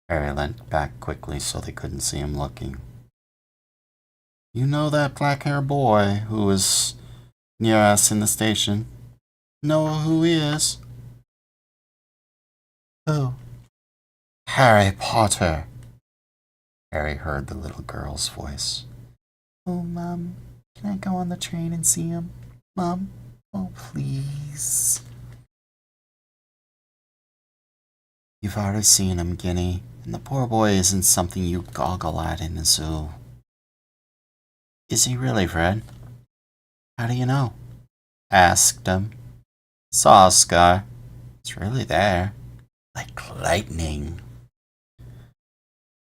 [SPEAKER 2] Harry leant back quickly so they couldn't see him looking. You know that black-haired boy who was near us in the station? Know who he is? Who? Harry Potter. Harry heard the little girl's voice. Oh, Mom, can I go on the train and see him? Mom? Oh, please. You've already seen him, Guinea, and the poor boy isn't something you goggle at in a zoo. Is he really, Fred? How do you know? Asked him. Saw a scar. It's really there. Like lightning.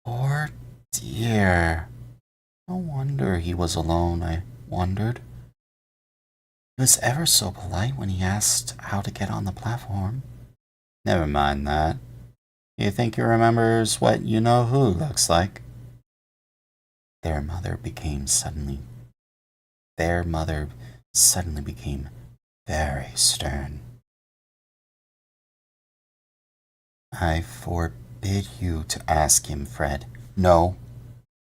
[SPEAKER 2] Poor dear. No wonder he was alone, I wondered. He was ever so polite when he asked how to get on the platform. Never mind that. You think he remembers what you-know-who looks like? Their mother suddenly became very stern. I forbid you to ask him, Fred. No,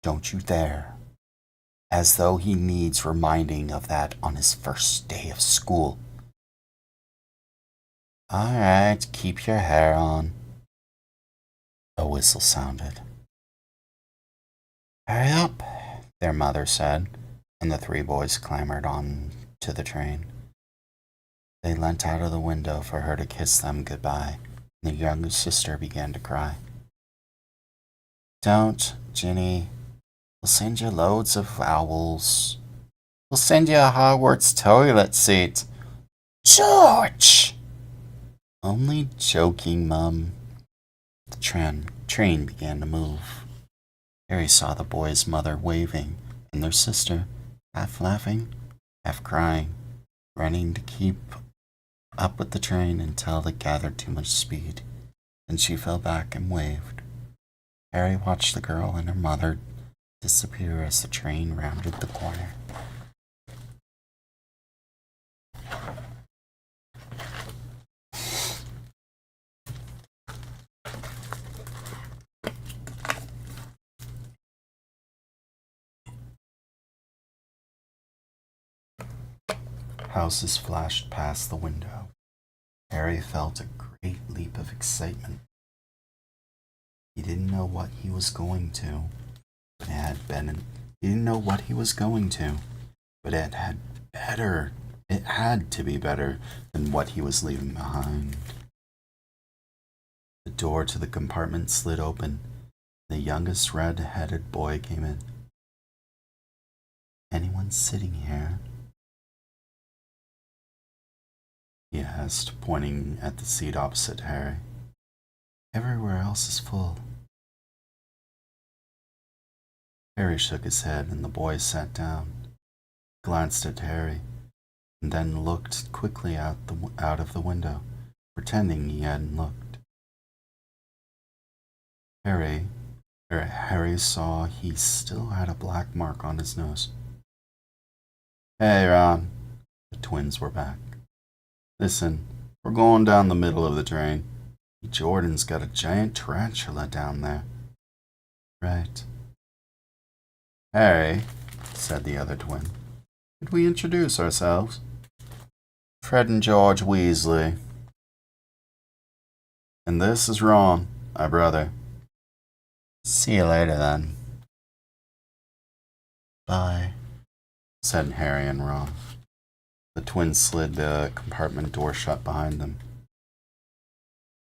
[SPEAKER 2] don't you dare. As though he needs reminding of that on his first day of school. All right, keep your hair on. A whistle sounded. Hurry up, their mother said, and the three boys clambered on to the train. They leant out of the window for her to kiss them goodbye, and the younger sister began to cry. Don't, Ginny. We'll send you loads of owls. We'll send you a Hogwarts toilet seat. George! Only joking, Mum. The train began to move. Harry saw the boy's mother waving, and their sister, half laughing, half crying, running to keep up with the train until it gathered too much speed. Then she fell back and waved. Harry watched the girl and her mother disappear as the train rounded the corner. Houses flashed past the window. Harry felt a great leap of excitement. He didn't know what he was going to, but it had to be better than what he was leaving behind. The door to the compartment slid open. The youngest red-headed boy came in. Anyone sitting here? He asked, pointing at the seat opposite Harry. Everywhere else is full. Harry shook his head, and the boy sat down, glanced at Harry, and then looked quickly out of the window, pretending he hadn't looked. Harry saw he still had a black mark on his nose. Hey, Ron. The twins were back. Listen, we're going down the middle of the train. Jordan's got a giant tarantula down there. Right. Harry, said the other twin, could we introduce ourselves? Fred and George Weasley. And this is Ron, my brother. See you later, then. Bye, said Harry and Ron. The twins slid the compartment door shut behind them.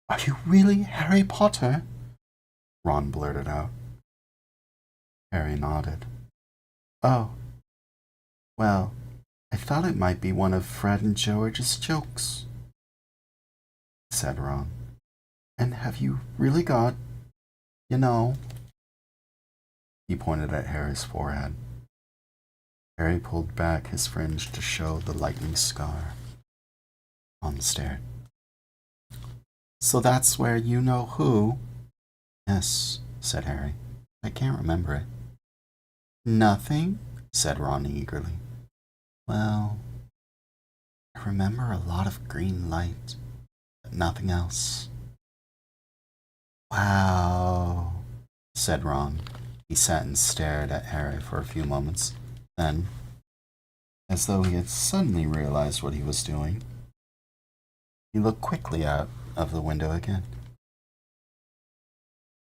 [SPEAKER 2] Are you really Harry Potter? Ron blurted out. Harry nodded. Oh, well, I thought it might be one of Fred and George's jokes, said Ron. And have you really got, you know? He pointed at Harry's forehead. Harry pulled back his fringe to show the lightning scar. Ron stared. So that's where you know who? Yes, said Harry. I can't remember it. Nothing? Said Ron eagerly. Well, I remember a lot of green light, but nothing else. Wow, said Ron. He sat and stared at Harry for a few moments. Then, as though he had suddenly realized what he was doing, he looked quickly out of the window again.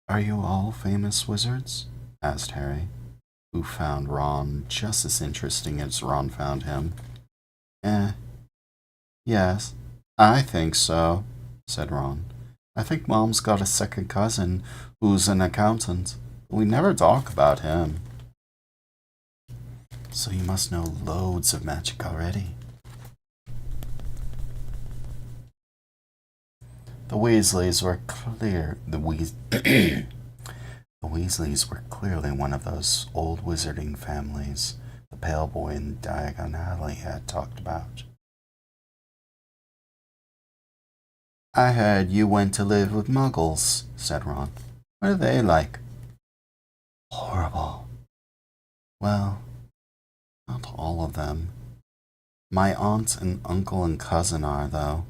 [SPEAKER 2] Are you all famous wizards? Asked Harry, who found Ron just as interesting as Ron found him. Yes, I think so, said Ron. I think Mom's got a second cousin who's an accountant. We never talk about him. So you must know loads of magic already. The Weasleys were clearly one of those old wizarding families the pale boy in Diagon Alley had talked about. I heard you went to live with Muggles, said Ron. What are they like? Horrible. Well, not all of them. My aunt and uncle and cousin are, though.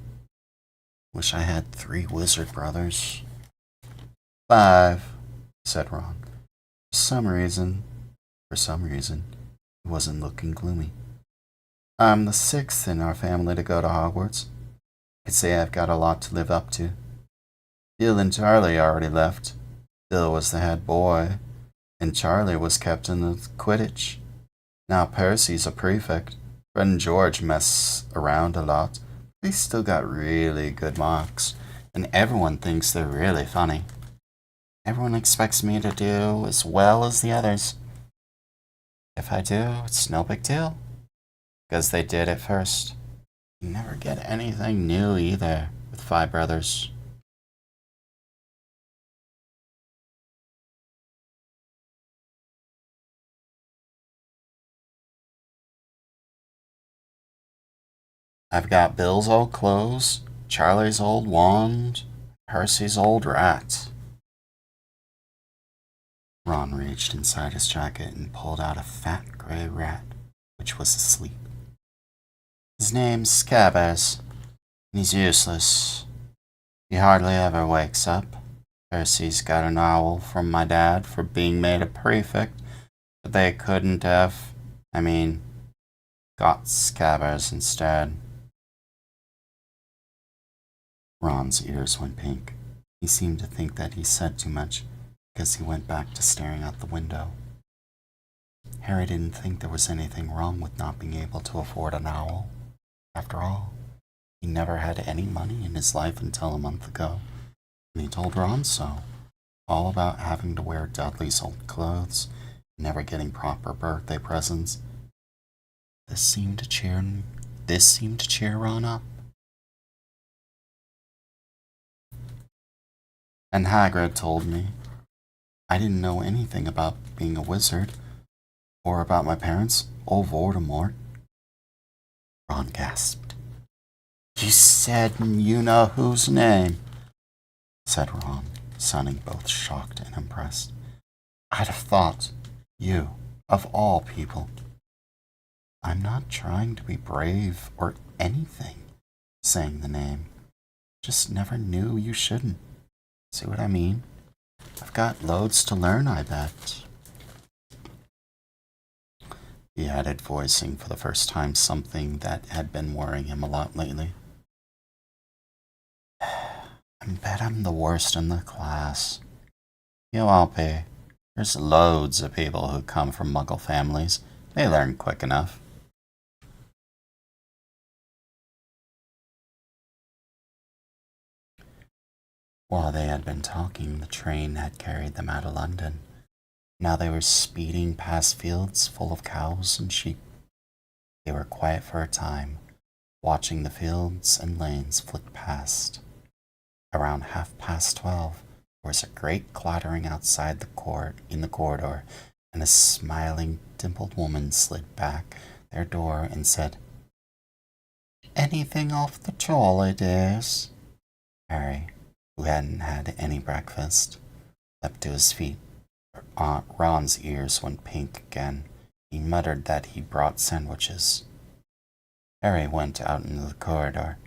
[SPEAKER 2] Wish I had 3 wizard brothers. 5, said Ron. For some reason, he wasn't looking gloomy. I'm the 6th in our family to go to Hogwarts. I could say I've got a lot to live up to. Bill and Charlie already left. Bill was the head boy, and Charlie was captain of Quidditch. Now Percy's a prefect. Fred and George mess around a lot. They still got really good marks, and everyone thinks they're really funny. Everyone expects me to do as well as the others. If I do, it's no big deal, because they did it first. You never get anything new either with 5 brothers. I've got Bill's old clothes, Charlie's old wand, Percy's old rat. Ron reached inside his jacket and pulled out a fat gray rat, which was asleep. His name's Scabbers, and he's useless. He hardly ever wakes up. Percy's got an owl from my dad for being made a prefect, but they couldn't have, got Scabbers instead. Ron's ears went pink. He seemed to think that he said too much, because he went back to staring out the window. Harry didn't think there was anything wrong with not being able to afford an owl. After all, he never had any money in his life until a month ago, and he told Ron so, all about having to wear Dudley's old clothes, never getting proper birthday presents. This seemed to cheer Ron up. And Hagrid told me. I didn't know anything about being a wizard, or about my parents, or Voldemort. Ron gasped. You said you know whose name? Said Ron, sounding both shocked and impressed. I'd have thought you, of all people. I'm not trying to be brave or anything, saying the name. Just never knew you shouldn't. See what I mean? I've got loads to learn, I bet. He added, voicing for the first time something that had been worrying him a lot lately. I bet I'm the worst in the class. You won't be. There's loads of people who come from Muggle families. They learn quick enough. While they had been talking, the train had carried them out of London. Now they were speeding past fields full of cows and sheep. They were quiet for a time, watching the fields and lanes flit past. Around 12:30, there was a great clattering outside in the corridor, and a smiling, dimpled woman slid back their door and said, "Anything off the trolley, dears?" Harry, who hadn't had any breakfast, leapt to his feet. Aunt Ron's ears went pink again. He muttered that he brought sandwiches. Harry went out into the corridor.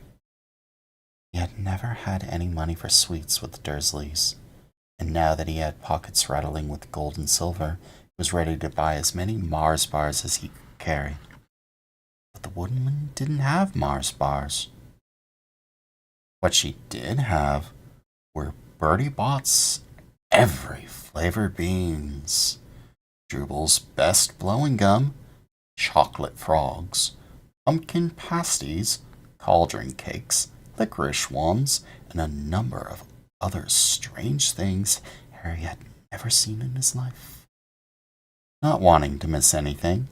[SPEAKER 2] He had never had any money for sweets with the Dursleys, and now that he had pockets rattling with gold and silver, he was ready to buy as many Mars bars as he could carry. But the woman didn't have Mars bars. What she did have were Bertie Bott's every flavor beans, Jubal's best blowing gum, chocolate frogs, pumpkin pasties, cauldron cakes, licorice ones, and a number of other strange things Harry had never seen in his life. Not wanting to miss anything,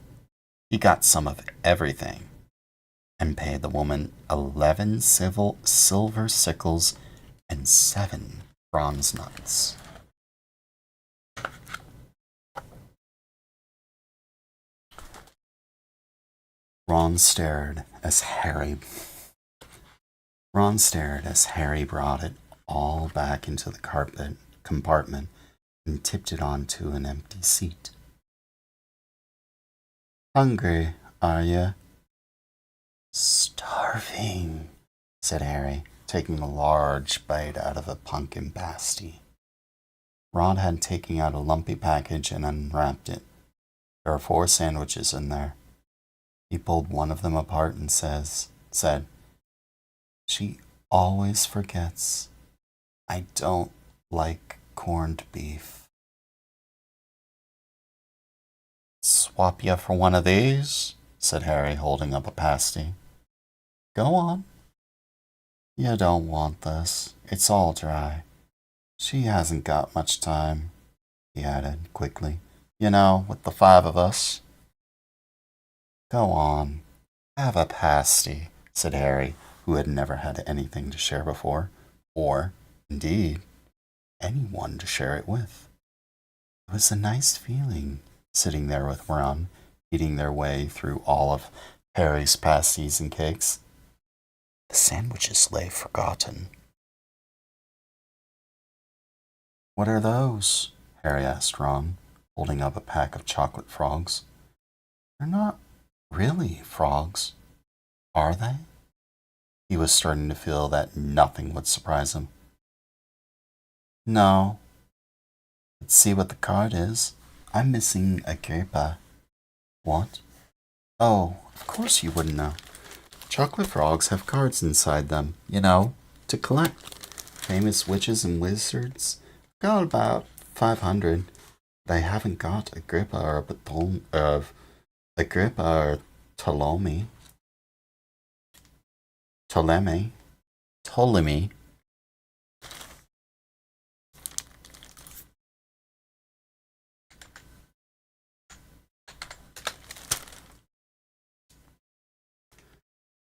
[SPEAKER 2] he got some of everything and paid the woman 11 silver sickles and 7 bronze nuts. Ron stared as Harry brought it all back into the carpet compartment and tipped it onto an empty seat. "Hungry, are you?" "Starving," said Harry, taking a large bite out of a pumpkin pasty. Ron had taken out a lumpy package and unwrapped it. There were 4 sandwiches in there. He pulled one of them apart and said, "She always forgets. I don't like corned beef." "Swap you for one of these?" said Harry, holding up a pasty. "Go on." "You don't want this. It's all dry. She hasn't got much time," he added quickly. "You know, with the 5 of us." "Go on. Have a pasty," said Harry, who had never had anything to share before, or, indeed, anyone to share it with. It was a nice feeling, sitting there with Ron, eating their way through all of Harry's pasties and cakes. The sandwiches lay forgotten. "What are those?" Harry asked Ron, holding up a pack of chocolate frogs. "They're not really frogs, are they?" He was starting to feel that nothing would surprise him. "No. Let's see what the card is. I'm missing a Agrippa." "What?" "Oh, of course you wouldn't know. Chocolate frogs have cards inside them, you know, to collect. Famous witches and wizards. Got about 500. They haven't got Agrippa or Ptolemy. Ptolemy.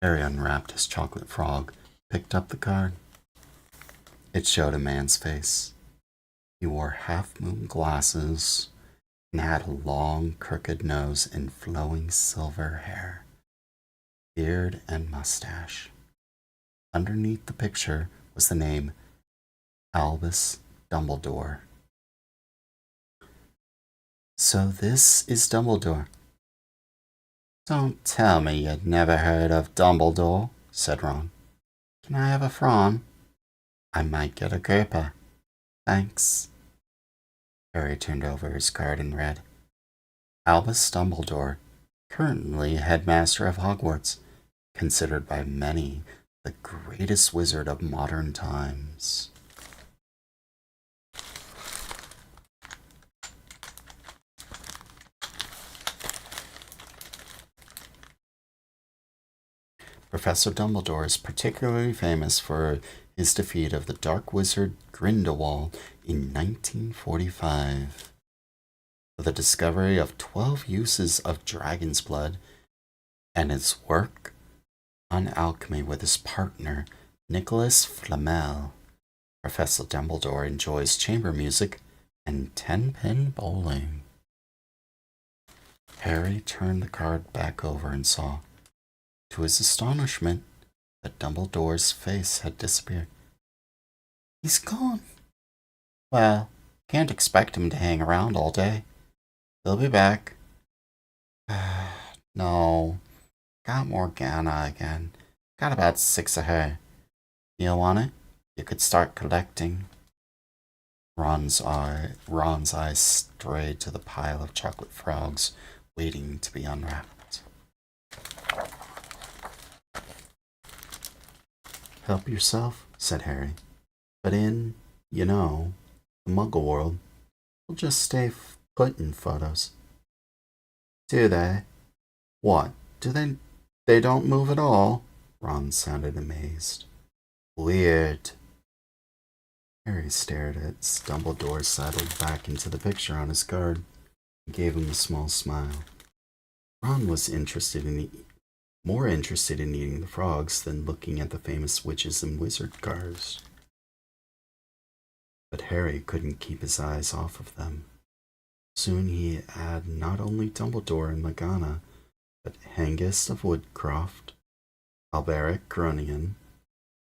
[SPEAKER 2] Harry unwrapped his chocolate frog, picked up the card. It showed a man's face. He wore half-moon glasses and had a long, crooked nose and flowing silver hair, beard and mustache. Underneath the picture was the name Albus Dumbledore. "So this is Dumbledore." "Don't tell me you'd never heard of Dumbledore," said Ron. "Can I have a Fron? I might get a Agrippa. Thanks." Harry turned over his card and read, "Albus Dumbledore, currently headmaster of Hogwarts, considered by many the greatest wizard of modern times." Professor Dumbledore is particularly famous for his defeat of the dark wizard Grindelwald in 1945. For the discovery of 12 uses of dragon's blood and his work on alchemy with his partner, Nicholas Flamel. Professor Dumbledore enjoys chamber music and 10-pin bowling. Harry turned the card back over and saw, to his astonishment, that Dumbledore's face had disappeared. He's gone. Well, can't expect him to hang around all day. He'll be back. No, got Morgana again. Got about 6 of her. You want it? You could start collecting. Ron's eyes strayed to the pile of chocolate frogs waiting to be unwrapped. Help yourself, said Harry. But in, the Muggle world, we'll just stay put in photos. Do they? What? Do they don't move at all? Ron sounded amazed. Weird. Harry stared at Dumbledore settled back into the picture on his card and gave him a small smile. Ron was more interested in eating the frogs than looking at the famous witches and wizard cars. But Harry couldn't keep his eyes off of them. Soon he had not only Dumbledore and Morgana, but Hengist of Woodcroft, Alberic Grunion,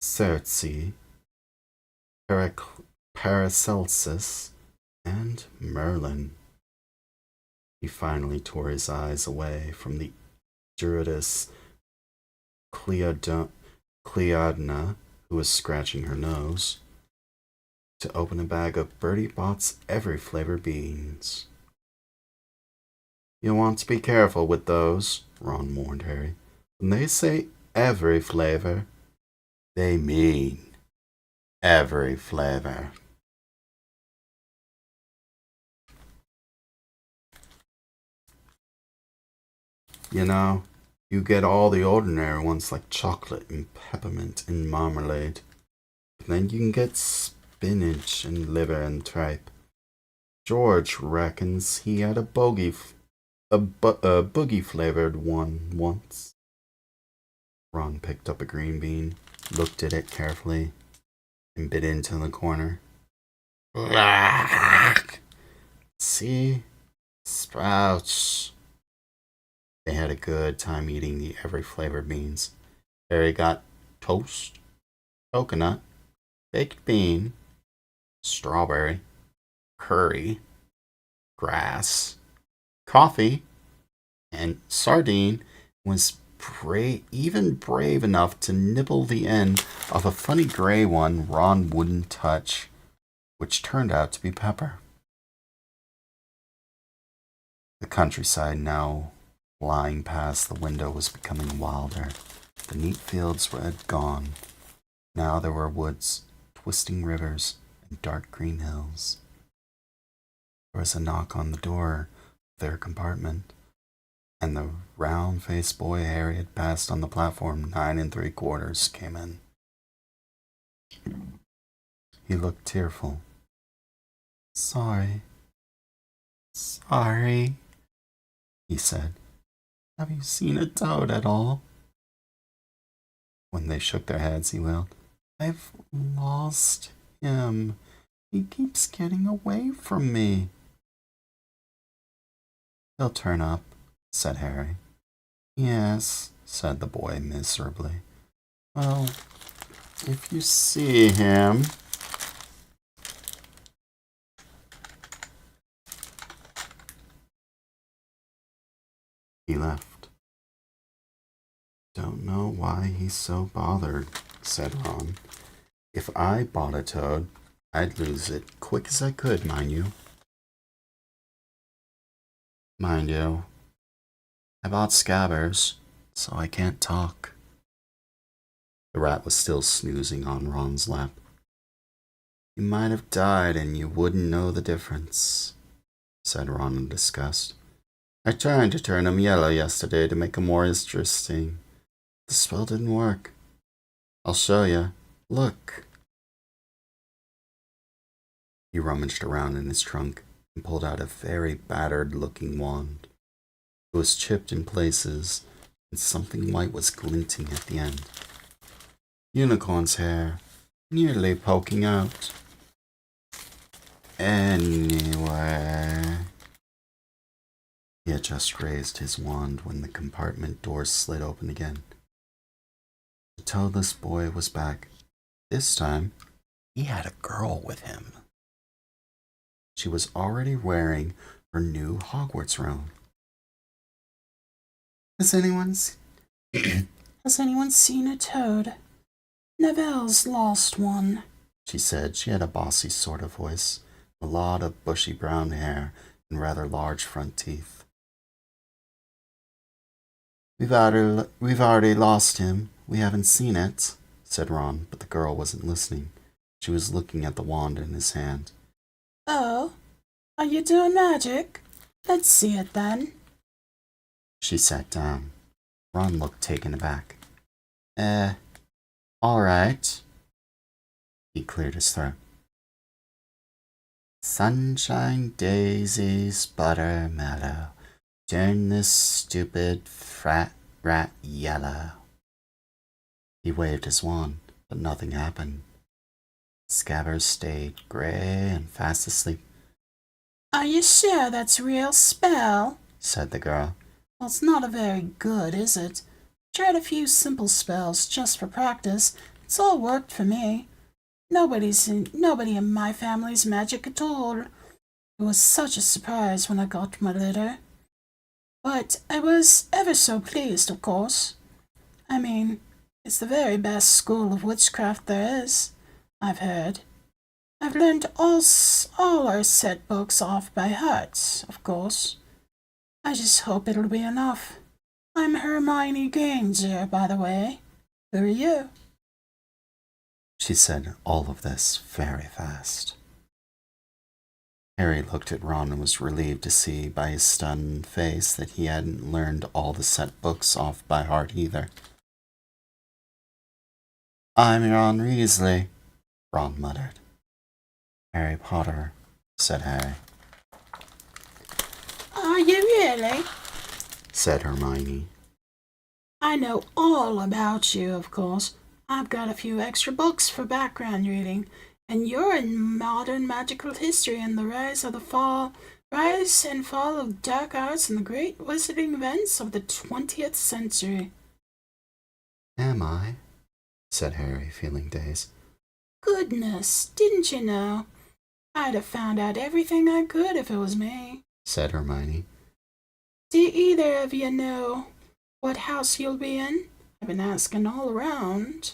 [SPEAKER 2] Cersei, Paracelsus, and Merlin. He finally tore his eyes away from the Druidess Cleodna, who was scratching her nose, to open a bag of Bertie Bott's every flavor beans. You want to be careful with those, Ron warned Harry. When they say every flavor, they mean every flavor. You get all the ordinary ones like chocolate and peppermint and marmalade. But then you can get spinach and liver and tripe. George reckons he had a boogie flavored one once. Ron picked up a green bean, looked at it carefully, and bit into the corner. See? Sprouts. They had a good time eating the every flavored beans. Harry got toast, coconut, baked bean, strawberry, curry, grass, coffee, and sardine, was even brave enough to nibble the end of a funny gray one Ron wouldn't touch, which turned out to be pepper. The countryside now lying past the window was becoming wilder. The neat fields had gone. Now there were woods, twisting rivers, and dark green hills. There was a knock on the door of their compartment, and the round-faced boy Harry had passed on the platform 9 3/4 came in. He looked tearful. Sorry, he said. Have you seen a toad at all? When they shook their heads, he wailed, I've lost him. He keeps getting away from me. He'll turn up, said Harry. Yes, said the boy miserably. Well, if you see him... He left. Don't know why he's so bothered, said Ron. If I bought a toad, I'd lose it quick as I could, mind you. Mind you, I bought Scabbers, so I can't talk. The rat was still snoozing on Ron's lap. You might have died and you wouldn't know the difference, said Ron in disgust. I tried to turn him yellow yesterday to make him more interesting. The spell didn't work. I'll show you. Look. He rummaged around in his trunk and pulled out a very battered-looking wand. It was chipped in places, and something white was glinting at the end. Unicorn's hair, nearly poking out. Anyway... He had just raised his wand when the compartment doors slid open again. The toeless boy was back. This time, he had a girl with him. She was already wearing her new Hogwarts robe. Has anyone seen a toad? Neville's lost one, she said. She had a bossy sort of voice, a lot of bushy brown hair, and rather large front teeth. We've already lost him. We haven't seen it, said Ron, but the girl wasn't listening. She was looking at the wand in his hand. Oh, are you doing magic? Let's see it then. She sat down. Ron looked taken aback. All right. He cleared his throat. Sunshine, daisies, buttermellow. Turn this stupid frat rat yellow. He waved his wand, but nothing happened. Scabbers stayed gray and fast asleep. Are you sure that's a real spell? Said the girl. Well, it's not a very good, is it? Tried a few simple spells just for practice. It's all worked for me. Nobody in my family's magic at all. It was such a surprise when I got my letter. But I was ever so pleased, of course. I mean, it's the very best school of witchcraft there is, I've heard. I've learned all our set books off by heart, of course. I just hope it'll be enough. I'm Hermione Granger, by the way. Who are you? She said all of this very fast. Harry looked at Ron and was relieved to see by his stunned face that he hadn't learned all the set books off by heart either. I'm Ron Weasley, Ron muttered. Harry Potter, said Harry. Are you really? Said Hermione. I know all about you, of course. I've got a few extra books for background reading, and you're in modern magical history and the rise and fall of dark arts and the great wizarding events of the 20th century. Am I? Said Harry, feeling dazed. Goodness, didn't you know? I'd have found out everything I could if it was me, said Hermione. Do either of you know what house you'll be in? I've been asking all around.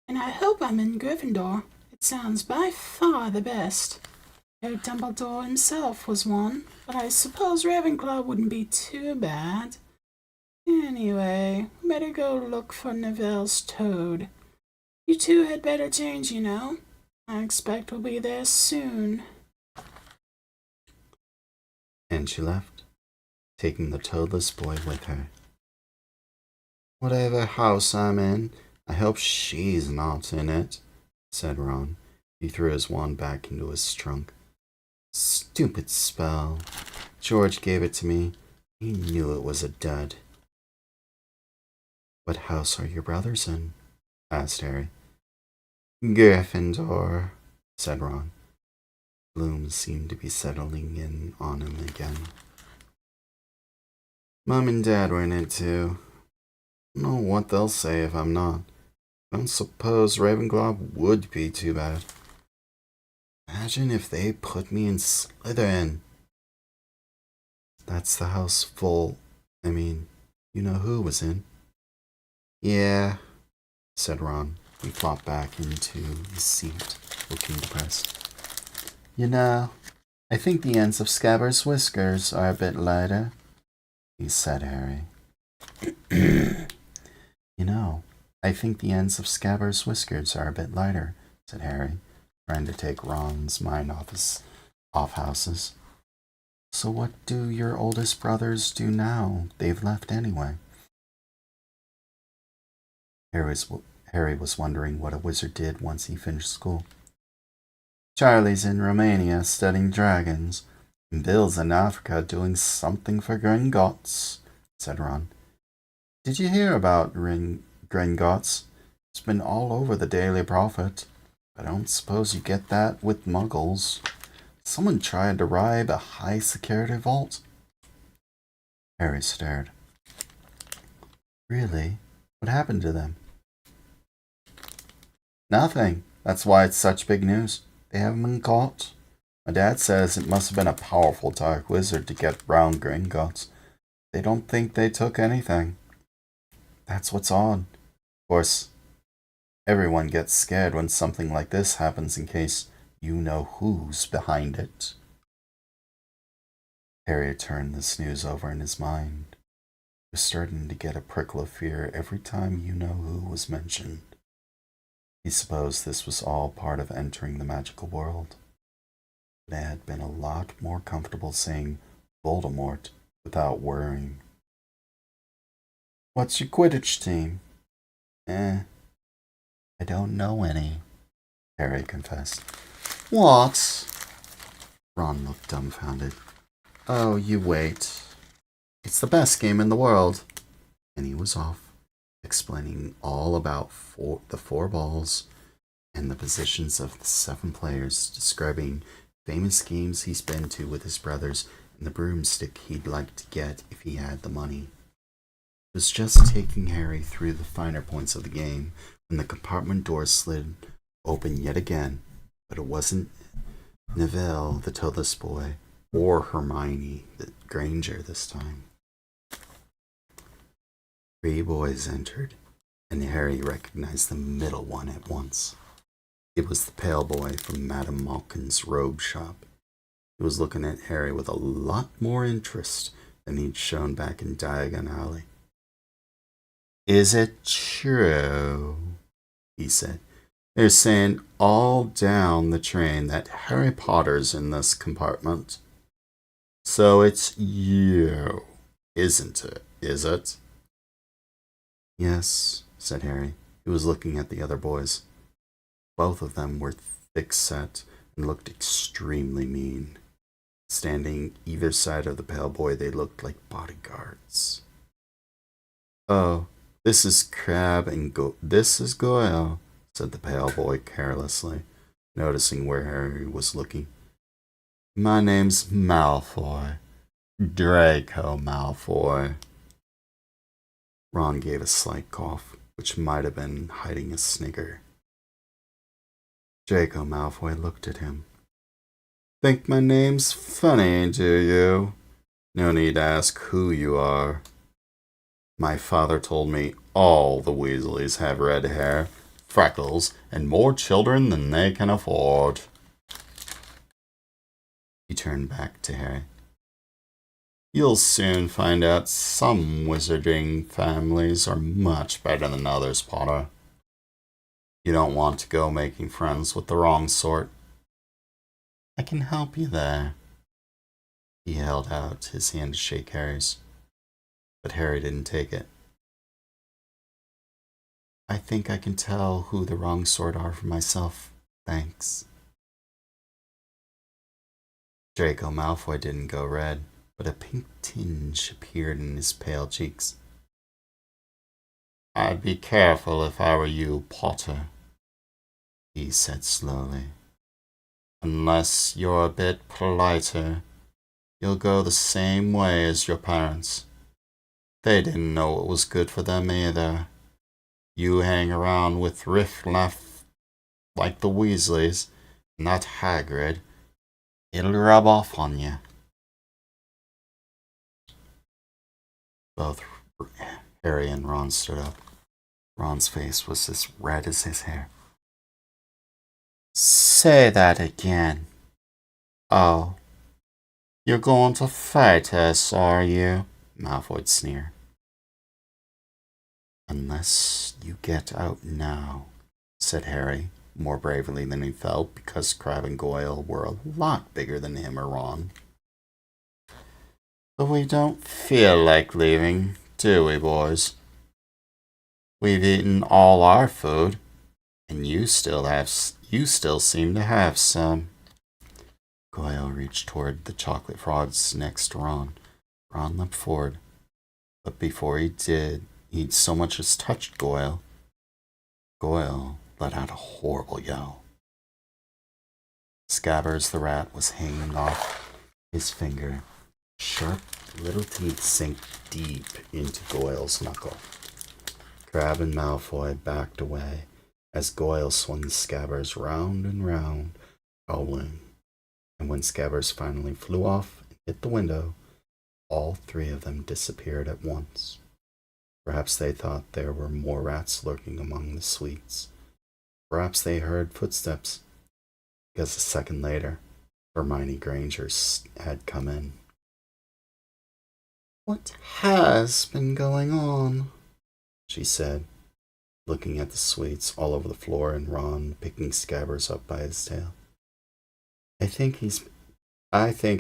[SPEAKER 2] And I hope I'm in Gryffindor. It sounds by far the best. Herr Dumbledore himself was one, but I suppose Ravenclaw wouldn't be too bad. Anyway, better go look for Neville's toad. You two had better change, you know. I expect we'll be there soon. And she left, taking the toadless boy with her. Whatever house I'm in, I hope she's not in it, said Ron. He threw his wand back into his trunk. Stupid spell. George gave it to me. He knew it was a dud. What house are your brothers in? Asked Harry. Gryffindor, said Ron. Gloom seemed to be settling in on him again. Mom and Dad were in it too. I don't know what they'll say if I'm not. I don't suppose Ravenclaw would be too bad. Imagine if they put me in Slytherin. That's the house full. You know who was in. Yeah, said Ron. He flopped back into his seat, looking depressed. You know, I think the ends of Scabbers' whiskers are a bit lighter, he said, Harry. You know, I think the ends of Scabbers' whiskers are a bit lighter, said Harry, trying to take Ron's mind off houses. So what do your oldest brothers do now? They've left anyway. Harry was wondering what a wizard did once he finished school. Charlie's in Romania studying dragons, and Bill's in Africa doing something for Gringotts, said Ron. Did you hear about Gringotts? It's been all over the Daily Prophet. I don't suppose you get that with muggles. Someone tried to rob a high-security vault. Harry stared. Really? What happened to them? Nothing. That's why it's such big news. They haven't been caught. My dad says it must have been a powerful dark wizard to get round Gringotts. They don't think they took anything. That's what's odd. Of course, everyone gets scared when something like this happens in case you know who's behind it. Harry turned this news over in his mind. He was starting to get a prickle of fear every time you know who was mentioned. He supposed this was all part of entering the magical world. But it had been a lot more comfortable saying Voldemort without worrying. What's your Quidditch team? I don't know any, Harry confessed. What? Ron looked dumbfounded. Oh, you wait. It's the best game in the world. And he was off, explaining all about the 4 balls and the positions of the 7 players, describing famous games he's been to with his brothers and the broomstick he'd like to get if he had the money. It was just taking Harry through the finer points of the game when the compartment door slid open yet again, but it wasn't Neville, the toeless boy, or Hermione, the Granger this time. 3 boys entered, and Harry recognized the middle one at once. It was the pale boy from Madame Malkin's robe shop. He was looking at Harry with a lot more interest than he'd shown back in Diagon Alley. Is it true, he said. They're saying all down the train that Harry Potter's in this compartment. So it's you, isn't it? Is it? Yes, said Harry. He was looking at the other boys. Both of them were thick-set and looked extremely mean. Standing either side of the pale boy, they looked like bodyguards. Oh, this is Crabbe and this is Goyle, said the pale boy carelessly, noticing where Harry was looking. My name's Malfoy. Draco Malfoy. Ron gave a slight cough, which might have been hiding a snigger. Draco Malfoy looked at him. Think my name's funny, do you? No need to ask who you are. My father told me all the Weasleys have red hair, freckles, and more children than they can afford. He turned back to Harry. You'll soon find out some wizarding families are much better than others, Potter. You don't want to go making friends with the wrong sort. I can help you there. He held out his hand to shake Harry's, but Harry didn't take it. I think I can tell who the wrong sort are for myself, thanks. Draco Malfoy didn't go red, but a pink tinge appeared in his pale cheeks. I'd be careful if I were you, Potter, he said slowly. Unless you're a bit politer, you'll go the same way as your parents. They didn't know what was good for them either. You hang around with riff-raff like the Weasleys, and that Hagrid, it'll rub off on you. Both Harry and Ron stood up. Ron's face was as red as his hair. Say that again. Oh, you're going to fight us, are you? Malfoy sneered. Unless you get out now, said Harry, more bravely than he felt, because Crabbe and Goyle were a lot bigger than him or Ron. But we don't feel like leaving, do we, boys? We've eaten all our food, and you still have You still seem to have some. Goyle reached toward the chocolate frogs next to Ron. Ron leapt forward, but before he did, he'd so much as touched Goyle. Goyle let out a horrible yell. Scabbers the rat was hanging off his finger. Sharp little teeth sank deep into Goyle's knuckle. Crabbe and Malfoy backed away as Goyle swung Scabbers round and round, howling. And when Scabbers finally flew off and hit the window, all three of them disappeared at once. Perhaps they thought there were more rats lurking among the sweets. Perhaps they heard footsteps, because a second later, Hermione Granger had come in. "What has been going on?" she said, looking at the sweets all over the floor and Ron picking Scabbers up by his tail. I think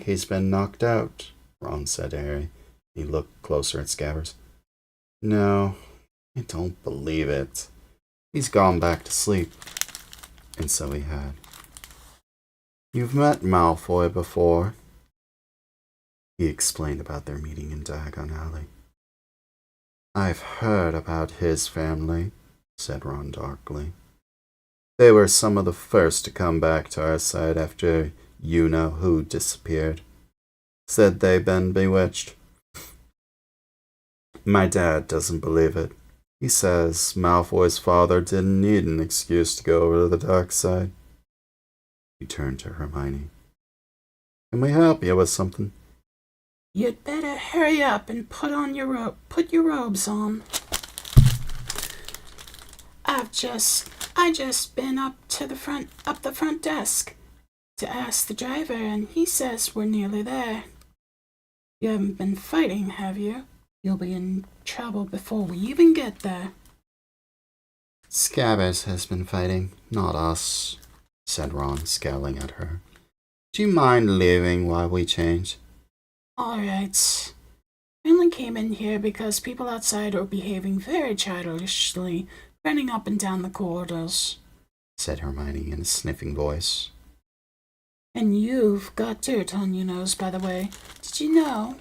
[SPEAKER 2] he's been knocked out," Ron said to Harry. He looked closer at Scabbers. "No, I don't believe it. He's gone back to sleep." And so he had. "You've met Malfoy before," he explained about their meeting in Diagon Alley. "I've heard about his family," said Ron darkly. "They were some of the first to come back to our side after you-know-who disappeared. Said they'd been bewitched. My dad doesn't believe it. He says Malfoy's father didn't need an excuse to go over to the dark side." He turned to Hermione. "Can we help you with something?"
[SPEAKER 4] "You'd better hurry up and put your robes on. I just been up the front desk to ask the driver, and he says we're nearly there. You haven't been fighting, have you? You'll be in trouble before we even get there."
[SPEAKER 2] "Scabbers has been fighting, not us," said Ron, scowling at her. "Do you mind leaving while we change?"
[SPEAKER 4] "All right. I only came in here because people outside are behaving very childishly, running up and down the corridors,"
[SPEAKER 2] said Hermione in a sniffing voice.
[SPEAKER 4] "And you've got dirt on your nose, by the way. Did you know?"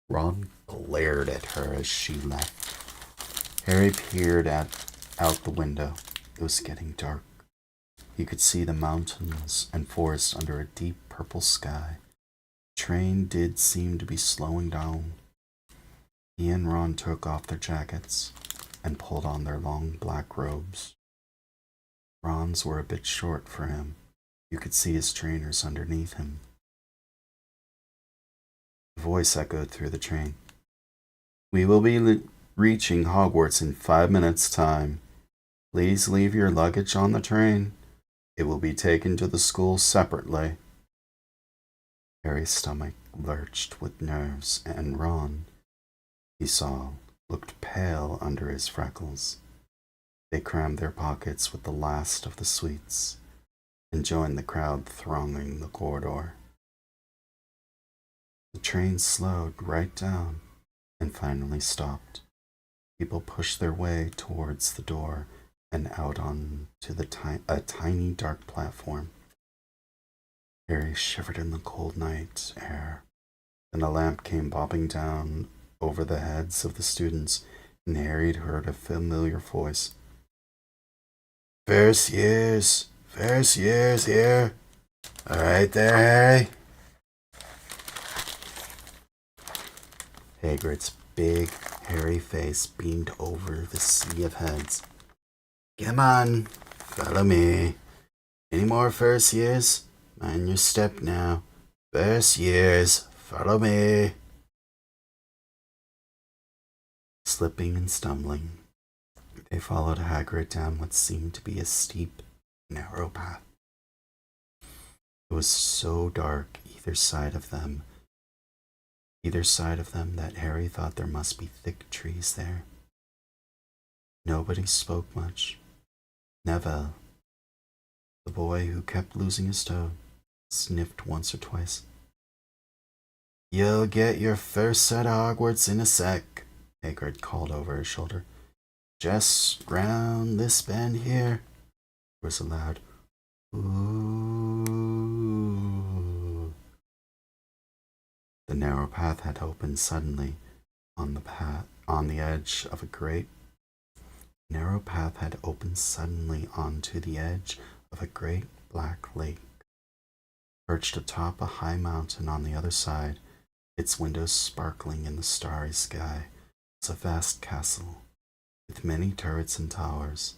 [SPEAKER 2] Ron glared at her as she left. Harry peered out the window. It was getting dark. He could see the mountains and forest under a deep purple sky. The train did seem to be slowing down. He and Ron took off their jackets and pulled on their long black robes. Ron's were a bit short for him. You could see his trainers underneath him. A voice echoed through the train. "We will be reaching Hogwarts in 5 minutes' time. Please leave your luggage on the train. It will be taken to the school separately." Harry's stomach lurched with nerves, and Ron, he saw, looked pale under his freckles. They crammed their pockets with the last of the sweets and joined the crowd thronging the corridor. The train slowed right down and finally stopped. People pushed their way towards the door and out onto a tiny dark platform. Harry shivered in the cold night air. Then a lamp came bobbing down over the heads of the students, and Harry heard a familiar voice. First years here. All right there, Harry." Hagrid's big, hairy face beamed over the sea of heads. "Come on, follow me. Any more first years? Mind your step now. First years, follow me." Slipping and stumbling, they followed Hagrid down what seemed to be a steep, narrow path. It was so dark either side of them that Harry thought there must be thick trees there. Nobody spoke much. Neville, the boy who kept losing his toe, sniffed once or twice. "You'll get your first set of Hogwarts in a sec," Hagrid called over his shoulder. "Just round this bend here." There was a loud Ooh. The narrow path had opened suddenly on the edge of a great narrow path had opened suddenly onto the edge of a great black lake. Perched atop a high mountain on the other side, its windows sparkling in the starry sky, was a vast castle, with many turrets and towers.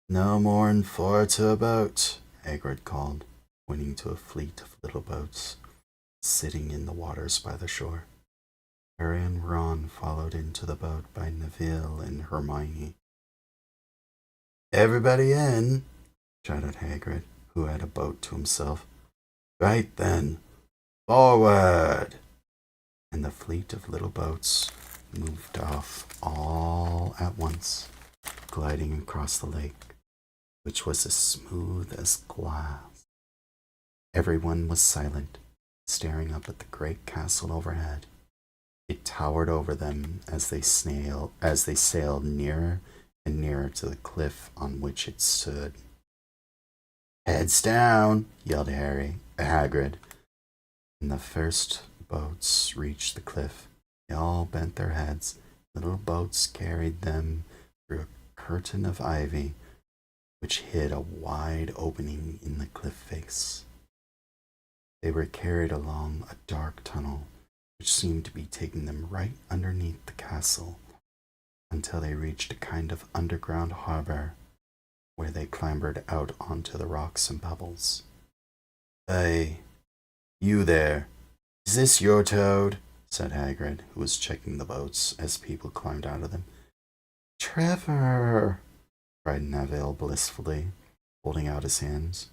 [SPEAKER 2] "No more'n 4 to a boat," Hagrid called, pointing to a fleet of little boats sitting in the waters by the shore. Harry and Ron followed into the boat by Neville and Hermione. "Everybody in!" shouted Hagrid, who had a boat to himself. "Right then, forward!" And the fleet of little boats moved off all at once, gliding across the lake, which was as smooth as glass. Everyone was silent, staring up at the great castle overhead. It towered over them as they sailed nearer and nearer to the cliff on which it stood. "Heads down!" yelled Hagrid. When the first boats reached the cliff, they all bent their heads. Little boats carried them through a curtain of ivy, which hid a wide opening in the cliff face. They were carried along a dark tunnel, which seemed to be taking them right underneath the castle, until they reached a kind of underground harbor, where they clambered out onto the rocks and pebbles. "Hey, you there, is this your toad?" said Hagrid, who was checking the boats as people climbed out of them. "Trevor!" cried Neville blissfully, holding out his hands.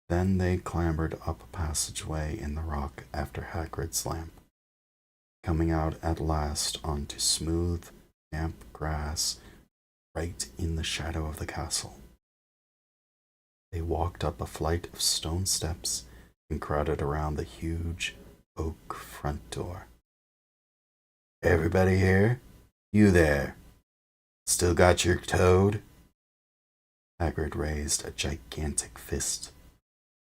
[SPEAKER 2] Then they clambered up a passageway in the rock after Hagrid's lamp, coming out at last onto smooth, damp grass right in the shadow of the castle. They walked up a flight of stone steps and crowded around the huge oak front door. "Everybody here? You there? Still got your toad?" Hagrid raised a gigantic fist,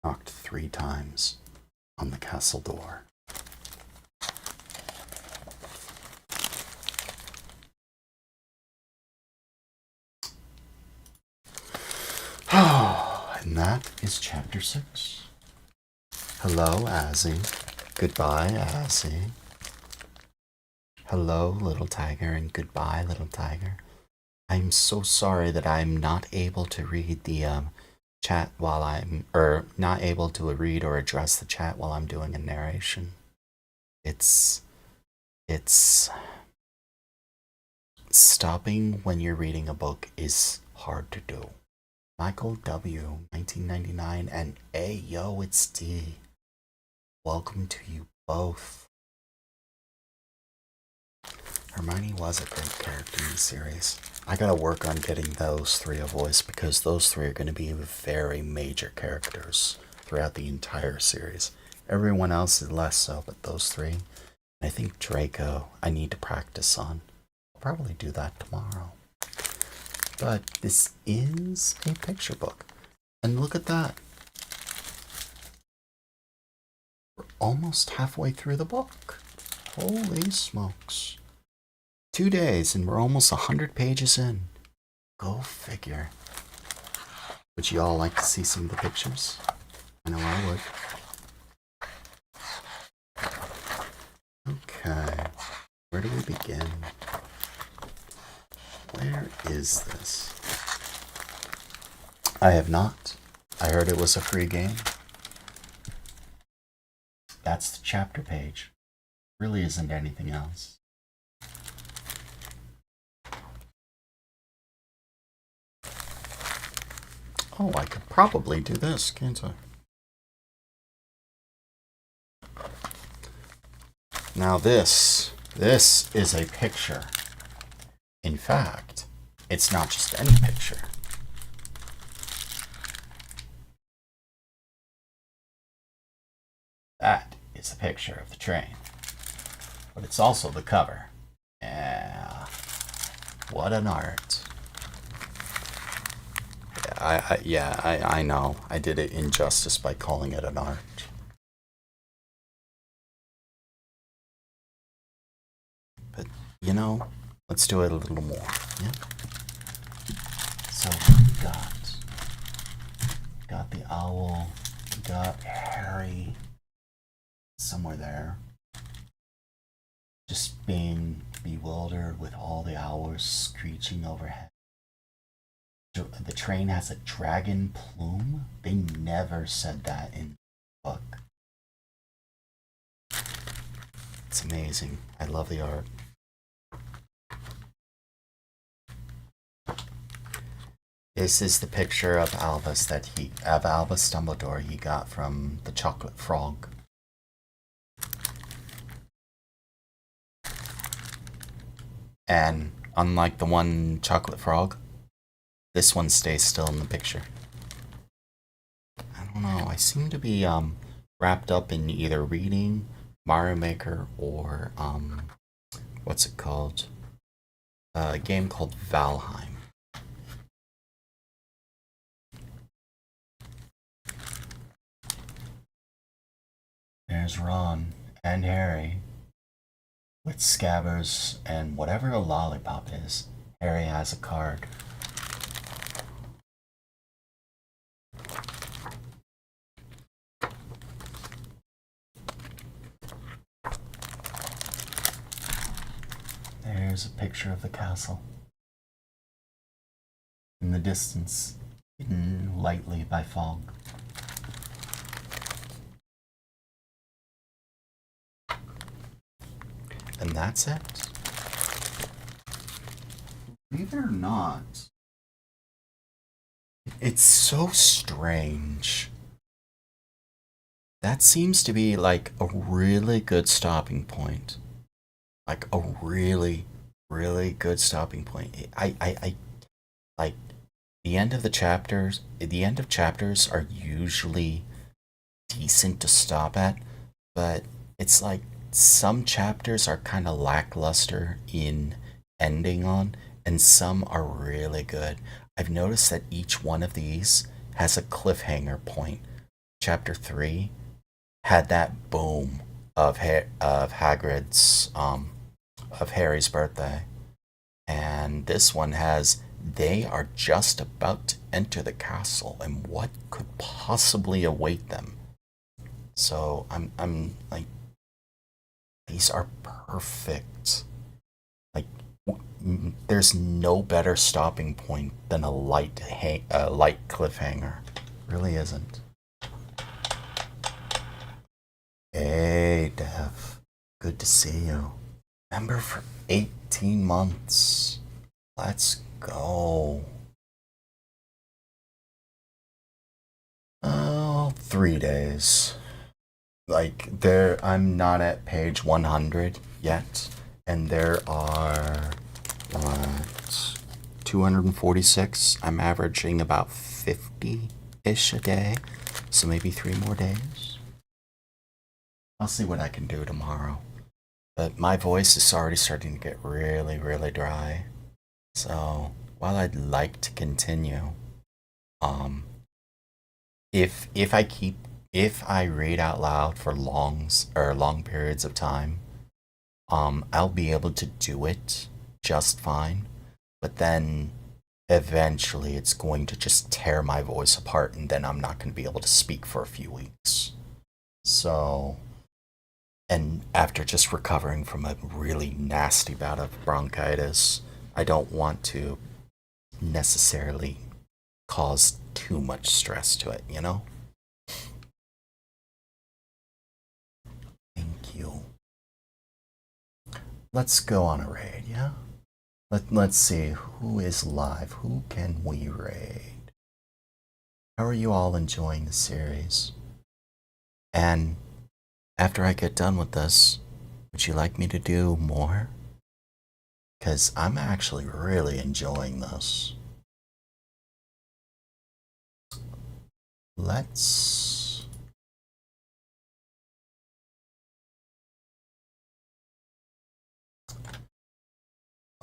[SPEAKER 2] knocked 3 times on the castle door. And that is chapter 6. Hello, Azzy. Goodbye, Azzy. Hello, little tiger, and goodbye, little tiger. I'm so sorry that I'm not able to read the chat while not able to read or address the chat while I'm doing a narration. It's stopping when you're reading a book is hard to do. Michael W, 1999, and hey yo, it's D. Welcome to you both. Hermione was a great character in the series. I gotta work on getting those 3 a voice, because those 3 are gonna be very major characters throughout the entire series. Everyone else is less so, but those 3. I think Draco, I need to practice on. I'll probably do that tomorrow. But this is a picture book. And look at that. We're almost halfway through the book. Holy smokes. 2 days and we're almost 100 pages in. Go figure. Would you all like to see some of the pictures? I know I would. Okay. Where do we begin? Where is this? I have not. I heard it was a free game. That's the chapter page. Really isn't anything else. Oh, I could probably do this, can't I? Now this is a picture. In fact, it's not just any picture. That is a picture of the train. But it's also the cover. Yeah. What an art. Yeah. I know. I did it injustice by calling it an art. But, you know, let's do it a little more, yeah? So, we got the owl, we got Harry somewhere there, just being bewildered with all the owls screeching overhead. The train has a dragon plume? They never said that in the book. It's amazing. I love the art. This is the picture of Albus Dumbledore he got from the chocolate frog. And unlike the one chocolate frog, this one stays still in the picture. I don't know. I seem to be wrapped up in either reading Mario Maker or what's it called? A game called Valheim. There's Ron and Harry with Scabbers and whatever a lollipop is. Harry has a card. There's a picture of the castle. In the distance, hidden lightly by fog. And that's it. Believe it or not, it's so strange. That seems to be like a really good stopping point. Like a really, really good stopping point. I like the end of chapters are usually decent to stop at, but it's like some chapters are kind of lackluster in ending on, and some are really good. I've noticed that each one of these has a cliffhanger point. Chapter 3 had that boom of Hagrid's of Harry's birthday, and this one has they are just about to enter the castle, and what could possibly await them. So I'm like, these are perfect. Like, there's no better stopping point than a light cliffhanger. Really isn't. Hey, Dev. Good to see you. Member for 18 months. Let's go. Oh, 3 days. Like, I'm not at page 100 yet, and there are, 246. I'm averaging about 50-ish a day, so maybe 3 more days. I'll see what I can do tomorrow. But my voice is already starting to get really, really dry. So, while I'd like to continue, if I read out loud for long periods of time, I'll be able to do it just fine. But then eventually it's going to just tear my voice apart, and then I'm not going to be able to speak for a few weeks. So, and after just recovering from a really nasty bout of bronchitis, I don't want to necessarily cause too much stress to it, you know? Thank you. Let's go on a raid, yeah? Let's see who is live. Who can we raid? How are you all enjoying the series? And after I get done with this, would you like me to do more? Because I'm actually really enjoying this. Let's...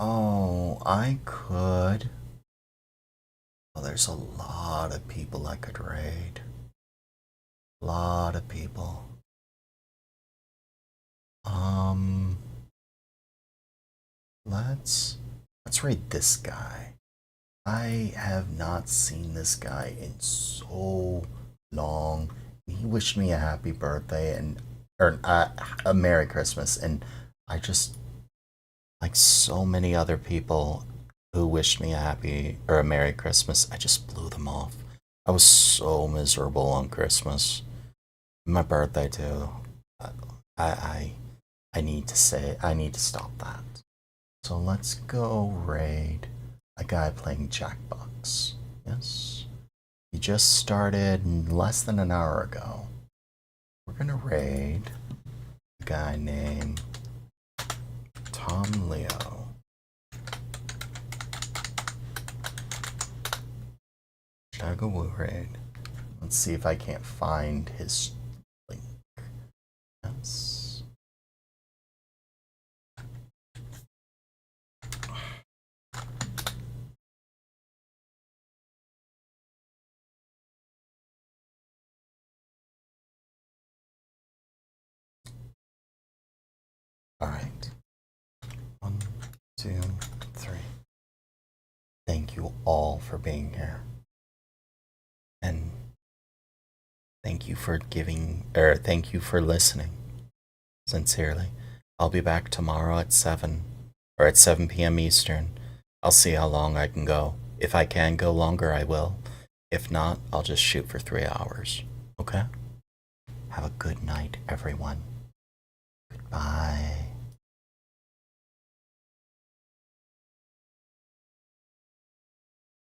[SPEAKER 2] Oh, I could...
[SPEAKER 1] Well, there's a lot of people I could raid. Lot of people. Let's raid this guy. I have not seen this guy in so long. He wished me a happy birthday or a Merry Christmas, and I just, like so many other people who wished me a happy or a Merry Christmas, I just blew them off. I was so miserable on Christmas. My birthday too. I I need to stop that. So let's go raid a guy playing Jackbox. Yes. He just started less than an hour ago. We're gonna raid a guy named Tom Leo. Shagawoo raid. Let's see if I can't find his link. Yes. All right. 1, 2, 3. Thank you all for being here. And thank you for thank you for listening. Sincerely. I'll be back tomorrow at 7 p.m. Eastern. I'll see how long I can go. If I can go longer, I will. If not, I'll just shoot for 3 hours. Okay? Have a good night, everyone. Goodbye.